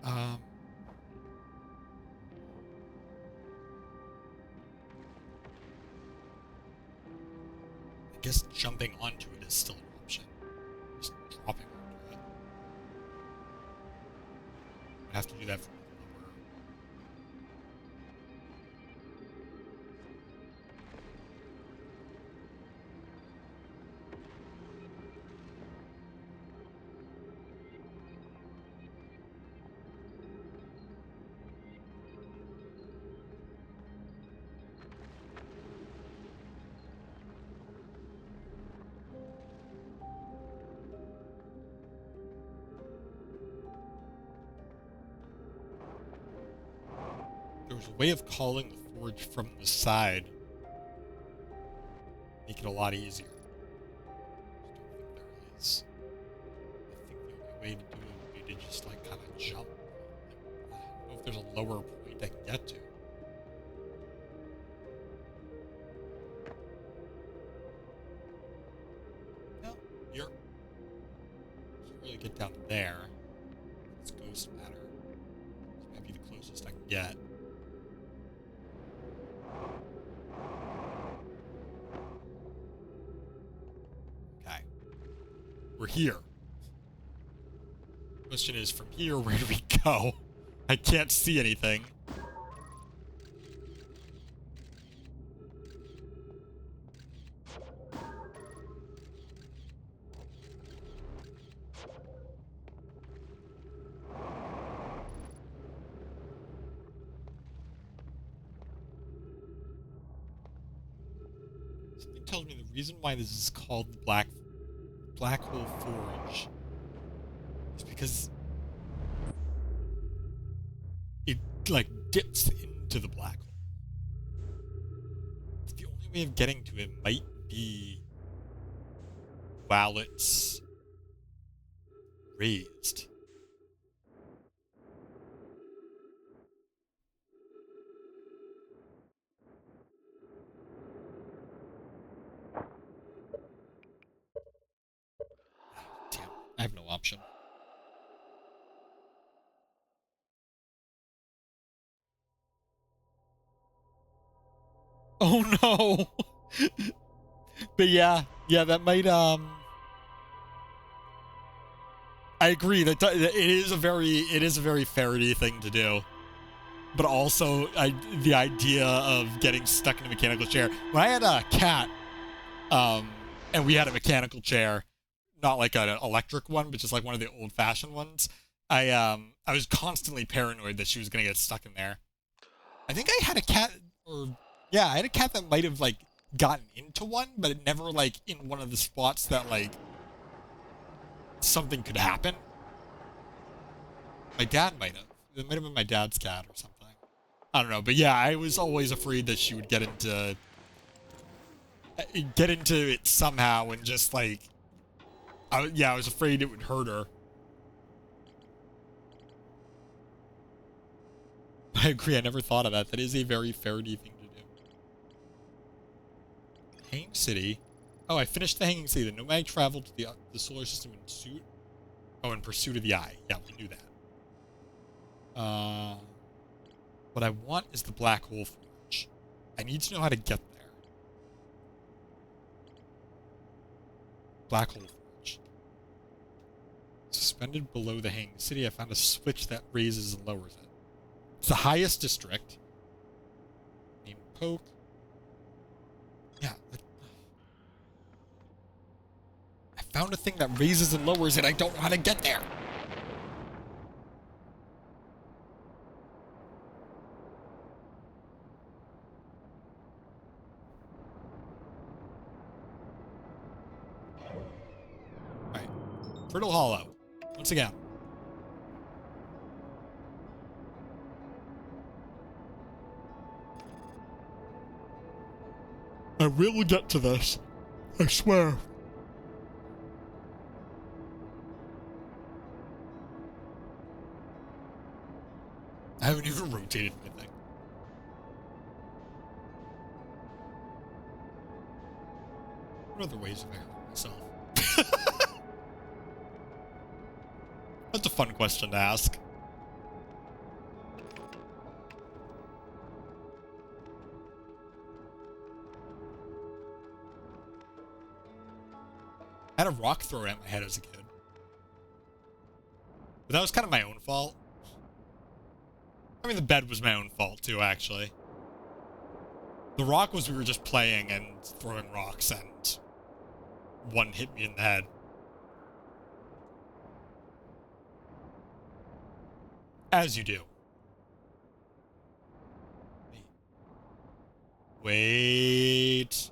one. I guess jumping onto it is still an option. Just dropping onto it. I have to do that for There was a way of calling the forge from the side. Make it a lot easier. I don't think there is. I think the only way to do it would be to just, like, kind of jump. I don't know if there's a lower point I can get to. No, here. Can't really get down there. It's ghost matter. This might be the closest I can get. Okay. We're here. Question is, from here, where do we go? I can't see anything. Something tells me the reason why this is called the Black Hole Forge is because it, like, dips into the black hole. The only way of getting to it might be while it's raised. Damn, I have no option. Oh no! But yeah, that might, I agree that it is a very ferrety thing to do. But also, the idea of getting stuck in a mechanical chair. When I had a cat, and we had a mechanical chair, not like an electric one, but just like one of the old-fashioned ones, I was constantly paranoid that she was gonna get stuck in there. I think I had a cat, I had a cat that might have, like, gotten into one, but it never, like, in one of the spots that, like, something could happen. My dad might have. It might have been my dad's cat or something. I don't know, but yeah, I was always afraid that she would get into it somehow and just, like, I was afraid it would hurt her. I agree, I never thought of that. That is a very ferrety thing to do. Hanging City. Oh, I finished the Hanging City. The Nomai traveled to the solar system in pursuit of the eye. Yeah, we knew that. What I want is the Black Hole Forge. I need to know how to get there. Black Hole Forge. Suspended below the Hanging City, I found a switch that raises and lowers it. It's the highest district. Named Poke. Yeah. I found a thing that raises and lowers it. I don't know how to get there. Alright. Fertile Hollow. Once again. I will get to this. I swear. I haven't even rotated anything. What other ways have I hurt myself? That's a fun question to ask. I had a rock thrown at my head as a kid. But that was kind of my own fault. I mean, the bed was my own fault, too, actually. The rock was we were just playing and throwing rocks, and one hit me in the head. As you do. Wait.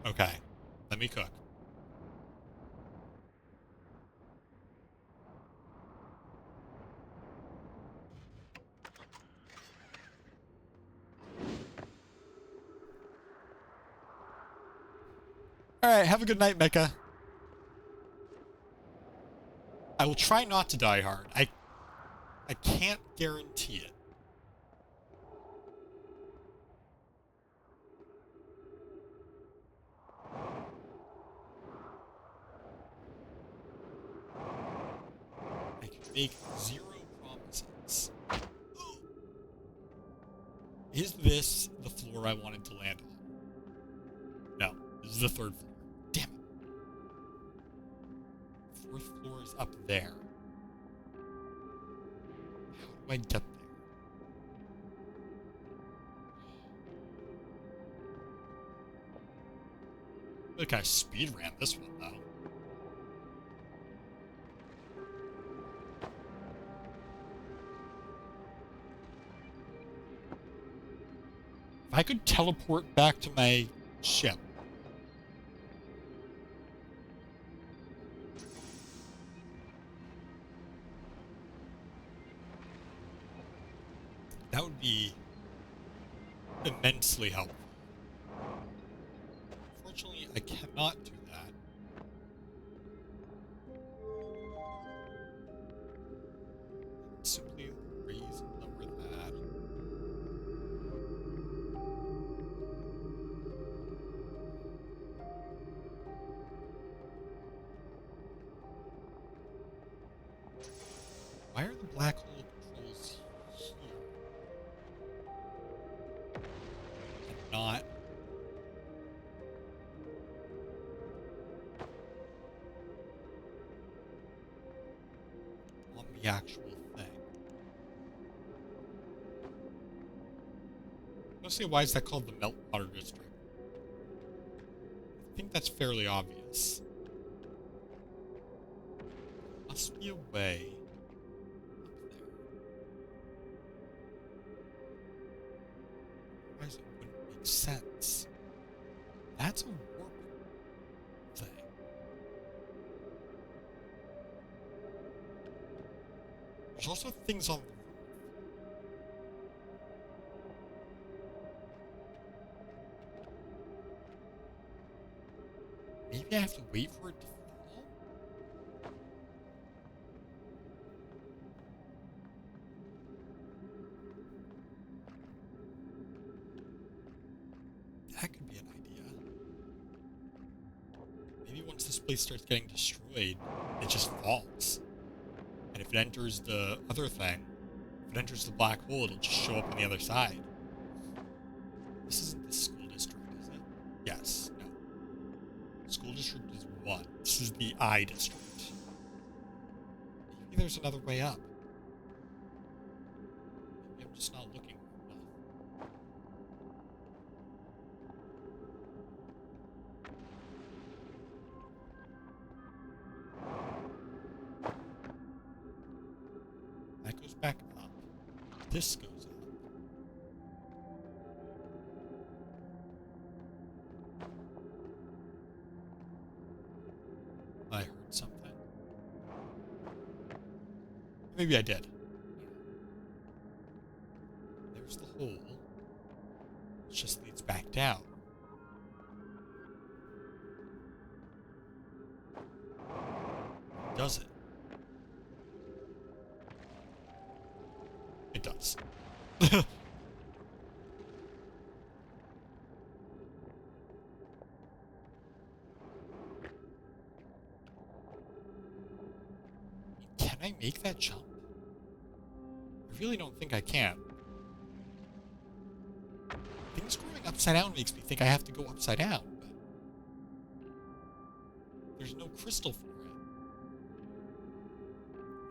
Okay. Let me cook. Alright, have a good night, Mecca. I will try not to die hard. I can't guarantee it. I can make 0 promises. Is this the floor I wanted to land on? No, this is the 3rd floor. Damn it. 4th floor is up there. How do I get there? Look, I speed ran this one, though. If I could teleport back to my ship. That would be immensely helpful. Unfortunately, I cannot do that. Simply raise and lower that. Why are the black hole controls here? And not on the actual thing? Let's say, why is that called the Meltwater District? I think that's fairly obvious. Must be a way up there. Otherwise it wouldn't make sense. That's a warp thing. There's also things on the roof. Maybe I have to wait for it to fall? That could be an idea. Maybe once this place starts getting destroyed, it just falls. And if it enters the other thing, if it enters the black hole, it'll just show up on the other side. This isn't the school district, is it? Yes. No. School district is 1. This is the I district. Maybe there's another way up. Maybe I'm just not looking enough. That goes back up. This goes up. I heard something. Maybe I did. There's the hole. It just leads back down. Does it? It does. Can I make that jump? I really don't think I can. Things growing upside down makes me think I have to go upside down, but there's no crystal for it.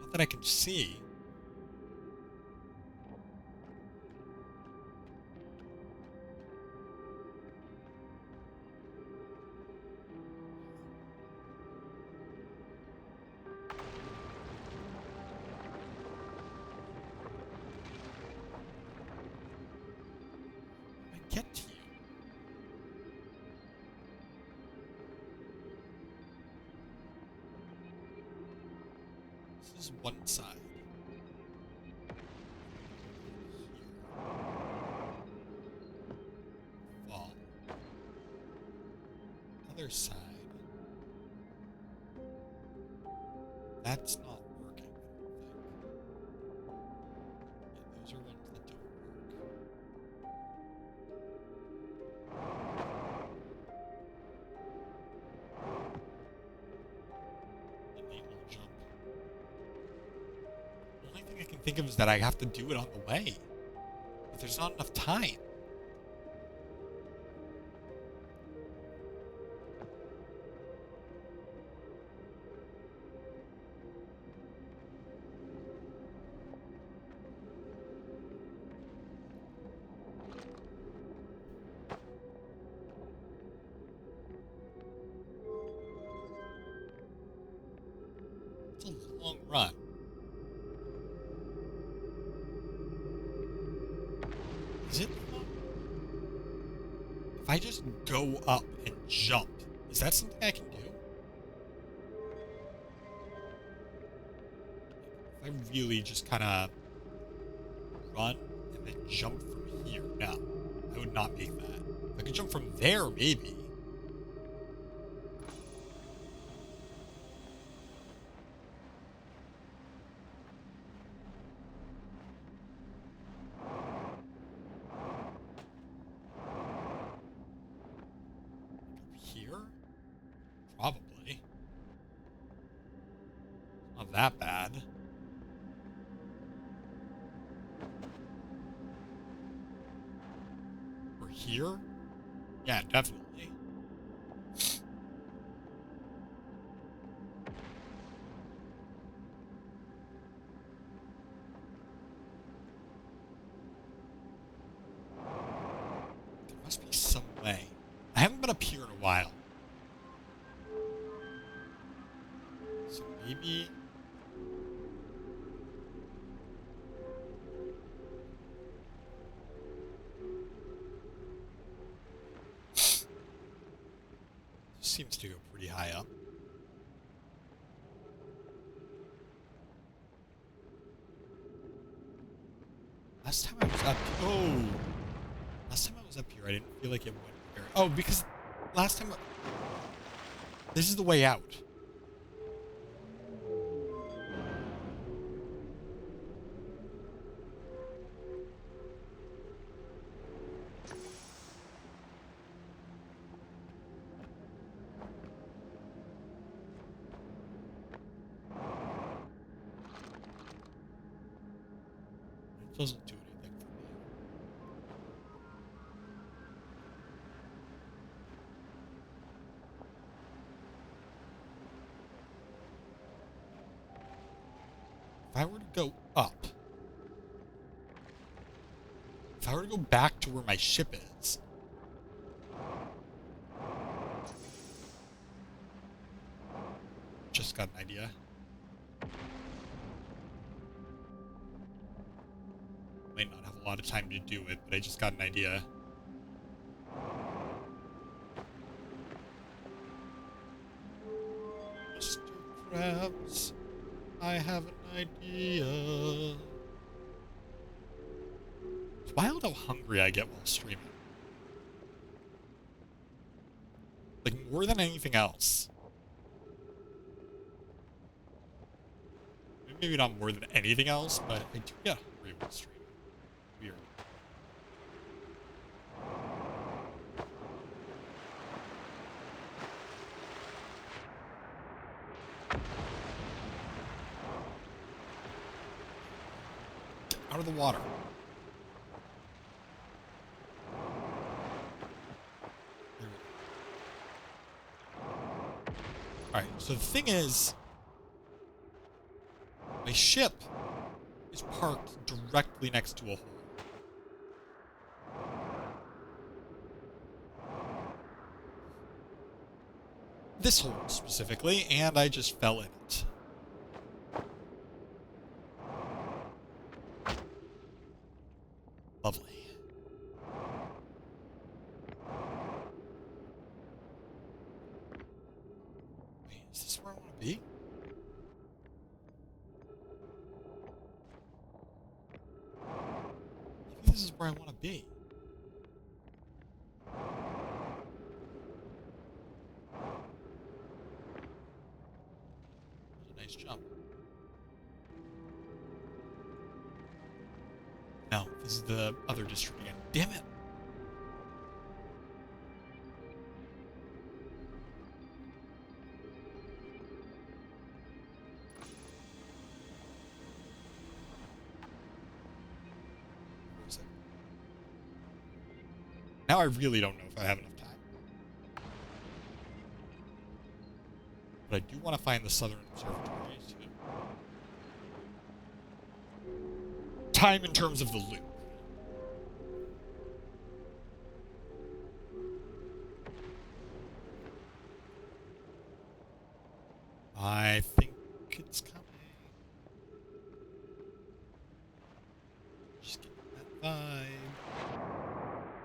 Not that I can see. Get to you. is one side. Fall. Other side. That's not working, I don't think. Yeah, those are ones that don't work. And they all jump. The only thing I can think of is that I have to do it on the way. But there's not enough time. It's a long run. Is it? If I just go up and jump, is that something I can do? If I really just kind of run and then jump from here, no, I would not make that. If I could jump from there, maybe. Here? Probably. Not that bad. Or here? Yeah, definitely. There must be some way. I haven't been up here in a while. So maybe... seems to go pretty high up. Last time I was up... Oh! Last time I was up here, I didn't feel like it went here. Oh, because last time... This is the way out. It doesn't do anything for me. If I were to go up, if I were to go back to where my ship is, just got an idea. Might not have a lot of time to do it, but I just got an idea. Mr. Krabs, I have an idea. It's wild how hungry I get while streaming. Like, more than anything else. Maybe not more than anything else, but I do get hungry while streaming. Weird. Get out of the water. There we go. Alright, so the thing is, my ship is parked directly next to a hole. This hole specifically, and I just fell in it. Lovely. Wait, is this where I want to be? this is where I want to be. That's a nice jump. No, this is the other district again. Damn it! Now I really don't know if I have enough time. But I do want to find the Southern Observatory, too. Time in terms of the loop. I think it's coming. Just getting that vibe.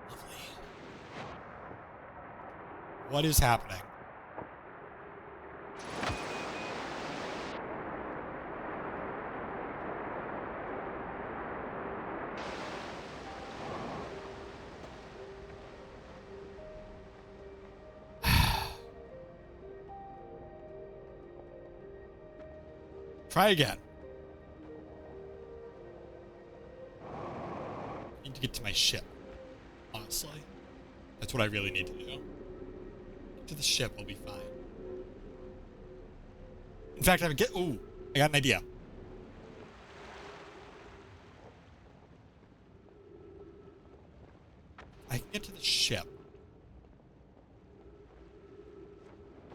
Lovely. What is happening? Try again. I need to get to my ship. Honestly. That's what I really need to do. Get to the ship, I'll be fine. In fact, I got an idea. I can get to the ship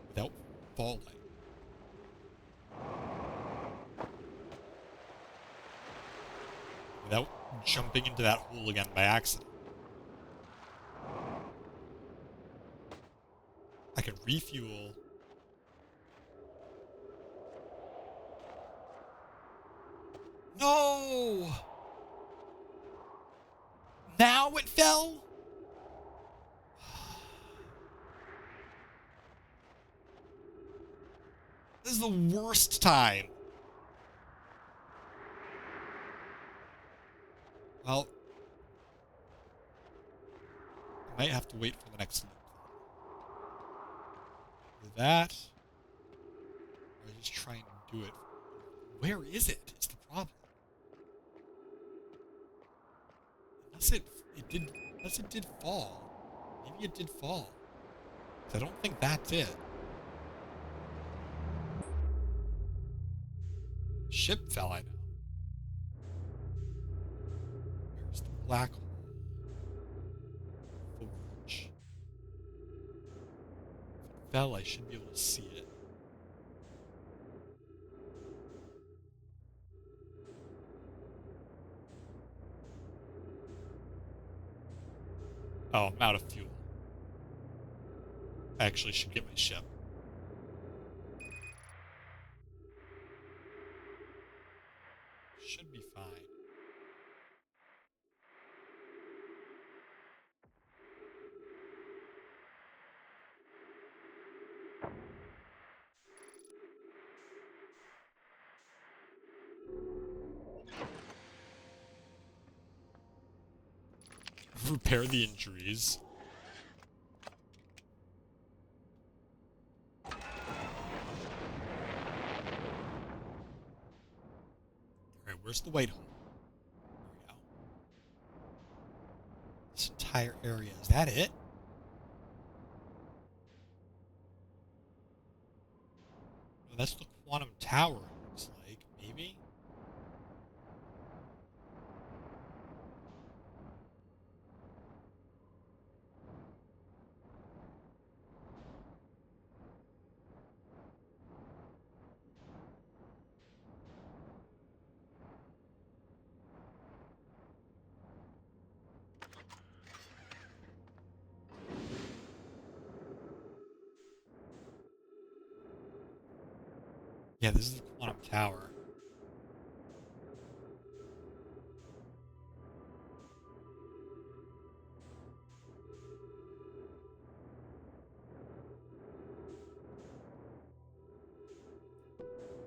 without falling. Without jumping into that hole again by accident. I can refuel. No! Now it fell? This is the worst time. Well, I might have to wait for the next loop. With that, or just try and do it. Where is it? Is the problem. Unless it did fall. Maybe it did fall. I don't think that's it. Ship fell, I know. There's the black hole. Forge. If it fell, I should be able to see it. Oh, I'm out of fuel. I actually should get my ship. Should be fine. Repair the injuries. Alright, where's the white hole? There we go. This entire area. Is that it? No, that's the quantum tower, it looks like. Maybe? Yeah, this is the quantum tower.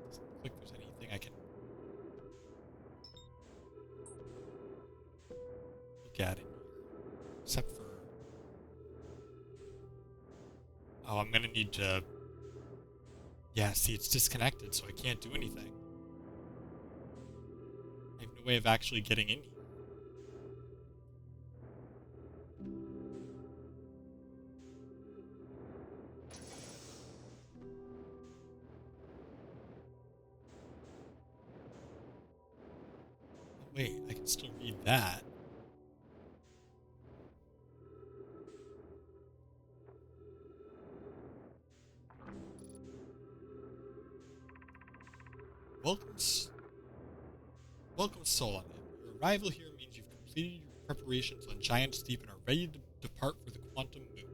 Doesn't look like there's anything I can... look at it. Except for... Oh, I'm gonna need to... Yeah, see, it's disconnected, so I can't do anything. I have no way of actually getting in here. Wait, I can still read that. Welcome, Solon. Your arrival here means you've completed your preparations on Giant Steep and are ready to depart for the Quantum Moon.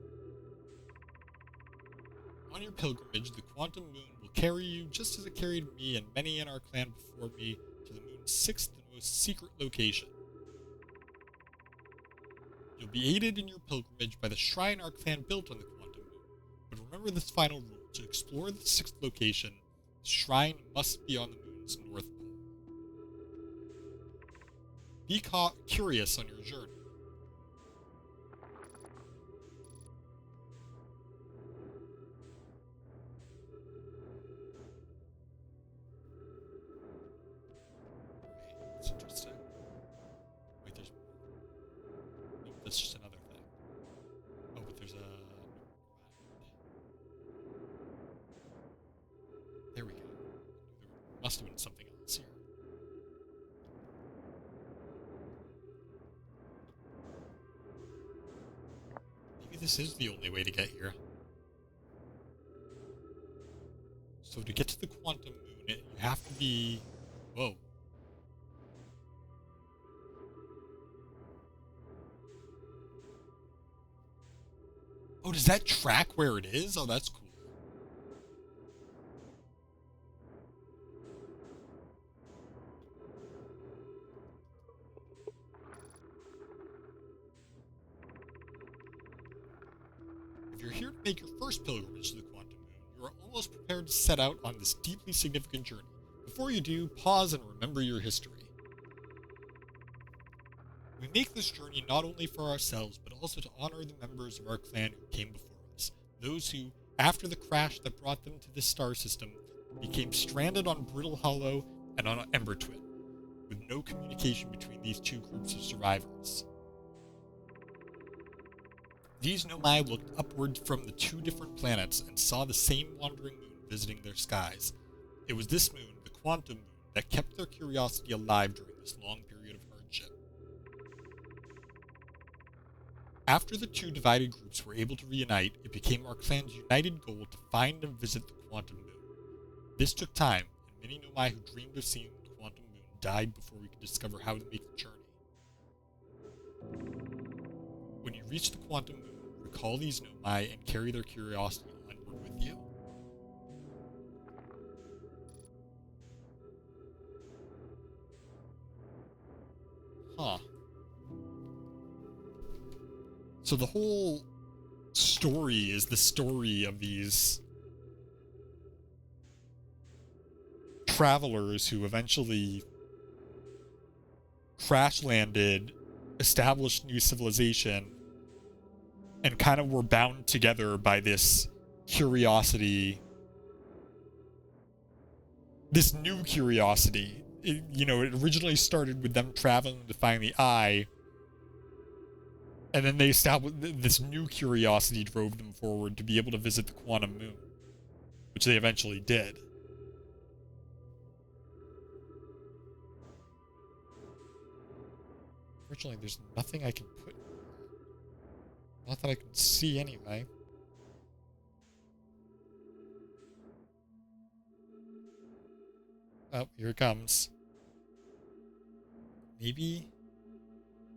On your pilgrimage, the Quantum Moon will carry you just as it carried me and many in our clan before me to the moon's sixth and most secret location. You'll be aided in your pilgrimage by the shrine our clan built on the Quantum Moon. But remember this final rule. To explore the sixth location, the shrine must be on the moon's north pole. Be curious on your journey. That's interesting. Wait, there's... Nope, that's just another thing. Oh, but there's a... There we go. There must have been something else here. Maybe this is the only way to get here. So to get to the Quantum Moon, you have to be... Whoa. Oh, does that track where it is? Oh, that's cool. If you're here to make your first pilgrimage to the Quantum Moon, you are almost prepared to set out on this deeply significant journey. Before you do, pause and remember your history. We make this journey not only for ourselves, but also to honor the members of our clan who came before us. Those who, after the crash that brought them to this star system, became stranded on Brittle Hollow and on Ember Twin, with no communication between these two groups of survivors. These Nomai looked upward from the two different planets and saw the same wandering moon visiting their skies. It was this moon, the Quantum Moon, that kept their curiosity alive during this long period of hardship. After the two divided groups were able to reunite, it became our clan's united goal to find and visit the Quantum Moon. This took time, and many Nomai who dreamed of seeing the Quantum Moon died before we could discover how to make the journey. When you reach the Quantum Moon, recall these Nomai and carry their curiosity onward with you. Huh. So the whole story is the story of these travelers who eventually crash landed, established new civilization, and kind of were bound together by this curiosity, this new curiosity. It originally started with them traveling to find the eye, and then they established this new curiosity drove them forward to be able to visit the Quantum Moon, which they eventually did. Unfortunately, there's nothing I can put. Not that I can see anyway. Oh, here it comes. Maybe...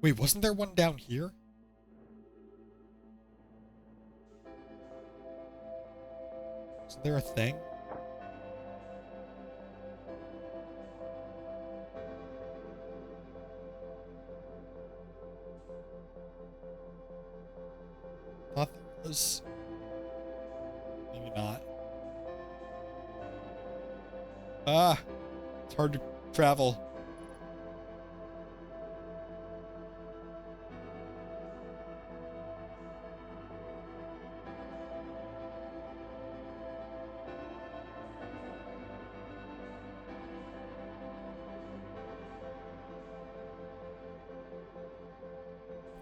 Wait, wasn't there one down here? Isn't there a thing? Thought there was. Maybe not. Ah! It's hard to travel.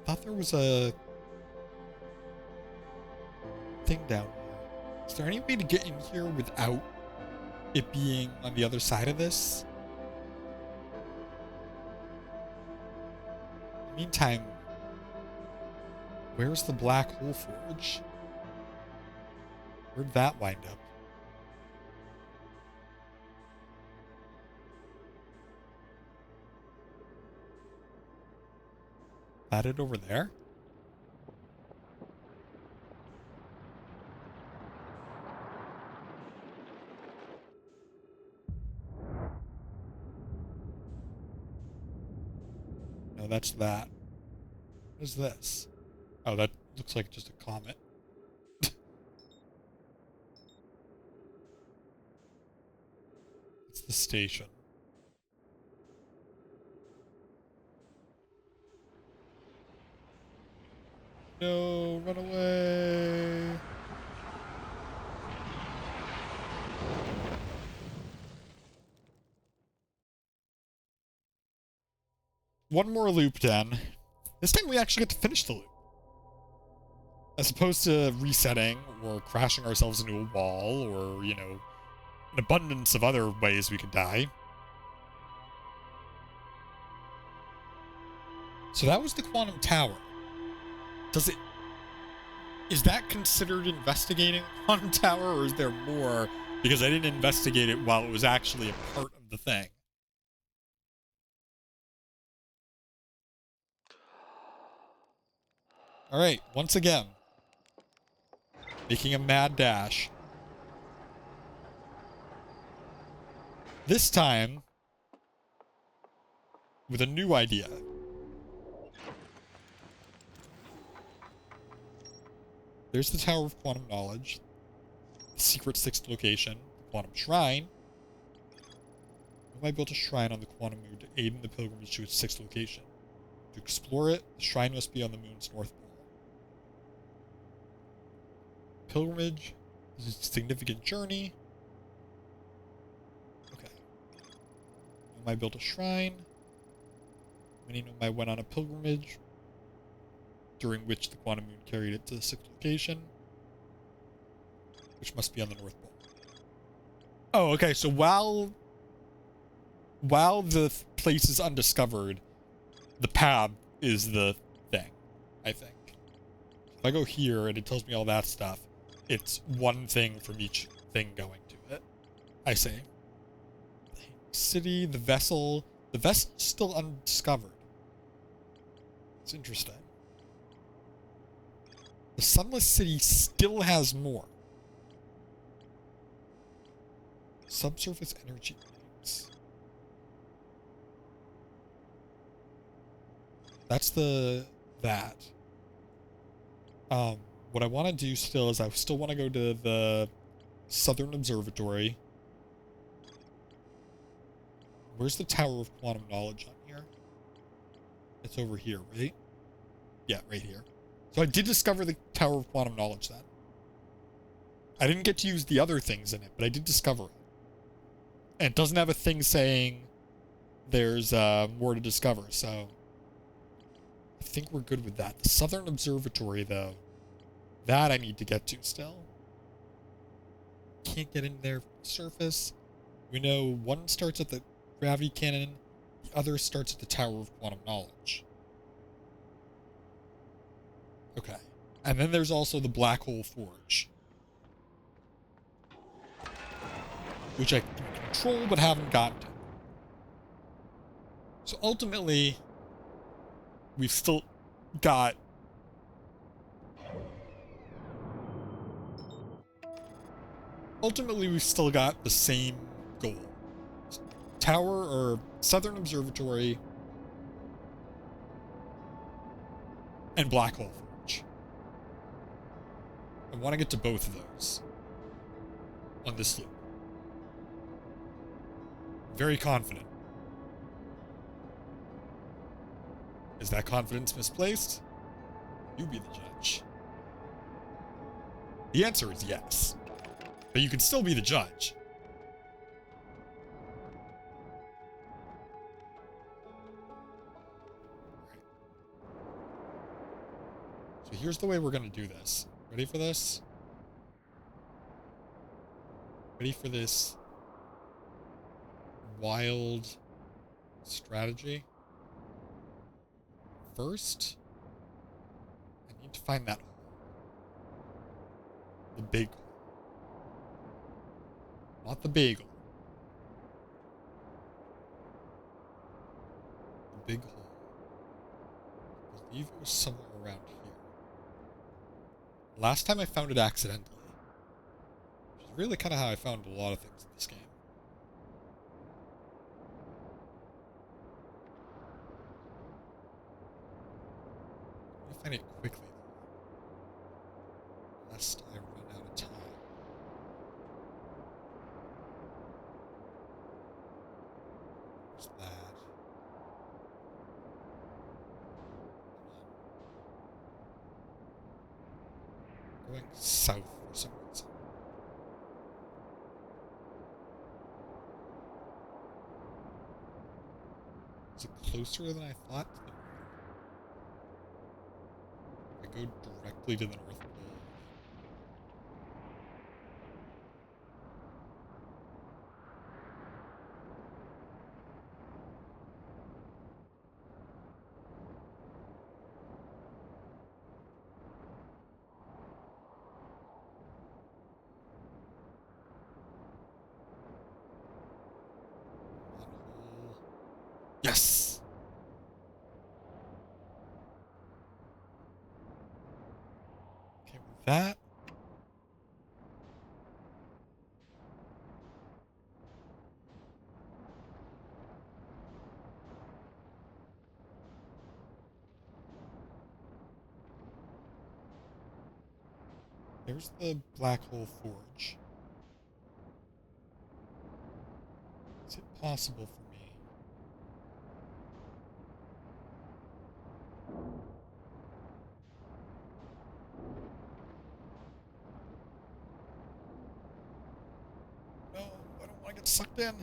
thought there was a thing down here. Is there any way to get in here without it being on the other side of this? Meantime, where's the black hole forge? Where'd that wind up? That it over there? No, that's that. What is this? Oh, that looks like just a comet. It's the station. No, run away. One more loop then. This time we actually get to finish the loop. As opposed to resetting or crashing ourselves into a wall or, you know, an abundance of other ways we could die. So that was the quantum tower. Is that considered investigating the quantum tower, or is there more because I didn't investigate it while it was actually a part of the thing? All right, once again, making a mad dash. This time, with a new idea. There's the Tower of Quantum Knowledge, the secret 6th location, the Quantum Shrine. Nomai built a shrine on the quantum moon to aid in the pilgrimage to its 6th location. To explore it, the shrine must be on the moon's north pole. Pilgrimage is a significant journey. Okay. Nomai built a shrine. Many Nomai went on a pilgrimage, during which the quantum moon carried it to the 6th location, which must be on the North Pole. Oh, okay, so while the place is undiscovered, the pab is the thing, I think. If I go here and it tells me all that stuff, it's one thing from each thing going to it. I see. City, the vessel's still undiscovered. It's interesting. The Sunless City still has more. Subsurface energy planes. That's that. What I want to do still is I still want to go to the Southern Observatory. Where's the Tower of Quantum Knowledge on here? It's over here, right? Yeah, right here. So I did discover the Tower of Quantum Knowledge then. I didn't get to use the other things in it, but I did discover it. And it doesn't have a thing saying there's more to discover, so I think we're good with that. The Southern Observatory, though, that I need to get to still. Can't get in there from the surface. We know one starts at the gravity cannon, the other starts at the Tower of Quantum Knowledge. Okay. And then there's also the Black Hole Forge, which I can control but haven't gotten to. So ultimately, we've still got the same goal. Tower or Southern Observatory and Black Hole Forge. I want to get to both of those on this loop. Very confident. Is that confidence misplaced? You be the judge. The answer is yes. But you can still be the judge. So here's the way we're going to do this. Ready for this? Ready for this wild strategy? First, I need to find that hole. The big hole. Not the bagel. The big hole. I believe it was somewhere around here. Last time I found it accidentally. Which is really kind of how I found a lot of things in this game. I'm gonna find it quickly though. Lest I run out of time. What's that? Going south for some reason. Is it closer than I thought to the north? I go directly to the North Pole. Yes! Okay, with that. There's the Black Hole Forge. Is it possible for me? No, I don't want to get sucked in.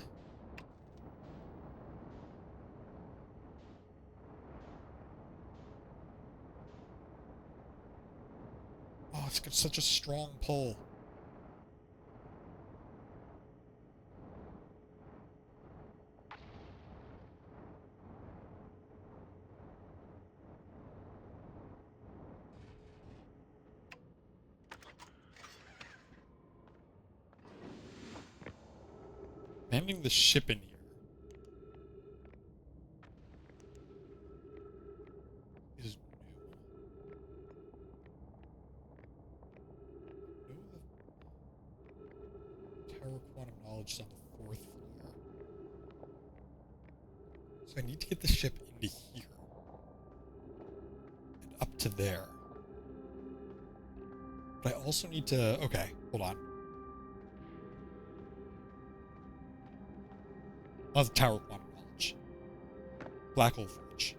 Oh, it's got such a strong pull. Landing the ship in here is new. No, the Tower Quantum Knowledge is on the 4th floor. So I need to get the ship into here. And up to there. But I also need to... Okay, hold on. Oh, the Tower Quantum Knowledge. Black Hole Forge.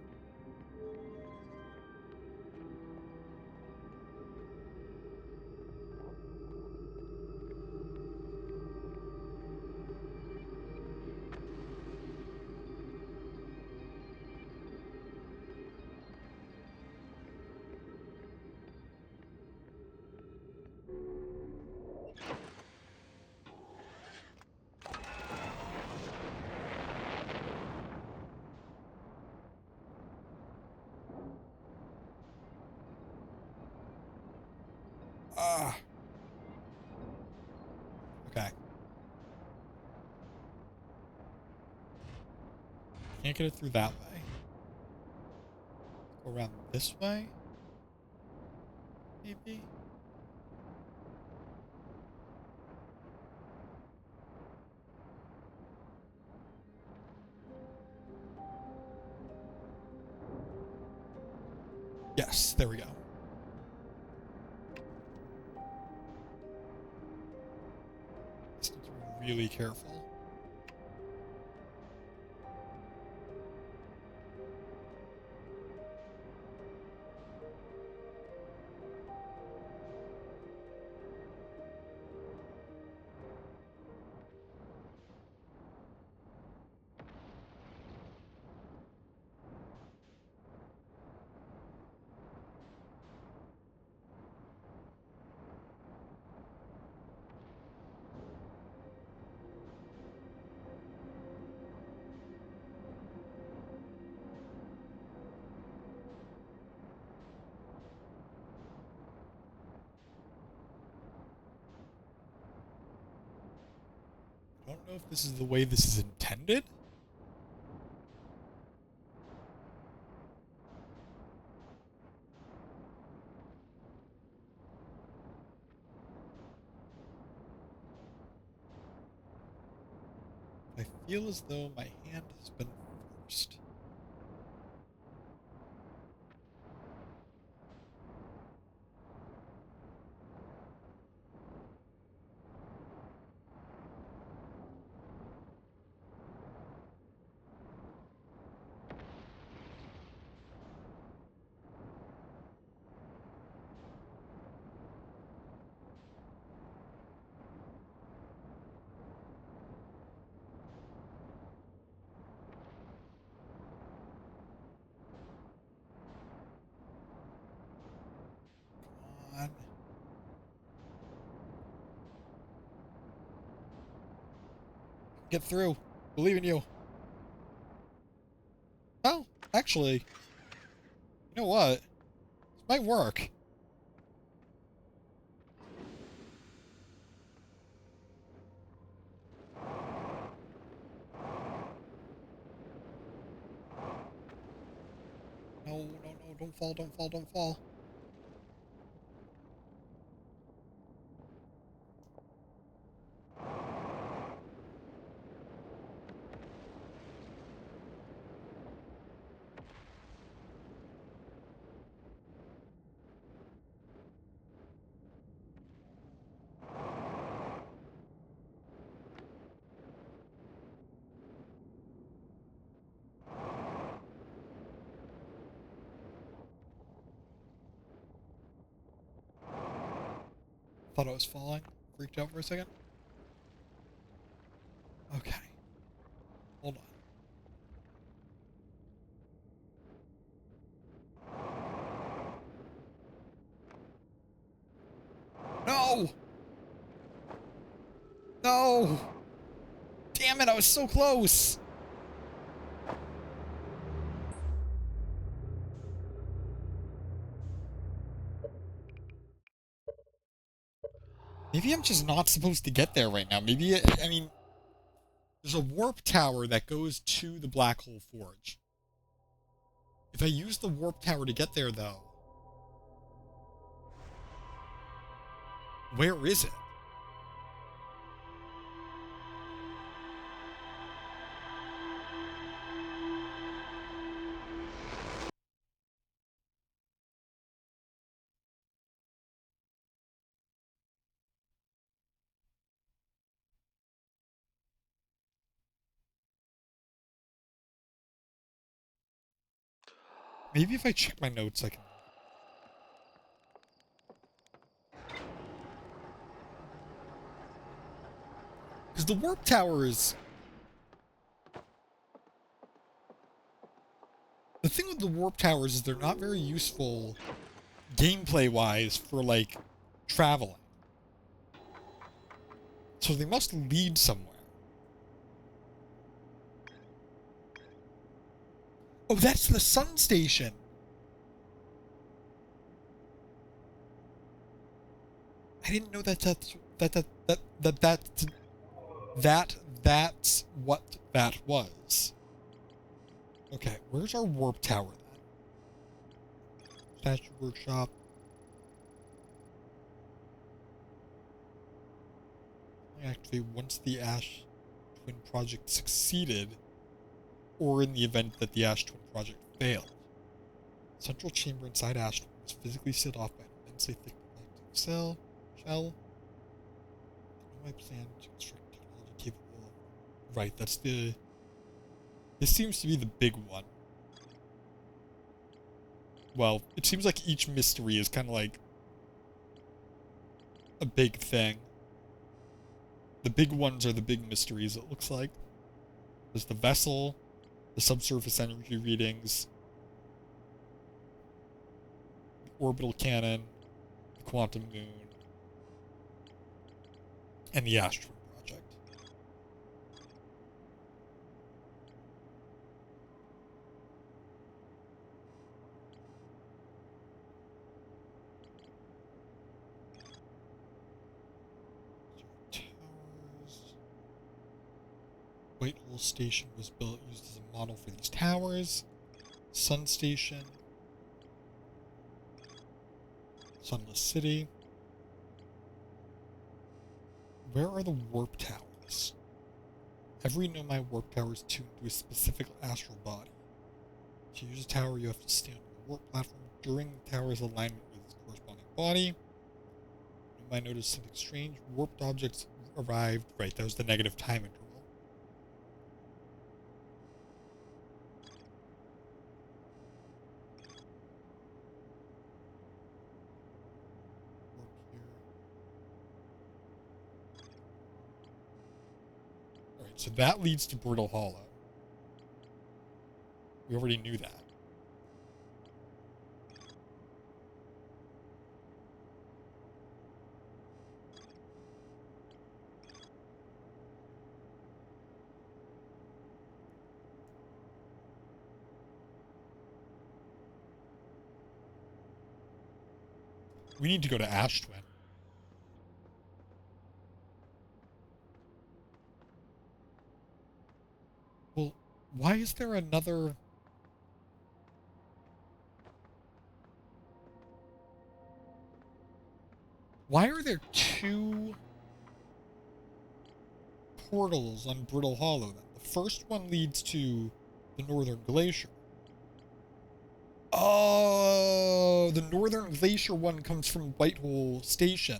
Ah. Okay. Can't get it through that way. Go around this way? Maybe? Yes, there we go. Just need to be really careful. know if this is the way this is intended. I feel as though my hand has been forced. Get through. Believe in you. Oh, actually, you know what? This might work. No, no, no, don't fall, don't fall, don't fall. Thought I was falling. Freaked out for a second. Okay. Hold on. No! No! Damn it, I was so close! Maybe I'm just not supposed to get there right now. Maybe, I mean, there's a warp tower that goes to the Black Hole Forge. If I use the warp tower to get there, though, where is it? Maybe if I check my notes, I can... Because the warp tower is... The thing with the warp towers is they're not very useful gameplay-wise for, like, traveling. So they must lead somewhere. Oh, that's the sun station! I didn't know that's what that was. Okay, where's our warp tower then? Statue workshop. Actually, once the Ash Twin project succeeded, or in the event that the Ash Twin project failed, central chamber inside Ash Twin was physically sealed off by an immensely thick protective shell. My plan to construct technology capable of... Right, that's the... This seems to be the big one. Well, it seems like each mystery is kind of like a big thing. The big ones are the big mysteries, it looks like. There's the vessel, the subsurface energy readings, the orbital cannon, the quantum moon, and the Ash Twin project. Towers. Whitehall Station was built used as a model for these towers. Sun Station. Sunless City. Where are the warp towers? Every Nomai warp tower is tuned to a specific astral body. To use a tower, you have to stand on the warp platform during the tower's alignment with its corresponding body. Nomai noticed something strange. Warped objects arrived. Right, that was the negative time interval. Alright, so that leads to Brittle Hollow. We already knew that. We need to go to Ashtwin. Well, why is there another... Why are there two portals on Brittle Hollow then? The first one leads to the Northern Glacier. Oh, the Northern Glacier one comes from Whitehall Station.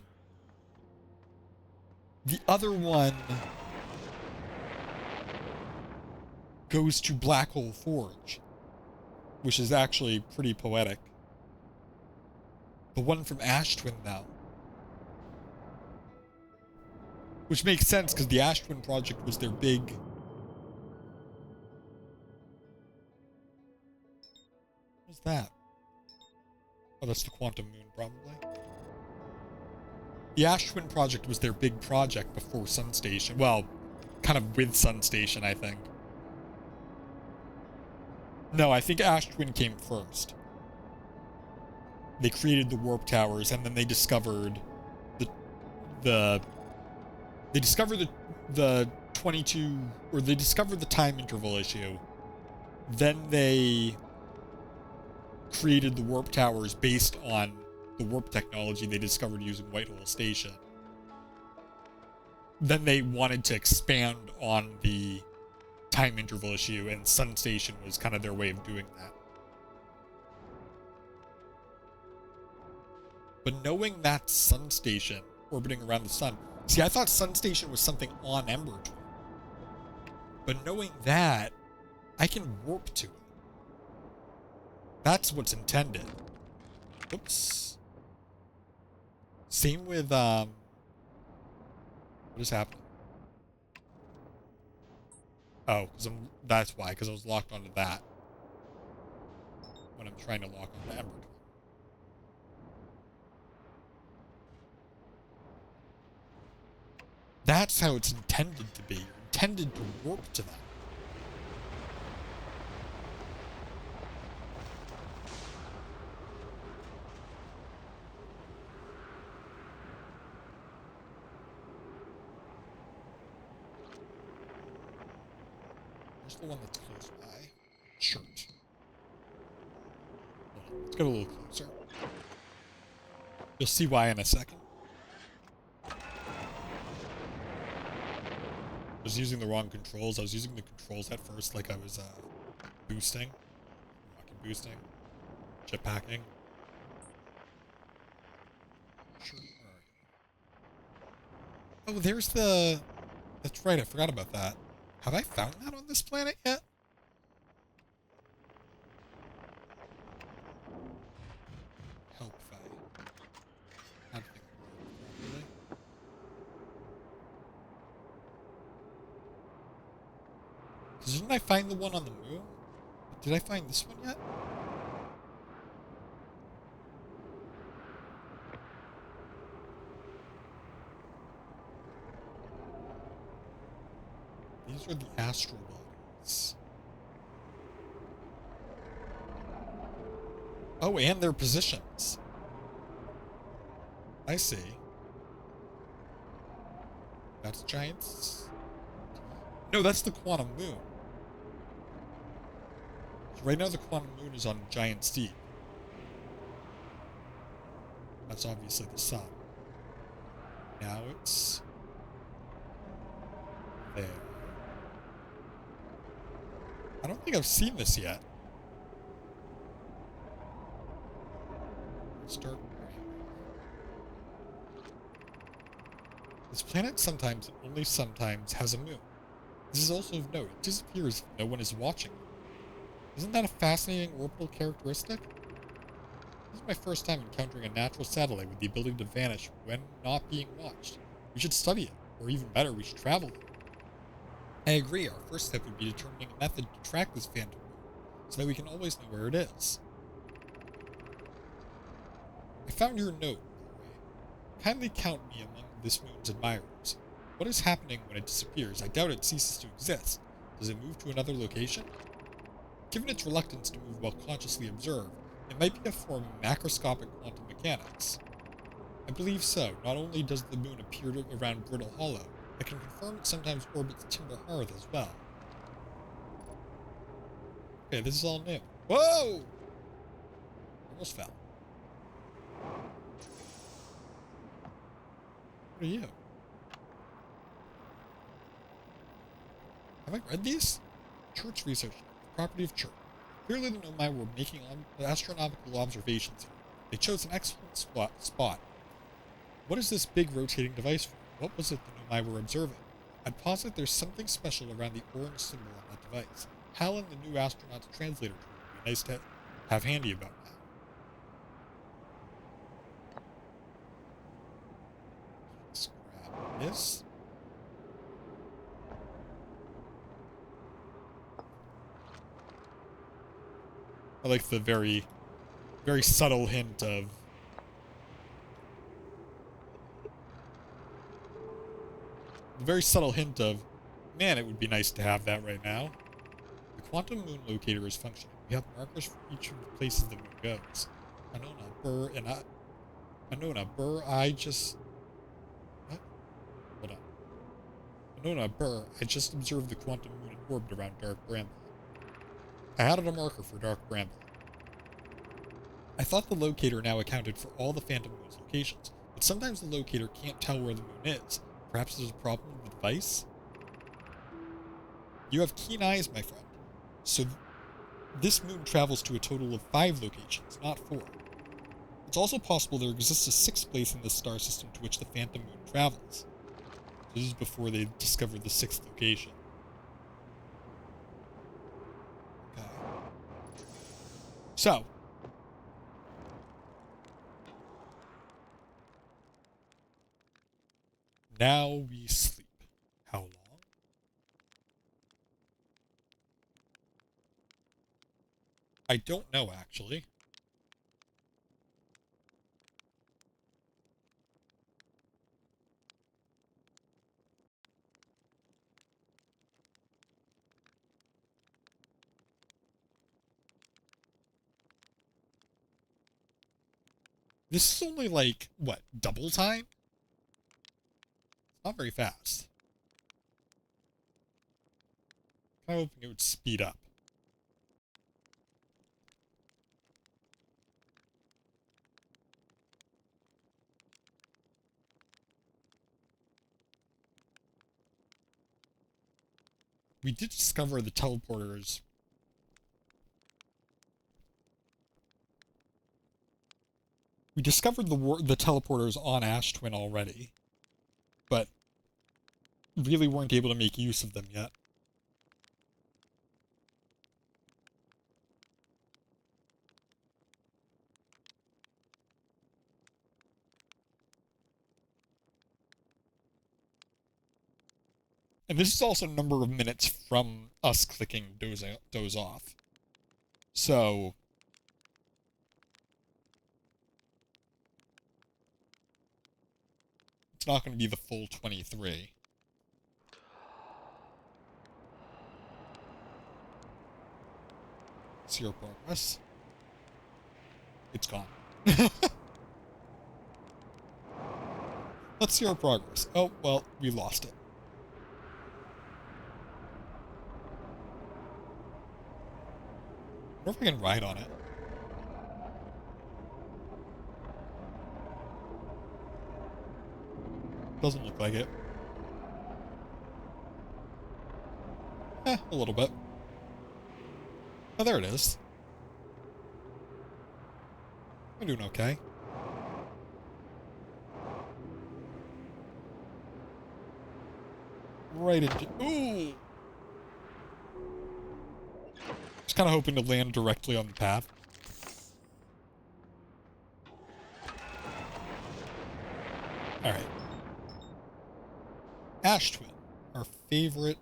The other one goes to Black Hole Forge, which is actually pretty poetic. The one from Ashtwin now. Which makes sense, because the Ashtwin project was their big... What's that? Oh, that's the Quantum Moon, probably. The Ashtwin project was their big project before Sun Station. Well, kind of with Sun Station, I think. No, I think Ashtwin came first. They created the warp towers, and then they discovered the 22, or they discovered the time interval issue. Then they created the warp towers based on the warp technology they discovered using Whitehall Station. Then they wanted to expand on the time interval issue, and Sun Station was kind of their way of doing that. But knowing that Sun Station orbiting around the sun... See, I thought Sun Station was something on Ember Twin. But knowing that, I can warp to it. That's what's intended. Oops. Same with, what is happening? Oh, that's why, because I was locked onto that. When I'm trying to lock onto Ember Twin. That's how it's intended to be. You're intended to warp to that. Where's the one that's close by? Shirt. Let's get a little closer. You'll see why in a second. I was using the wrong controls. I was using the controls at first like I was boosting. Rocket boosting. Jetpacking. Sure. Oh, there's the... That's right, I forgot about that. Have I found that on this planet yet? Help Faye. I don't think really. Didn't I find the one on the moon? Did I find this one yet? These are the astral bodies. Oh, and their positions. I see. That's giants. No, that's the quantum moon. So right now the quantum moon is on giant steep. That's obviously the sun. Now it's there. I don't think I've seen this yet. Start. This planet sometimes, and only sometimes, has a moon. This is also of note. It disappears if no one is watching. Isn't that a fascinating orbital characteristic? This is my first time encountering a natural satellite with the ability to vanish when not being watched. We should study it, or even better, we should travel it. I agree, our first step would be determining a method to track this phantom moon, so that we can always know where it is. I found your note, Nomai. Kindly count me among this moon's admirers. What is happening when it disappears? I doubt it ceases to exist. Does it move to another location? Given its reluctance to move while consciously observed, it might be a form of macroscopic quantum mechanics. I believe so. Not only does the moon appear around Brittle Hollow, I can confirm it sometimes orbits Timber Hearth as well. Okay, this is all new. Whoa! Almost fell. What are you? Have I read these? Church research, property of Church. Clearly the Nomai were making astronomical observations here. They chose an excellent spot. What is this big rotating device for? What was it the Nomai were observing? I'd posit there's something special around the orange symbol on that device. Hal and the new astronaut's translator tool would be nice to have handy about now. Let's grab this. I like the very, very subtle hint of man, it would be nice to have that right now. The quantum moon locator is functioning. We have markers for each of the places the moon goes. I just observed the quantum moon in orbit around Dark Bramble. I added a marker for Dark Bramble. I thought the locator now accounted for all the Phantom Moon's locations, but sometimes the locator can't tell where the moon is. Perhaps there's a problem with the device? You have keen eyes, my friend. So this moon travels to a total of 5 locations, not 4. It's also possible there exists a 6th place in this star system to which the Phantom Moon travels. So this is before they discovered the 6th location. Okay. So, now we sleep. How long? I don't know, actually. This is only like, what, double time? Not very fast. Kind of hoping it would speed up. We did discover the teleporters. We discovered the teleporters on Ash Twin already, but really weren't able to make use of them yet. And this is also a number of minutes from us clicking doze off. So it's not going to be the full 23. See your progress. It's gone. Let's see our progress. Oh, well, we lost it. wonder if I can ride on it. Doesn't look like it. A little bit. Oh, there it is. I'm doing okay. Right into... Ooh! Just kind of hoping to land directly on the path. Alright. Ash Twin. Our favorite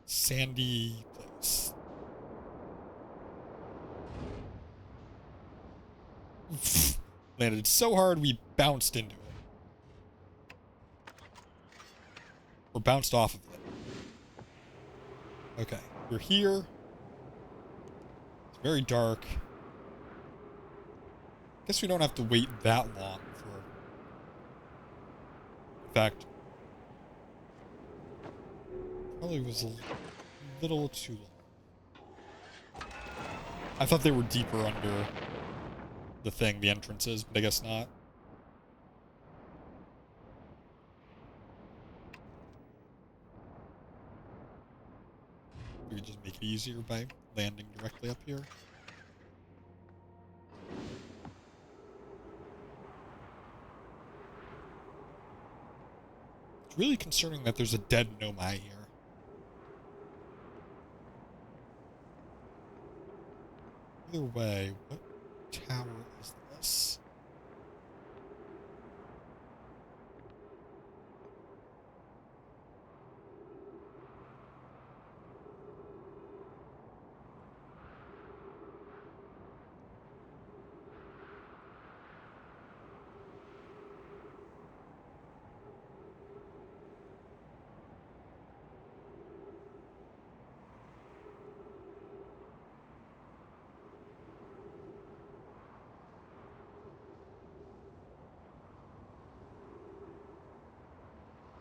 sandy place. Landed so hard we bounced into it. Or bounced off of it. Okay, we're here. It's very dark. Guess we don't have to wait that long for... In fact, probably was a little too long. I thought they were deeper under the thing, the entrances, but I guess not. We could just make it easier by landing directly up here. It's really concerning that there's a dead Nomai here. Either way, what tower is this?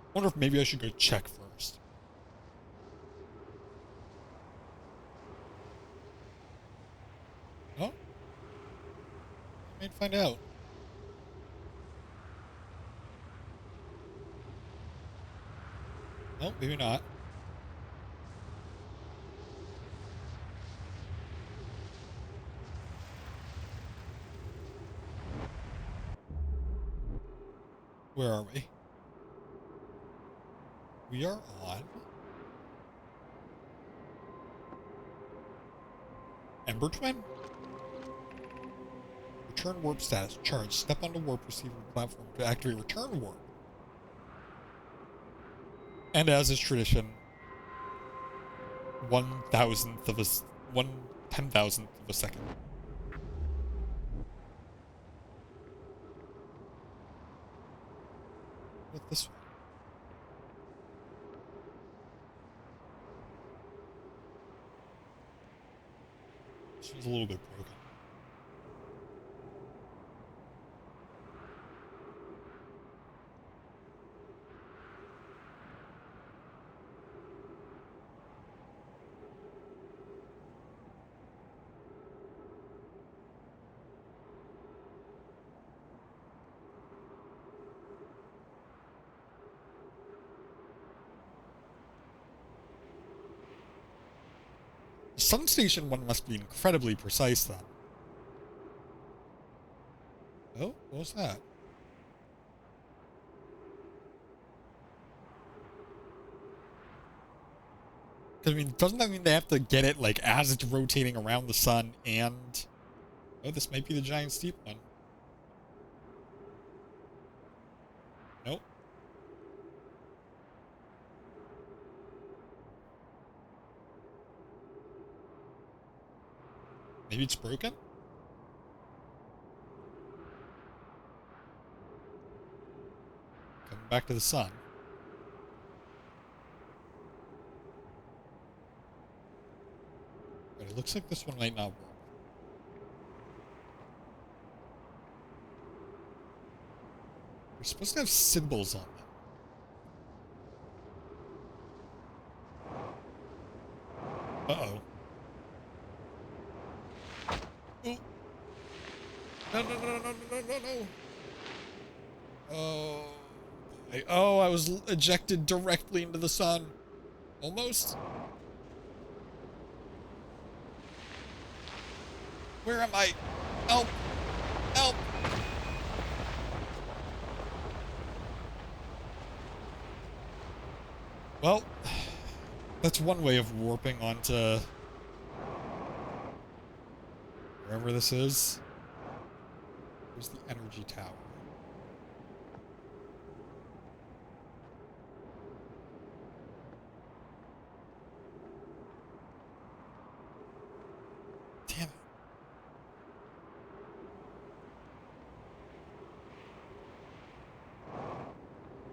I wonder if maybe I should go check first. Oh? I might find out. Oh, maybe not. Where are we? We are on Ember Twin? Return warp status. Charge. Step onto warp receiver platform to activate return warp. And as is tradition, 1/1000th of a 1/10,000th of a second. What this one? This one's a little bit broken. The Sun Station one must be incredibly precise then. Oh, what was that? I mean, doesn't that mean they have to get it, like, as it's rotating around the sun and... Oh, this might be the giant steep one. Nope. Maybe it's broken? Coming back to the sun. But it looks like this one might not work. We're supposed to have symbols on them. Uh-oh. Ooh. No, no, no, no, no, no, no, no. Oh. Oh, I was ejected directly into the sun. Almost. Where am I? Help! Help! Well, that's one way of warping onto wherever this is. Where's the energy tower? Damn it.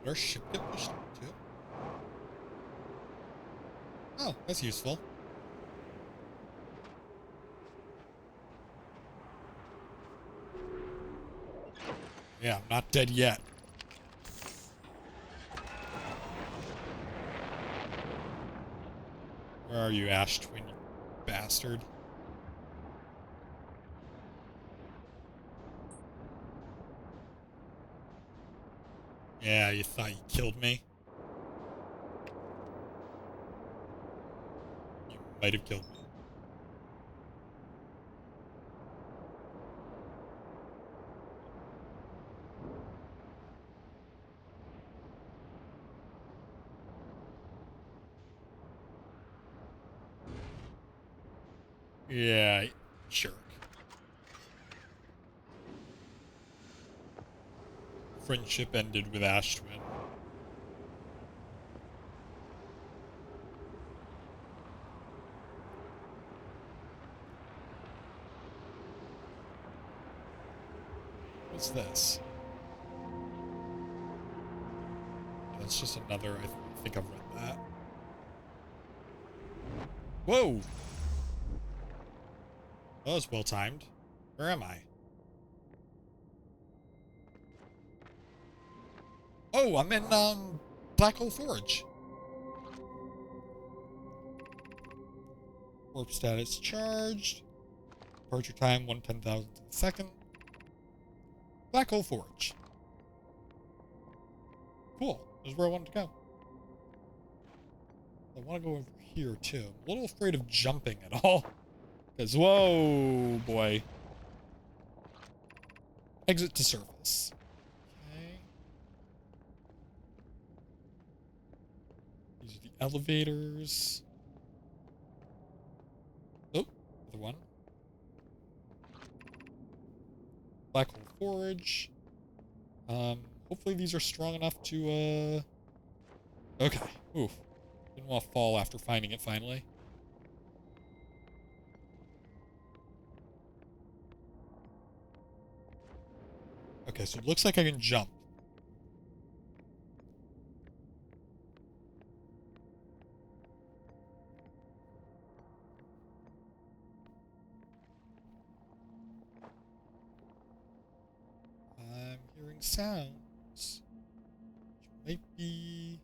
Did our ship get pushed too? Oh, that's useful. Yeah, I'm not dead yet. Where are you, Ash Twin, you bastard? Yeah, you thought you killed me? You might have killed me. Yeah, jerk. Friendship ended with Ash Twin. What's this? That's just another, I think I've read that. Whoa! That was well timed. Where am I? Oh, I'm in, Black Hole Forge. Warp status charged. Departure time, 1/10,000th of a second. Black Hole Forge. Cool. This is where I wanted to go. I want to go over here, too. I'm a little afraid of jumping at all. Because, whoa, boy. Exit to surface. Okay. These are the elevators. Oh, another one. Black Hole Forge. Hopefully these are strong enough to, Okay. Oof. Didn't want to fall after finding it finally. Okay, so it looks like I can jump. I'm hearing sounds. Which might be...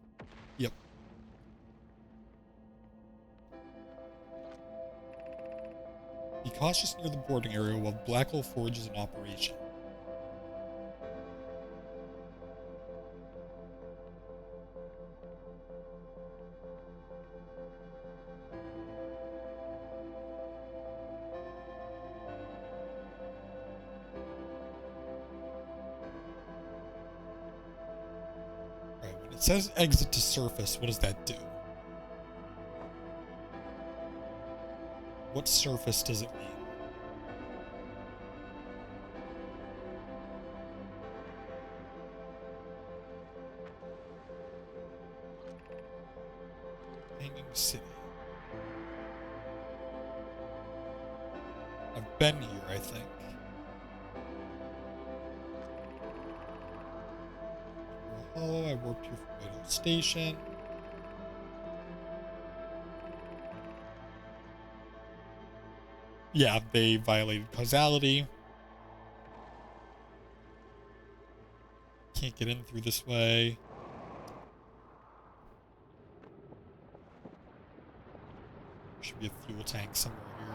Yep. Be cautious near the boarding area while Black Hole Forge is in operation. Alright, when it says exit to surface, what does that do? What surface does it mean? Hanging City. I've been here, I think. Hollow, I worked here from Widow Station. Yeah, they violated causality. Can't get in through this way. Should be a fuel tank somewhere here.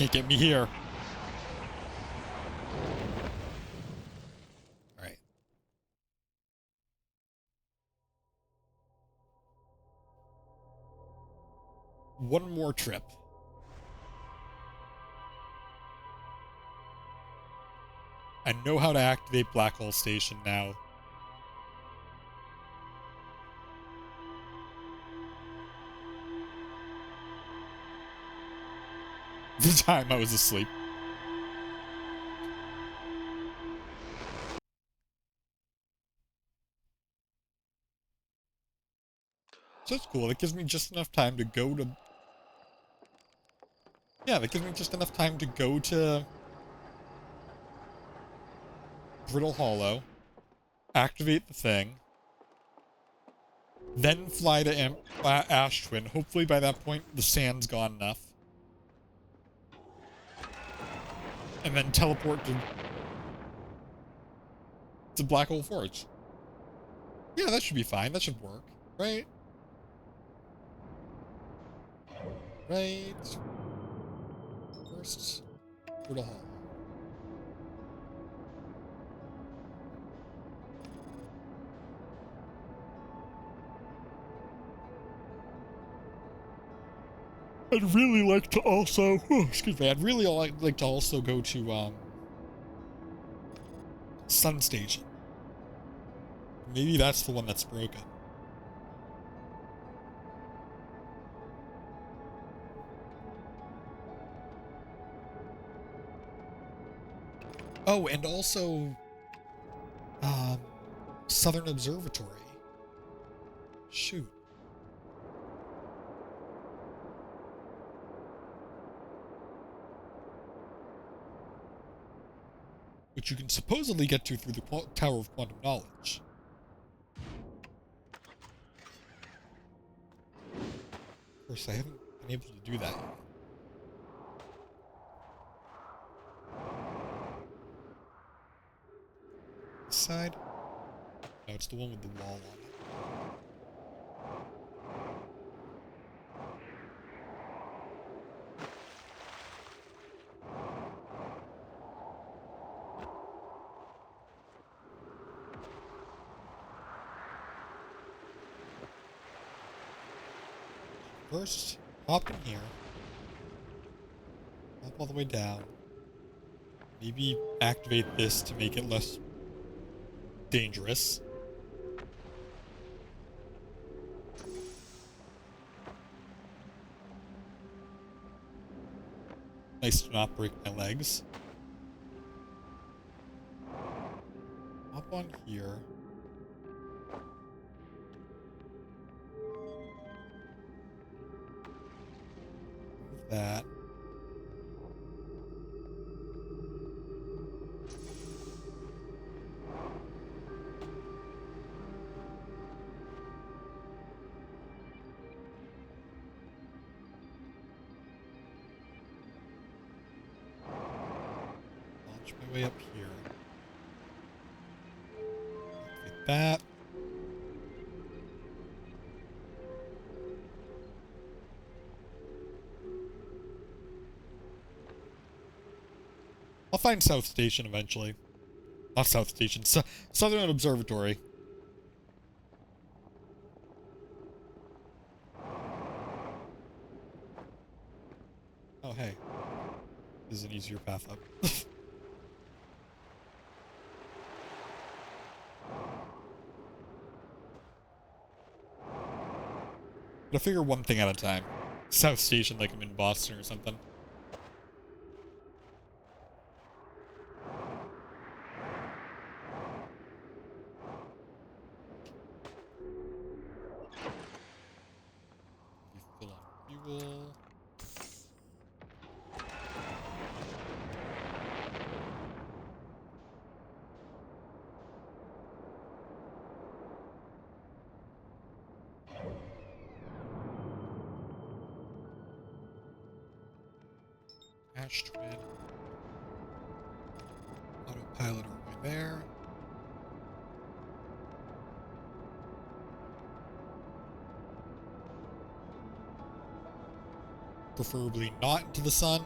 Can't get me here. All right. One more trip. I know how to activate Black Hole Station now. The time I was asleep. So that's cool. That gives me just enough time to go to... Yeah, that gives me just enough time to go to... Brittle Hollow. Activate the thing. Then fly to Ash Twin. Hopefully by that point the sand's gone enough. And then teleport to Black Hole Forge. Yeah, that should be fine. That should work, right? Right. First, Brittle Hollow. I'd really like to also, excuse me, I'd really like to also go to, Sun Station. Maybe that's the one that's broken. Oh, and also, Southern Observatory. Shoot. Which you can supposedly get to through the Tower of Quantum Knowledge. Of course, I haven't been able to do that yet. This side? No, it's the one with the wall on it. First, hop in here. Hop all the way down. Maybe activate this to make it less dangerous. Nice to not break my legs. Hop on here. Move that. Launch my way up here. Activate that. I'll find South Station eventually. Not South Station, Southern Observatory. Oh, hey. This is an easier path up. But I figure one thing at a time. South Station like I'm in Boston or something. Refill on fuel. Ash Twin. Autopilot our way there. Preferably not into the sun.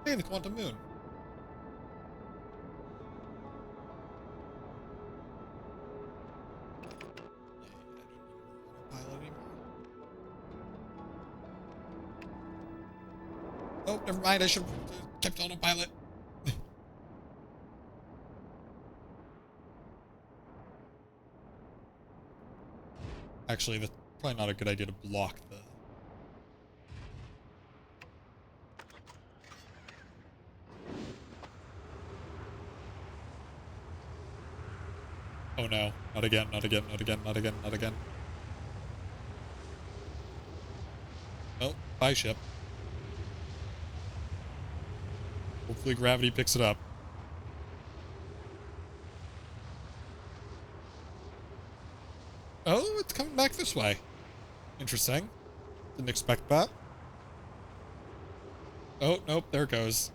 Hey, the quantum moon. Autopilot anymore. Oh, never mind. I should have kept autopilot. Actually, that's probably not a good idea to block the... Oh no, not again, not again, not again, not again, not again. Oh, bye ship. Hopefully gravity picks it up. Oh, it's coming back this way. Interesting. Didn't expect that. Oh, nope, there it goes.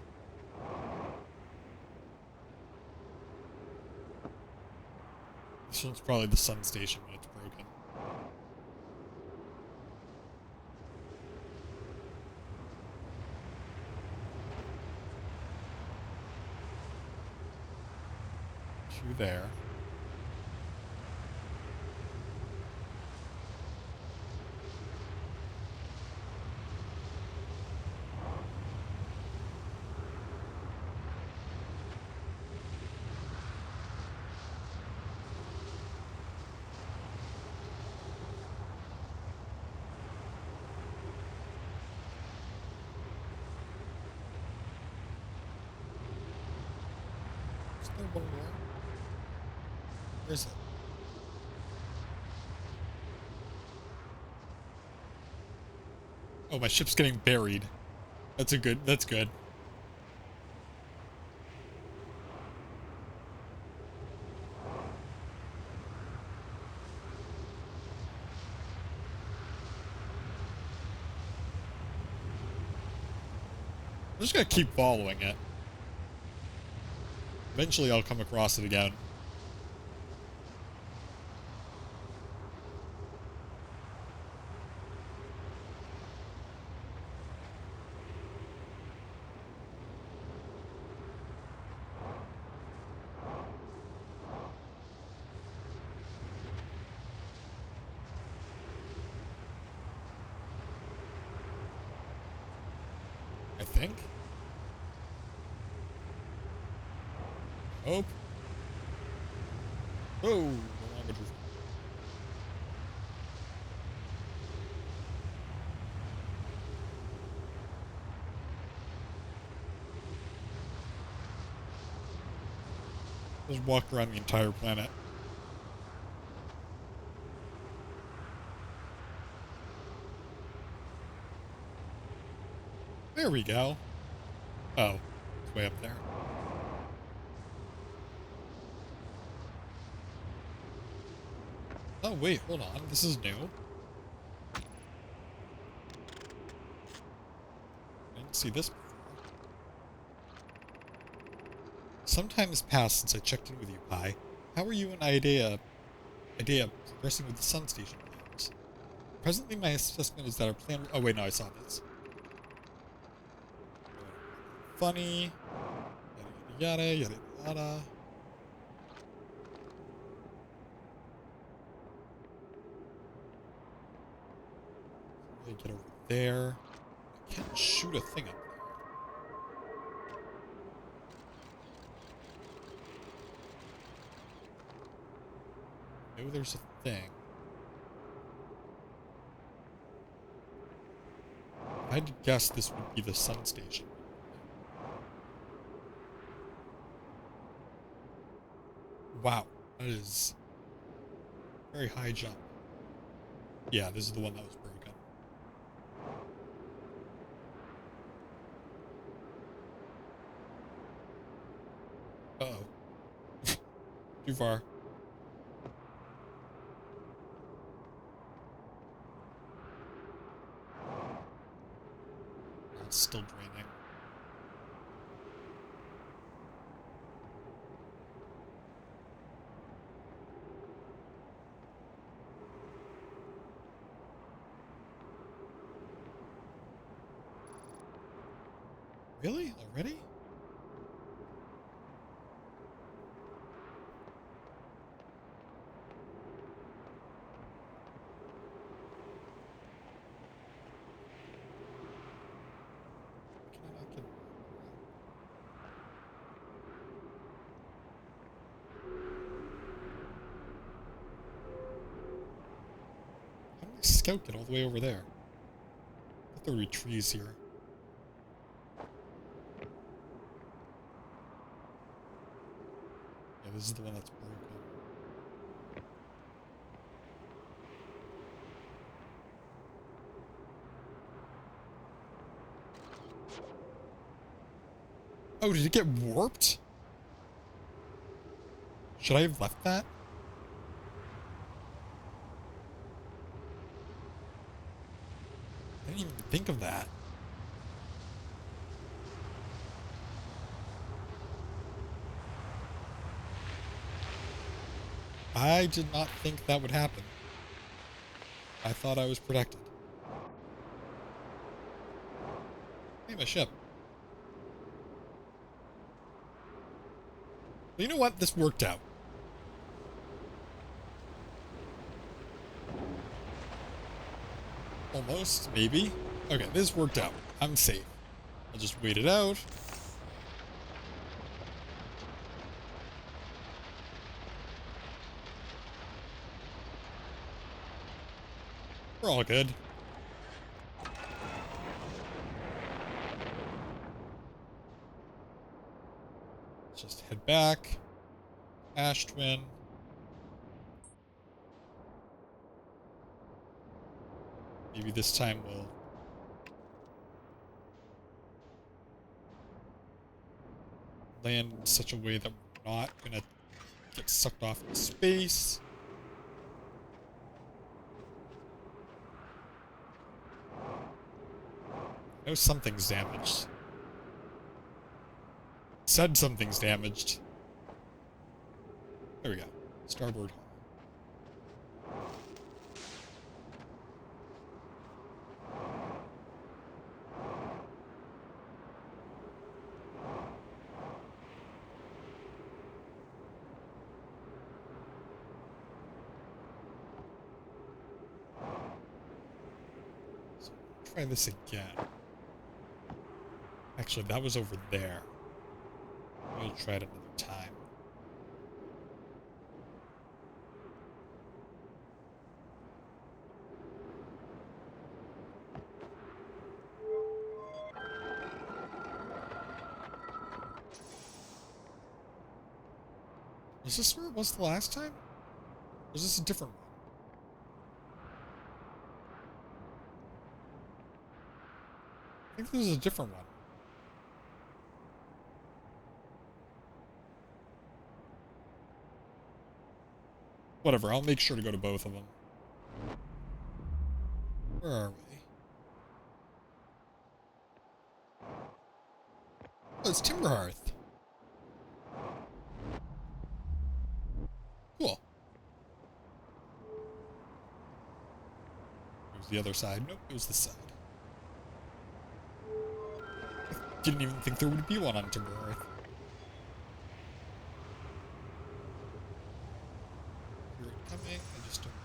This one's probably the sun station when it's broken. Two there. Still one more. Where is it? Oh, my ship's getting buried. That's good. I'm just gonna keep following it. Eventually I'll come across it again. I think. Hope. Oh, no longer true. Just walk around the entire planet. There we go. Oh, it's way up there. Oh, wait, hold on. This is new. I didn't see this before. Some time has passed since I checked in with you, Pi. How are you and Idea progressing with the sun station plans? Presently, my assessment is that our plan... Oh, wait, no, I saw this. Funny. Yada, yada, yada, yada. Get over there. I can't shoot a thing up there. Maybe there's a thing. If I had to guess, this would be the sun station. Wow, that is a very high jump. Yeah, this is the one that was broken. Uh-oh. Too far. It's still draining. Really? Already? Can I not get... How did the scout get all the way over there? I thought there would be trees here. Yeah, this is the one that's broken. Oh, did it get warped? Should I have left that? I didn't even think of that. I did not think that would happen. I thought I was protected. Hey, my ship. Well, you know what? This worked out. Almost, maybe. Okay, this worked out. I'm safe. I'll just wait it out. We're all good. Let's just head back. Ash Twin. Maybe this time we'll... land in such a way that we're not gonna get sucked off into space. I know something's damaged. Said something's damaged. There we go. Starboard hull. So, try this again. Actually, that was over there. We'll try it another time. Was this where it was the last time? Or is this a different one? I think this is a different one. Whatever, I'll make sure to go to both of them. Where are we? Oh, it's Timberhearth. Cool. It was the other side. Nope, it was this side. I didn't even think there would be one on Timberhearth. Hear it coming. I just don't know.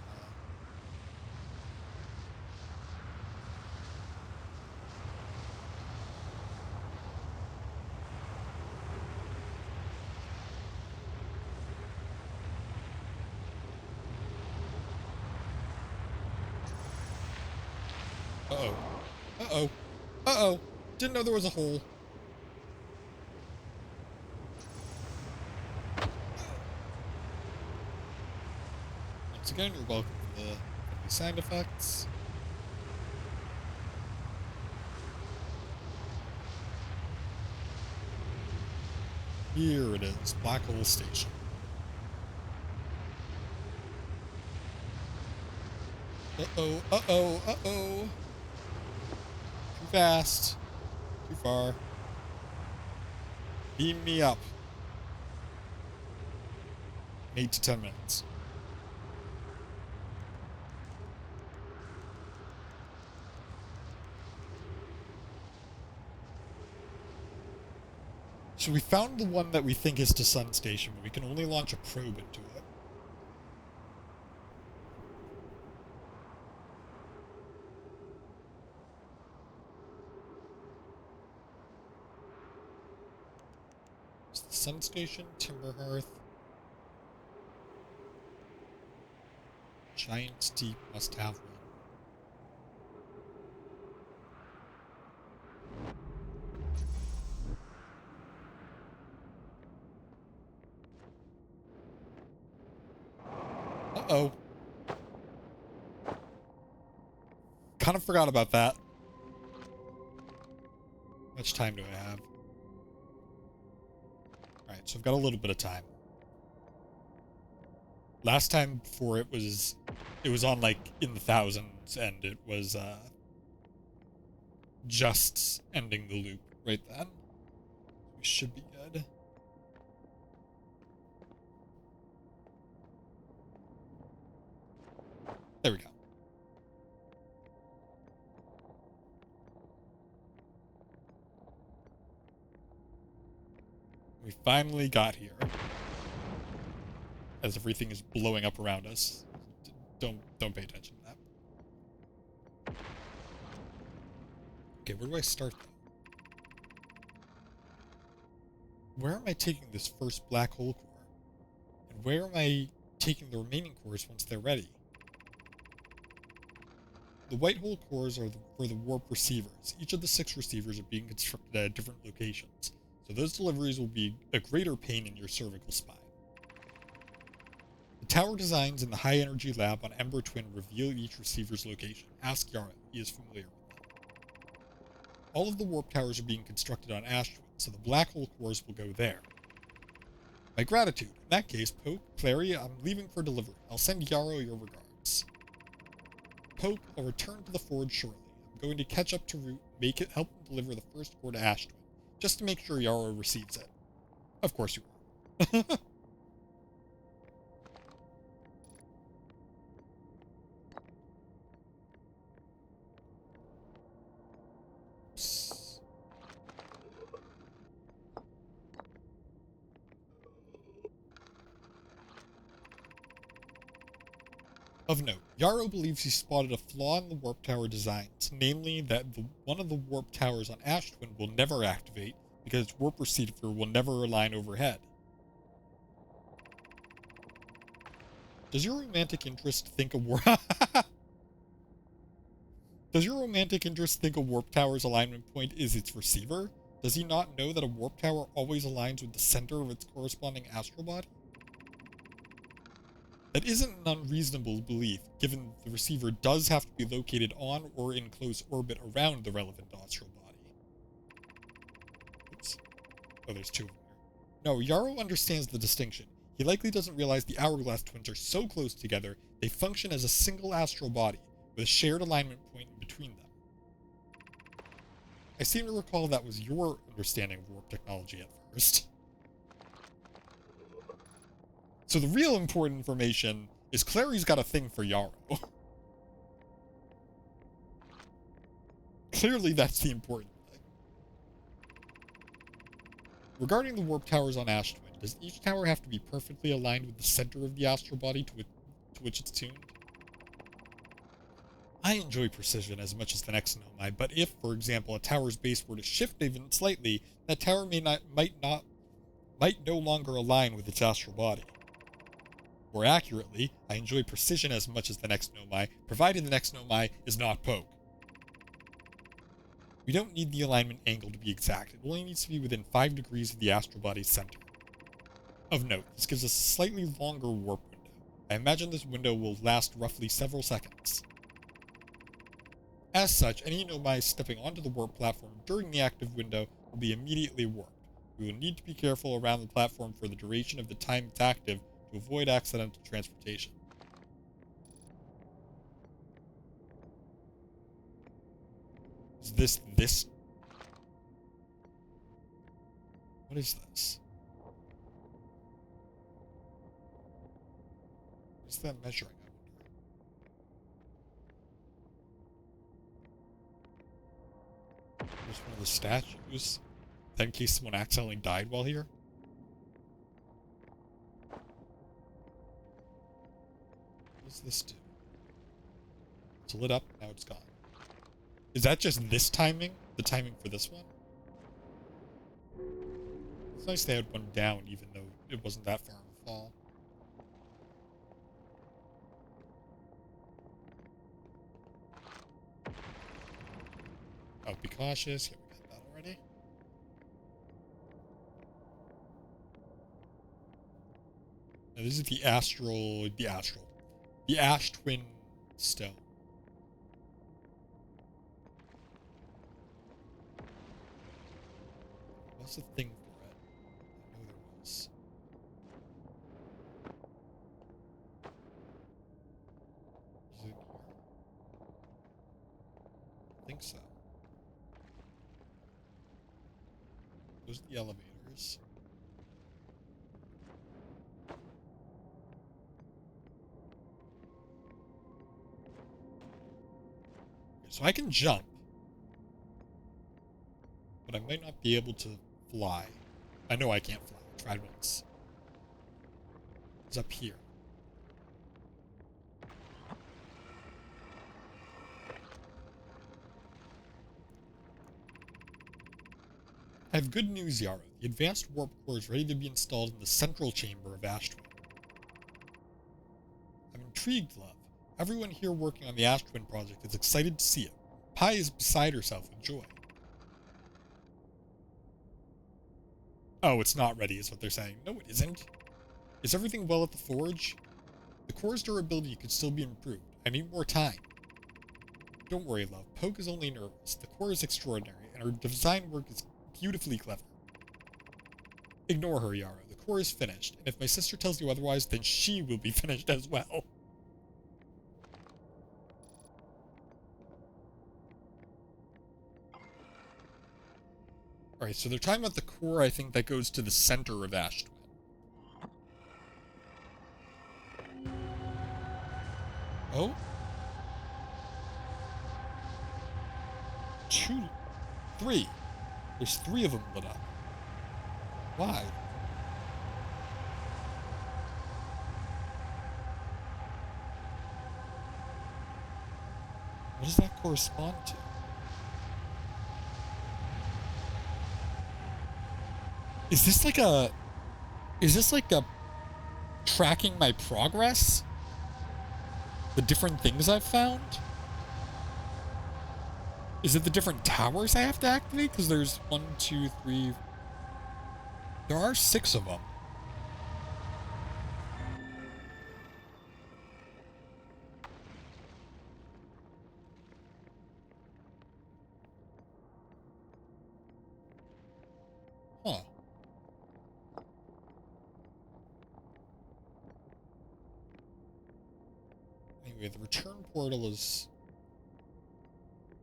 Uh-oh. Uh-oh. Uh-oh. Didn't know there was a hole. Once again, you're welcome to the sound effects. Here it is, Black Hole Station. Uh-oh, uh-oh, uh-oh. Too fast. Too far. Beam me up. 8 to 10 minutes. So we found the one that we think is to Sun Station, but we can only launch a probe into it. It's the Sun Station, Timber Hearth. Giant Deep must have one. Uh-oh. Kind of forgot about that. How much time do I have? Alright, so I've got a little bit of time. Last time before it was on like in the thousands, and it was just ending the loop right then. We should be good. There we go. We finally got here. As everything is blowing up around us. Don't pay attention to that. Okay, where do I start though? Where am I taking this first black hole core? And where am I taking the remaining cores once they're ready? The white hole cores are for the warp receivers. Each of the 6 receivers are being constructed at different locations, so those deliveries will be a greater pain in your cervical spine. The tower designs in the high energy lab on Ember Twin reveal each receiver's location. Ask Yarrow, he is familiar with them. All of the warp towers are being constructed on Ash Twin, so the black hole cores will go there. My gratitude. In that case, Poke, Clary, I'm leaving for delivery. I'll send Yarrow your regards. Poke, I'll return to the forge shortly. I'm going to catch up to Root, help him deliver the first core to Ash Twin, just to make sure Yarrow receives it. Of course you will. Of note, Yarrow believes he spotted a flaw in the warp tower designs, namely that one of the warp towers on Ash Twin will never activate because its warp receiver will never align overhead. Does your romantic interest think a warp tower's alignment point is its receiver? Does he not know that a warp tower always aligns with the center of its corresponding astral body? That isn't an unreasonable belief, given the receiver does have to be located on or in close orbit around the relevant astral body. Oops. Oh, there's 2 of them here. No, Yarrow understands the distinction. He likely doesn't realize the Hourglass twins are so close together, they function as a single astral body, with a shared alignment point in between them. I seem to recall that was your understanding of warp technology at first. So the real important information is Clary's got a thing for Yarrow. Clearly that's the important thing. Regarding the warp towers on Ash Twin, does each tower have to be perfectly aligned with the center of the astral body to which it's tuned? I enjoy precision as much as the next Nomai, but if, for example, a tower's base were to shift even slightly, that tower might no longer align with its astral body. More accurately, I enjoy precision as much as the next Nomai, provided the next Nomai is not Poke. We don't need the alignment angle to be exact, it only needs to be within 5 degrees of the astral body's center. Of note, this gives us a slightly longer warp window. I imagine this window will last roughly several seconds. As such, any Nomai stepping onto the warp platform during the active window will be immediately warped. We will need to be careful around the platform for the duration of the time it's active to avoid accidental transportation. Is this? What is this? What's that measuring, I wonder? There's one of the statues. That in case someone accidentally died while here. What does this do? It's lit up, now it's gone. Is that just this timing? The timing for this one? It's nice they had one down, even though it wasn't that far of a fall. Oh, be cautious. Yeah, we got that already. Now, this is the Ash Twin Stone. What's the thing for it? I know there was. Is it here? I think so. Those are the elevators. Okay, so I can jump. But I might not be able to fly. I know I can't fly. I tried once. It's up here. I have good news, Yara. The advanced warp core is ready to be installed in the central chamber of Ash Twin. I'm intrigued, love. Everyone here working on the Ash Twin project is excited to see it. Pi is beside herself with joy. Oh, it's not ready, is what they're saying. No, it isn't. Is everything well at the forge? The core's durability could still be improved. I need more time. Don't worry, love. Poke is only nervous. The core is extraordinary, and her design work is beautifully clever. Ignore her, Yara. The core is finished, and if my sister tells you otherwise, then she will be finished as well. Alright, so they're talking about the core, I think, that goes to the center of Ash Twin. Oh? 2, 3. There's 3 of them lit up. Why? What does that correspond to? Is this like a tracking my progress? The different things I've found? Is it the different towers I have to activate? Because there's 1, 2, 3... There are 6 of them. Huh. Anyway, the return portal is...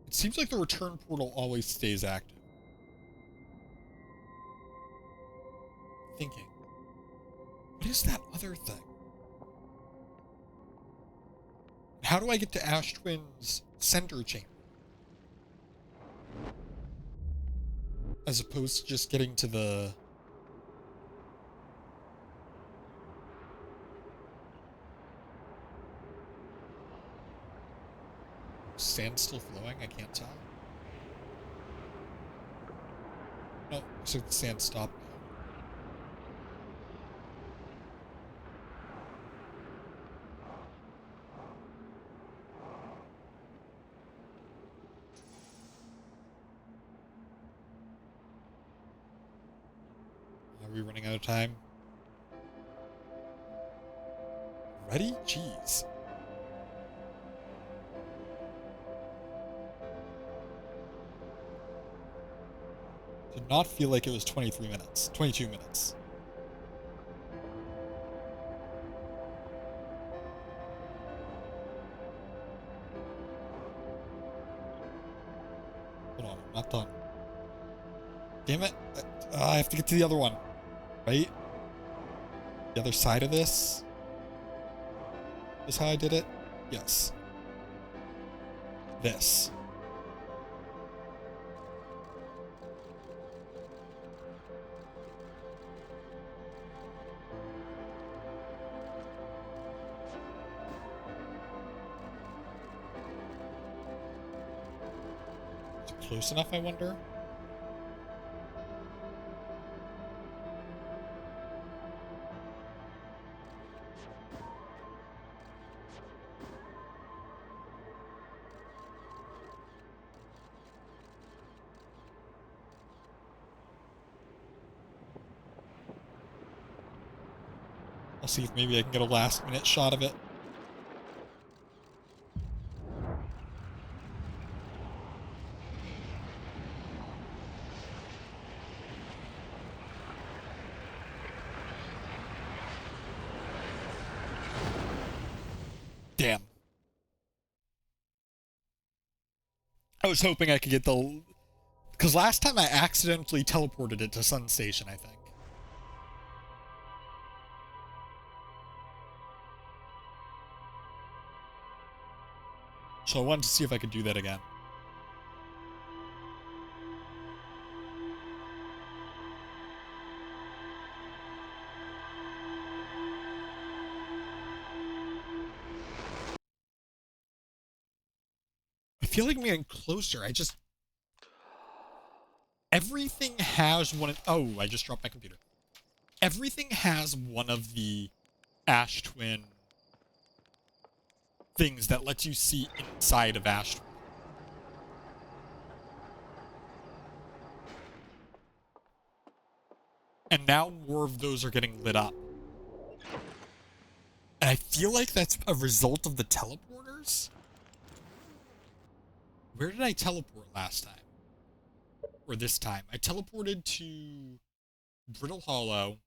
It seems like the return portal always stays active. Thinking. What is that other thing? How do I get to Ash Twin's center chamber? As opposed to just getting to the... Sand still flowing? I can't tell. No, so the sand stopped now. Are we running out of time? Ready? Jeez. Did not feel like it was 23 minutes. 22 minutes. Hold on, I'm not done. Damn it. I have to get to the other one. Right? The other side of this? Is how I did it? Yes. This. close enough, I wonder? I'll see if maybe I can get a last-minute shot of it. Damn. I was hoping I could get the... Because last time I accidentally teleported it to Sun Station, I think. So I wanted to see if I could do that again. I feel like I'm getting closer. Everything has one of... Oh, I just dropped my computer. Everything has one of the Ash Twin things that lets you see inside of Ash Twin. And now more of those are getting lit up. And I feel like that's a result of the teleporters. Where did I teleport last time? Or this time? I teleported to Brittle Hollow.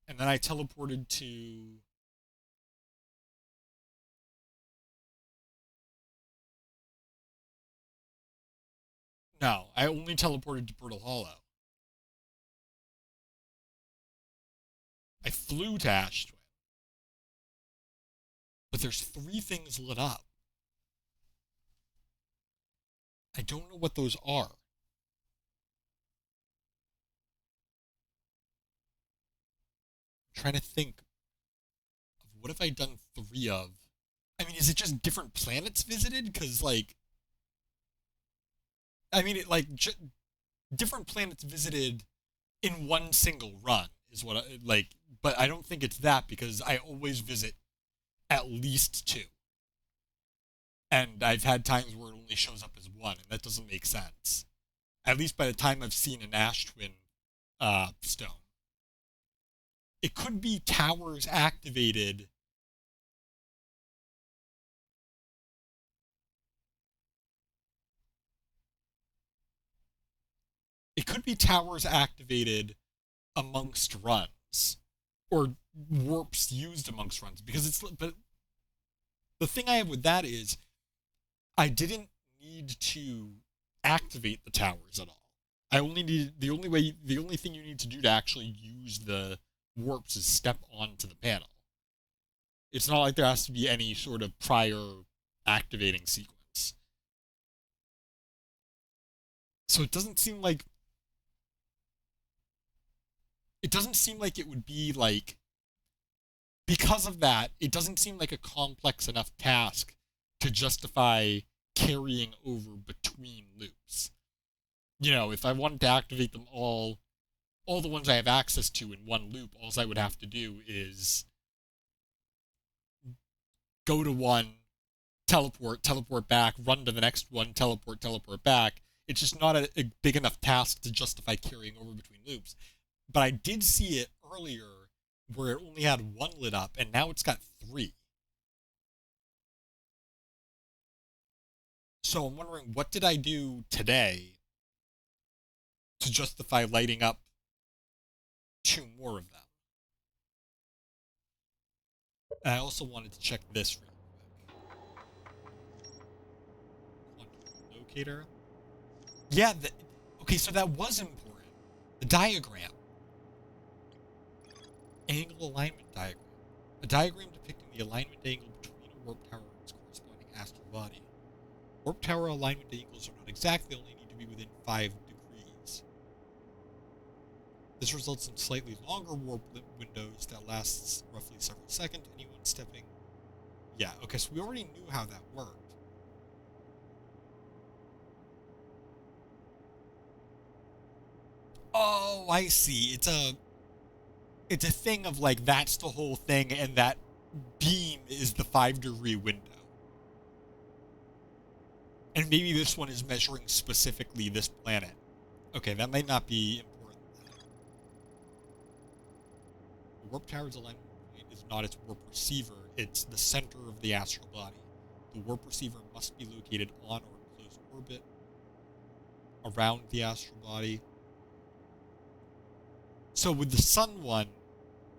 And then I teleported to... No, I only teleported to Brittle Hollow. I flew to Ash Twin. But there's 3 things lit up. I don't know what those are. I'm trying to think of what have I done 3 of? I mean, is it just different planets visited? Because, like... I mean, different planets visited in one single run is what I, like, but I don't think it's that because I always visit at least 2. And I've had times where it only shows up as 1, and that doesn't make sense. At least by the time I've seen an Ash Twin stone. It could be towers activated. It could be towers activated amongst runs. Or warps used amongst runs. Because it's... But the thing I have with that is I didn't need to activate the towers at all. I only needed... The only thing you need to do to actually use the warps is step onto the panel. It's not like there has to be any sort of prior activating sequence. So it doesn't seem like... It doesn't seem like it would be, like... Because of that, it doesn't seem like a complex enough task to justify carrying over between loops. You know, if I wanted to activate them all the ones I have access to in one loop, all I would have to do is go to one, teleport back, run to the next one, teleport back. It's just not a big enough task to justify carrying over between loops. But I did see it earlier where it only had 1 lit up, and now it's got 3. So I'm wondering, what did I do today to justify lighting up 2 more of them? And I also wanted to check this real quick. Quantum locator. Yeah, okay, so that was important. The diagram. Angle alignment diagram. A diagram depicting the alignment angle between a warp tower and its corresponding astral body. Warp tower alignment angles are not exact, they only need to be within 5 degrees. This results in slightly longer warp windows that lasts roughly several seconds. Anyone stepping... Yeah, okay, so we already knew how that worked. Oh, I see. It's a thing of like that's the whole thing, and that beam is the 5-degree window. And maybe this one is measuring specifically this planet. Okay, that might not be important. The warp tower's alignment point is not its warp receiver, it's the center of the astral body. The warp receiver must be located on or in close orbit around the astral body. So with the sun one,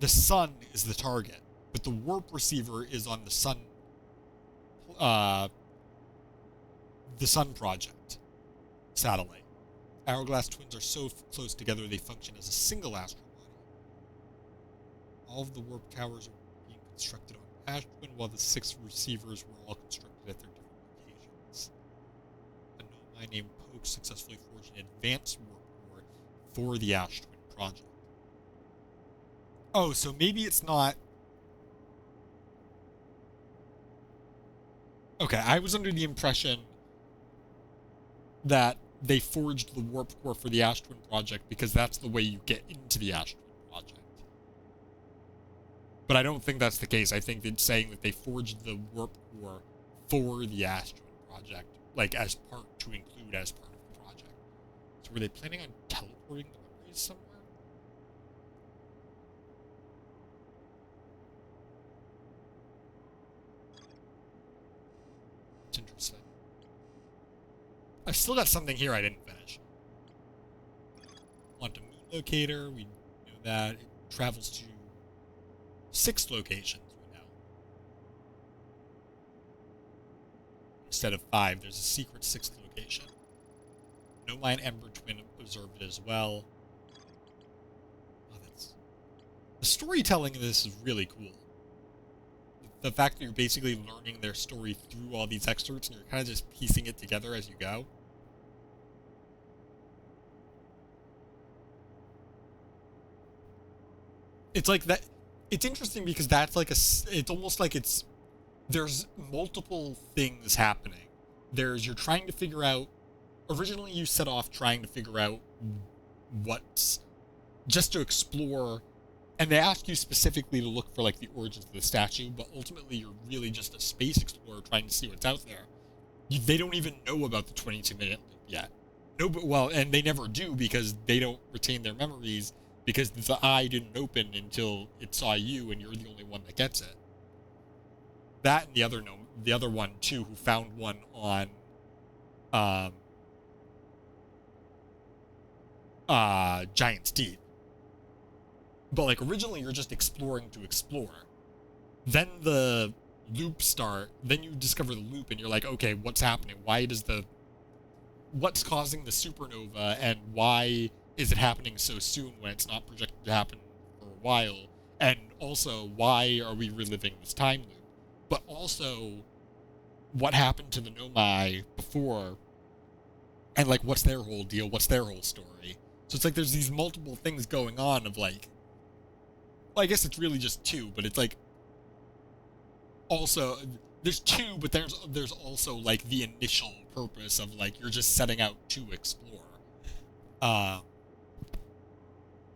the sun is the target, but the warp receiver is on the sun project satellite. Hourglass twins are so close together they function as a single astral body. All of the warp towers are being constructed on Ash Twin, while the 6 receivers were all constructed at their different locations. A Nomai named Poke successfully forged an advanced warp core for the Ash Twin project. Oh, so maybe it's not... Okay, I was under the impression that they forged the warp core for the Ash Twin project because that's the way you get into the Ash Twin project. But I don't think that's the case. I think it's saying that they forged the warp core for the Ash Twin project, like as part to include as part of the project. So were they planning on teleporting the memories somewhere? It's interesting. I've still got something here I didn't finish. Quantum moon locator, we know that. It travels to 6 locations, we know. Instead of 5, there's a secret 6th location. Nomai and Ember Twin observed it as well. Oh, the storytelling of this is really cool. The fact that you're basically learning their story through all these excerpts and you're kind of just piecing it together as you go. It's like that. It's interesting because that's like it's almost like there's multiple things happening. You're trying to figure out, originally you set off trying to figure out what's, just to explore, and they ask you specifically to look for like the origins of the statue, but ultimately you're really just a space explorer trying to see what's out there. They don't even know about the 22-minute loop yet. No, but well, and they never do because they don't retain their memories because the eye didn't open until it saw you and you're the only one that gets it. That and the other one too, who found one on Giant's Teeth. But like originally you're just exploring to explore. Then the loops start, then you discover the loop and you're like, okay, what's happening? What's causing the supernova and why is it happening so soon when it's not projected to happen for a while? And also, why are we reliving this time loop? But also, what happened to the Nomai before? And like, what's their whole deal? What's their whole story? So it's like there's these multiple things going on of like, well, I guess it's really just 2, but it's like, also, there's 2, but there's also like the initial purpose of like, you're just setting out to explore.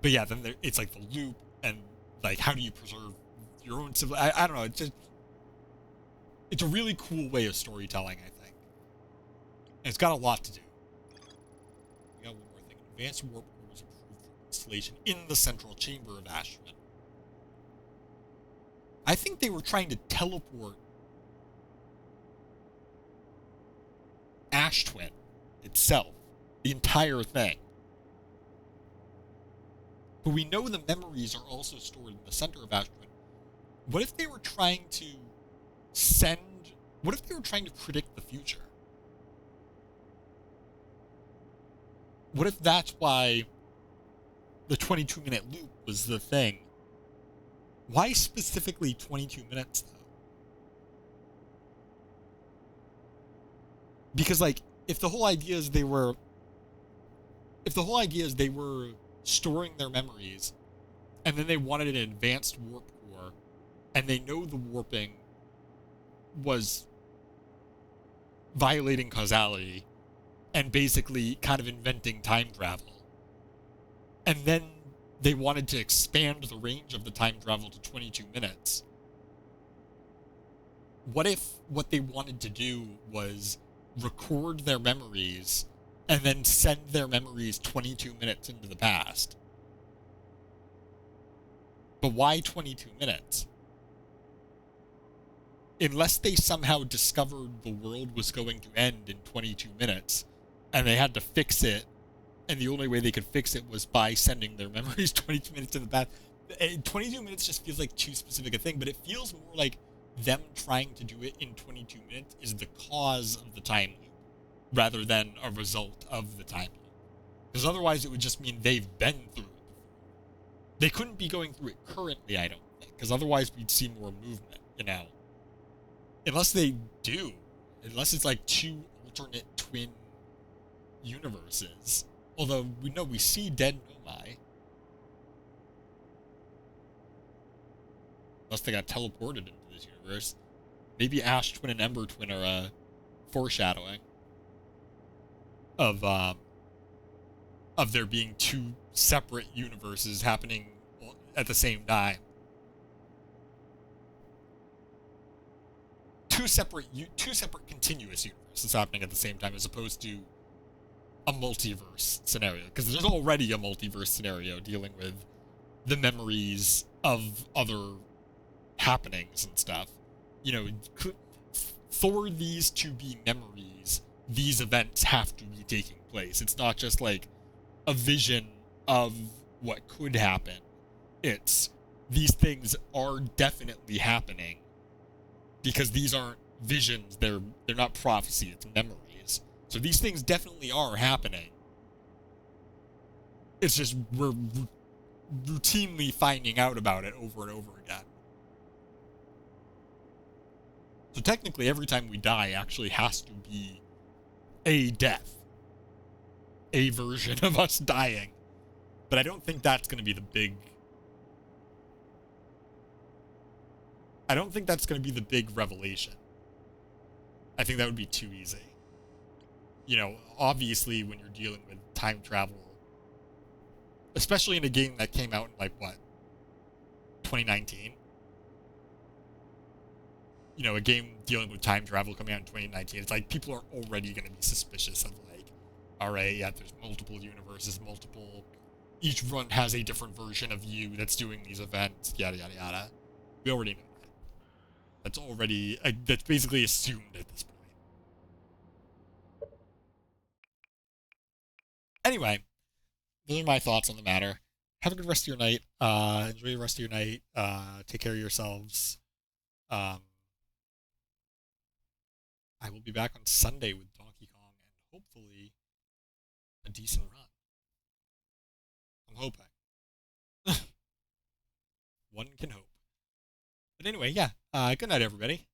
But yeah, then it's like the loop and like, how do you preserve your own civilization? I don't know, it's a really cool way of storytelling, I think. And it's got a lot to do. We got one more thing. Advanced warp core was approved for installation in the central chamber of Ashman. I think they were trying to teleport Ash Twin itself, the entire thing. But we know the memories are also stored in the center of Ash Twin. What if they were trying to what if they were trying to predict the future? What if that's why the 22-minute loop was the thing? Why specifically 22 minutes, though? Because, like, if the whole idea is they were storing their memories, and then they wanted an advanced warp core, and they know the warping was violating causality, and basically kind of inventing time travel, and then they wanted to expand the range of the time travel to 22 minutes. What if what they wanted to do was record their memories and then send their memories 22 minutes into the past? But why 22 minutes? Unless they somehow discovered the world was going to end in 22 minutes and they had to fix it, and the only way they could fix it was by sending their memories 22 minutes in the past. 22 minutes just feels like too specific a thing, but it feels more like them trying to do it in 22 minutes is the cause of the time loop rather than a result of the time loop. Because otherwise it would just mean they've been through it before. They couldn't be going through it currently, I don't think, because otherwise we'd see more movement, you know. Unless they do. Unless it's like two alternate twin universes. Although we know we see dead Nomai. Unless they got teleported into this universe. Maybe Ash Twin and Ember Twin are a foreshadowing of there being two separate universes happening at the same time. Two separate continuous universes happening at the same time, as opposed to a multiverse scenario, because there's already a multiverse scenario dealing with the memories of other happenings and stuff. You know, for these to be memories, these events have to be taking place. It's not just like a vision of what could happen. It's these things are definitely happening, because these aren't visions, they're not prophecy, it's memories. So these things definitely are happening. It's just we're routinely finding out about it over and over again. So technically every time we die actually has to be a death. A version of us dying. But I don't think that's going to be the big... I don't think that's going to be the big revelation. I think that would be too easy. You know, obviously when you're dealing with time travel, especially in a game that came out in, like, what, 2019? You know, a game dealing with time travel coming out in 2019, it's like people are already going to be suspicious of, like, alright, yeah, there's multiple universes, each run has a different version of you that's doing these events, yada yada yada. We already know that. That's already, that's basically assumed at this point. Anyway, those are my thoughts on the matter. Have a good rest of your night. Enjoy the rest of your night. Take care of yourselves. I will be back on Sunday with Donkey Kong and hopefully a decent run. I'm hoping. One can hope. But anyway, yeah. Good night, everybody.